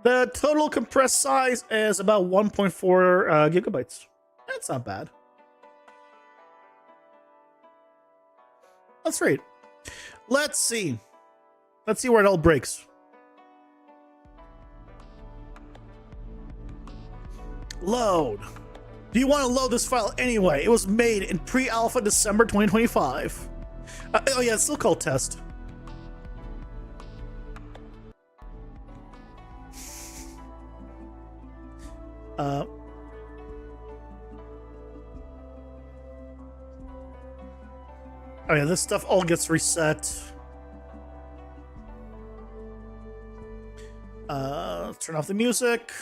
The total compressed size is about 1.4 gigabytes. That's not bad. That's right. Let's see. Let's see where it all breaks. Load. Do you want to load this file anyway? It was made in pre-alpha December 2025. Oh yeah, it's still called test. Oh yeah, this stuff all gets reset. Let's turn off the music.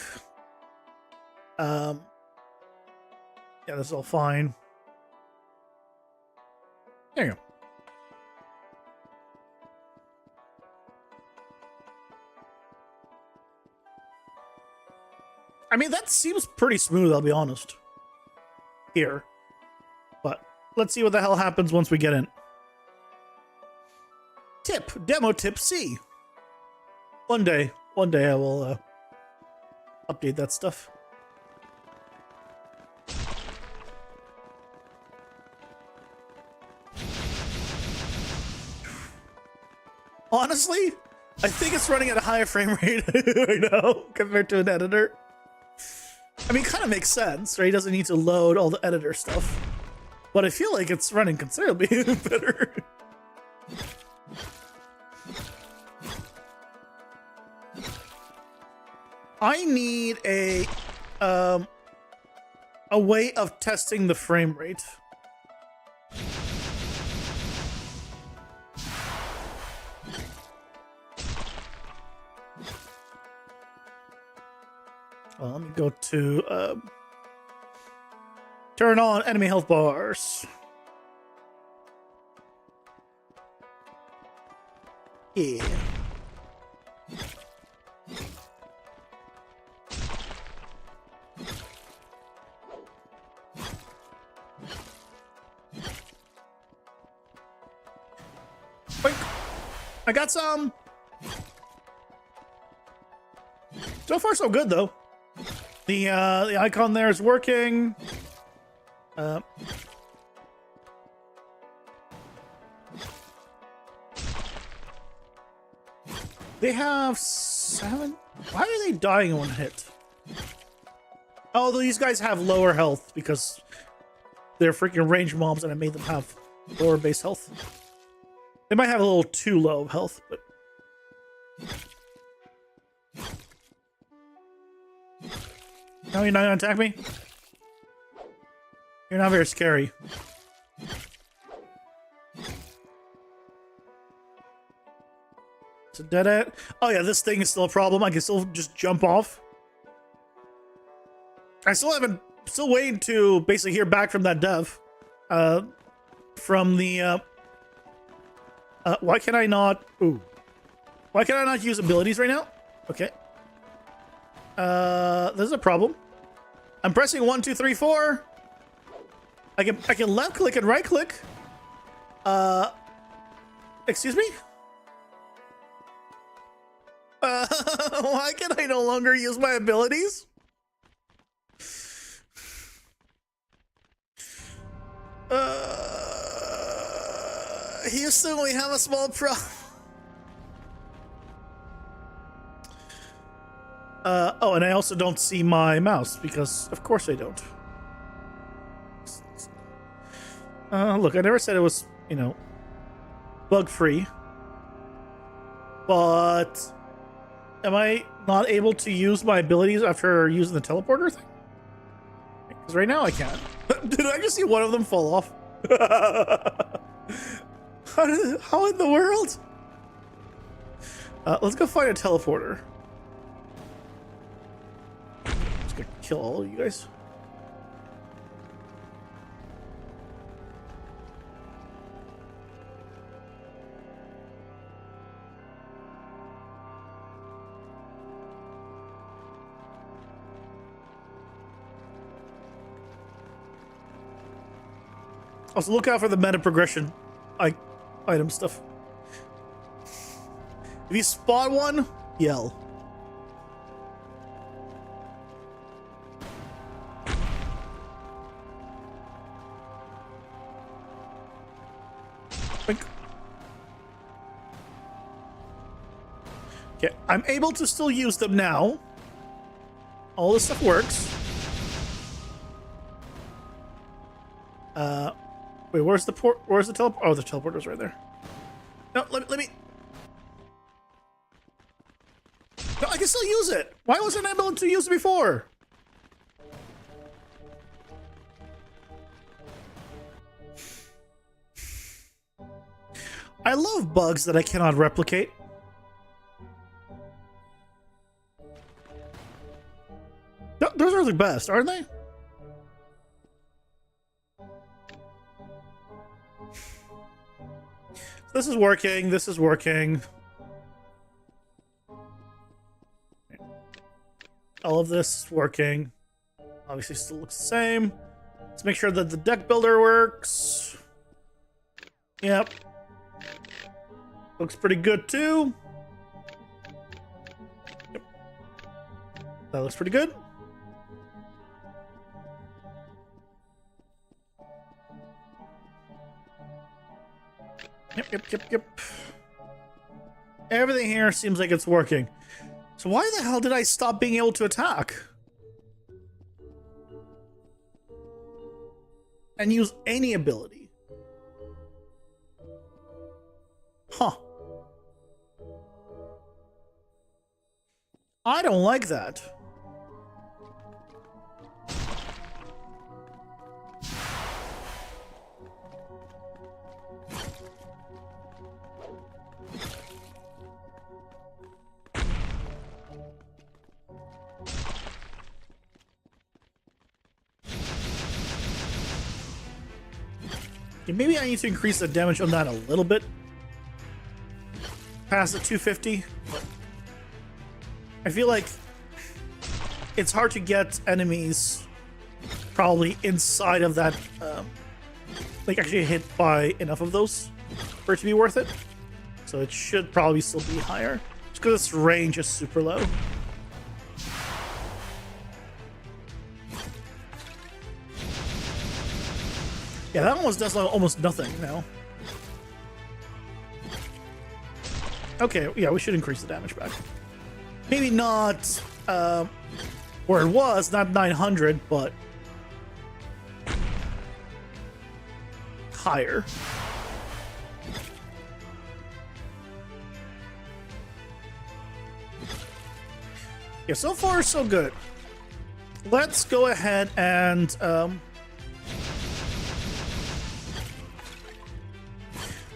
Yeah, this is all fine. There you go. I mean, that seems pretty smooth, I'll be honest. Here. But let's see what the hell happens once we get in. Tip. Demo tip C. One day I will update that stuff. Honestly, I think it's running at a higher frame rate right now compared to an editor. I mean, it kind of makes sense, right? He doesn't need to load all the editor stuff. But I feel like it's running considerably better. I need a way of testing the frame rate. Well, let me go to turn on enemy health bars. Yeah. Wait, I got some. So far, so good, though. The icon there is working. They have 7. Why are they dying in one hit? Oh, these guys have lower health because they're freaking range mobs, and I made them have lower base health. They might have a little too low of health, but. No, you're not gonna attack me? You're not very scary. It's a dead end. Oh yeah, this thing is still a problem. I can still just jump off. I still waiting to basically hear back from that dev. From the why can I not use abilities right now? Okay. There's a problem. I'm pressing 1, 2, 3, 4. I can left click and right click. Excuse me? Why can I no longer use my abilities? Houston, we have a small problem. Oh, and I also don't see my mouse because, of course, I don't. Look, I never said it was, you know, bug-free. But am I not able to use my abilities after using the teleporter thing? Because right now I can't. Did I just see one of them fall off? How in the world? Let's go find a teleporter. Just gonna kill all of you guys. Also, look out for the meta progression item stuff. If you spot one, yell. Boink. Okay, I'm able to still use them now. All this stuff works. Wait, where's the port? Where's the teleport? Oh, the teleporter's right there. No, let me. No, I can still use it. Why wasn't I able to use it before? I love bugs that I cannot replicate. Those are the best, aren't they? This is working. This is working. All of this is working. Obviously still looks the same. Let's make sure that the deck builder works. Yep. Looks pretty good too. Yep. That looks pretty good. Yep. Everything here seems like it's working. So why the hell did I stop being able to attack? And use any ability? Huh. I don't like that. Okay, maybe I need to increase the damage on that a little bit. Past the 250. I feel like it's hard to get enemies probably inside of that, like actually hit by enough of those for it to be worth it. So it should probably still be higher. Just because its range is super low. Yeah, that almost does almost nothing now. Okay, yeah, we should increase the damage back. Maybe not where it was, not 900, but higher. Yeah, so far so good. Let's go ahead and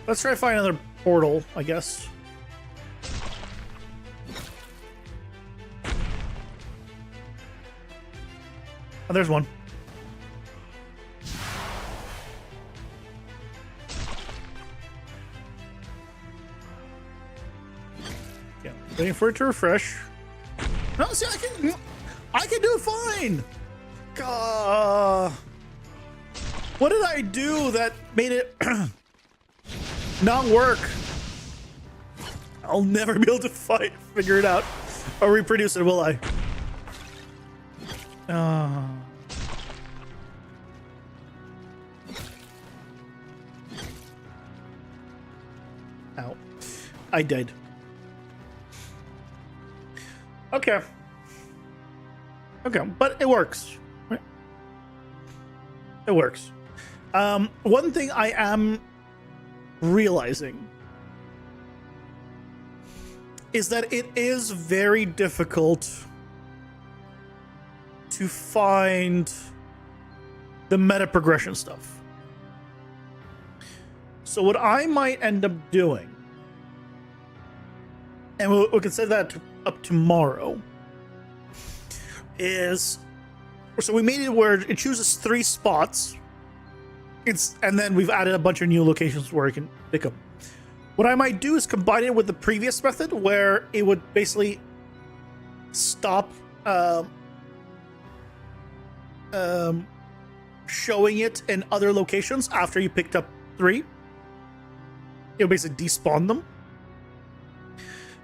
let's try to find another portal, I guess. Oh, there's one. Yeah, waiting for it to refresh. No, see, I can do it fine. What did I do that made it not work? I'll never be able to figure it out or reproduce it, will I? Ow. I died. Okay. Okay, but it works. Right? It works. One thing I am realizing is that it is very difficult to find the meta progression stuff. So what I might end up doing, and we can set that up tomorrow, is, so we made it where it chooses 3 spots, and then we've added a bunch of new locations where it can pick up. What I might do is combine it with the previous method where it would basically stop showing it in other locations after you picked up 3. It'll basically despawn them.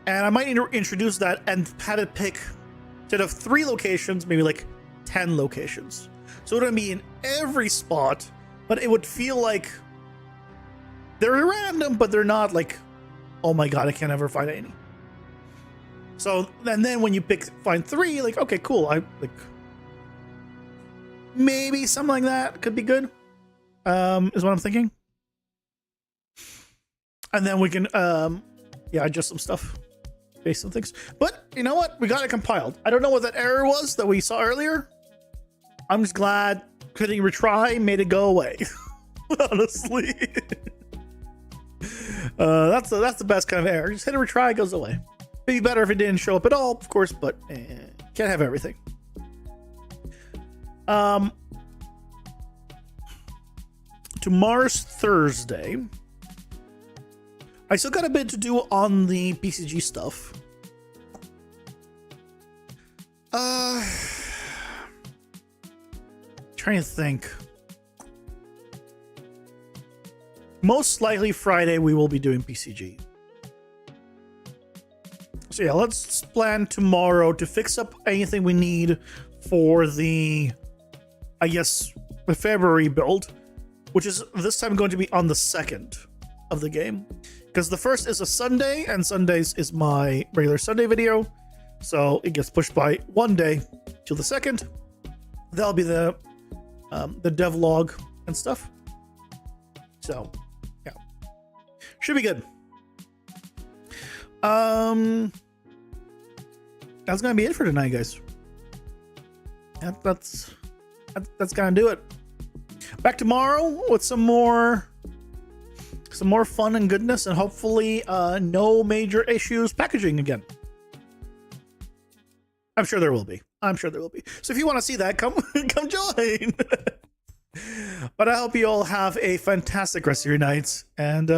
And I might introduce that and have it pick, instead of 3 locations, maybe like 10 locations. So it wouldn't be in every spot, but it would feel like They're random, but they're not like, oh my god, I can't ever find any. So, and then when you find 3, like, okay, cool. I like maybe something like that could be good. Is what I'm thinking. And then we can, yeah, adjust some stuff based on things. But you know what? We got it compiled. I don't know what that error was that we saw earlier. I'm just glad hitting retry made it go away. Honestly. That's the best kind of error. Just hit a retry, it goes away. It'd be better if it didn't show up at all, of course, but can't have everything. Tomorrow's Thursday. I still got a bit to do on the PCG stuff. Trying to think. Most likely Friday we will be doing PCG. So yeah, let's plan tomorrow to fix up anything we need for the, I guess, the February build, which is this time going to be on the 2nd of the game. Because the 1st is a Sunday, and Sundays is my regular Sunday video. So it gets pushed by 1 day to the 2nd. That'll be the devlog and stuff. So, yeah. Should be good. That's gonna be it for tonight, guys. That's gonna do it. Back tomorrow with some more fun and goodness, and hopefully no major issues packaging again. I'm sure there will be. So if you want to see that, come join. But I hope you all have a fantastic rest of your nights, and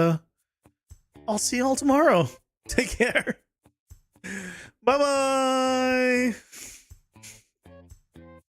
I'll see you all tomorrow. Take care. Bye bye.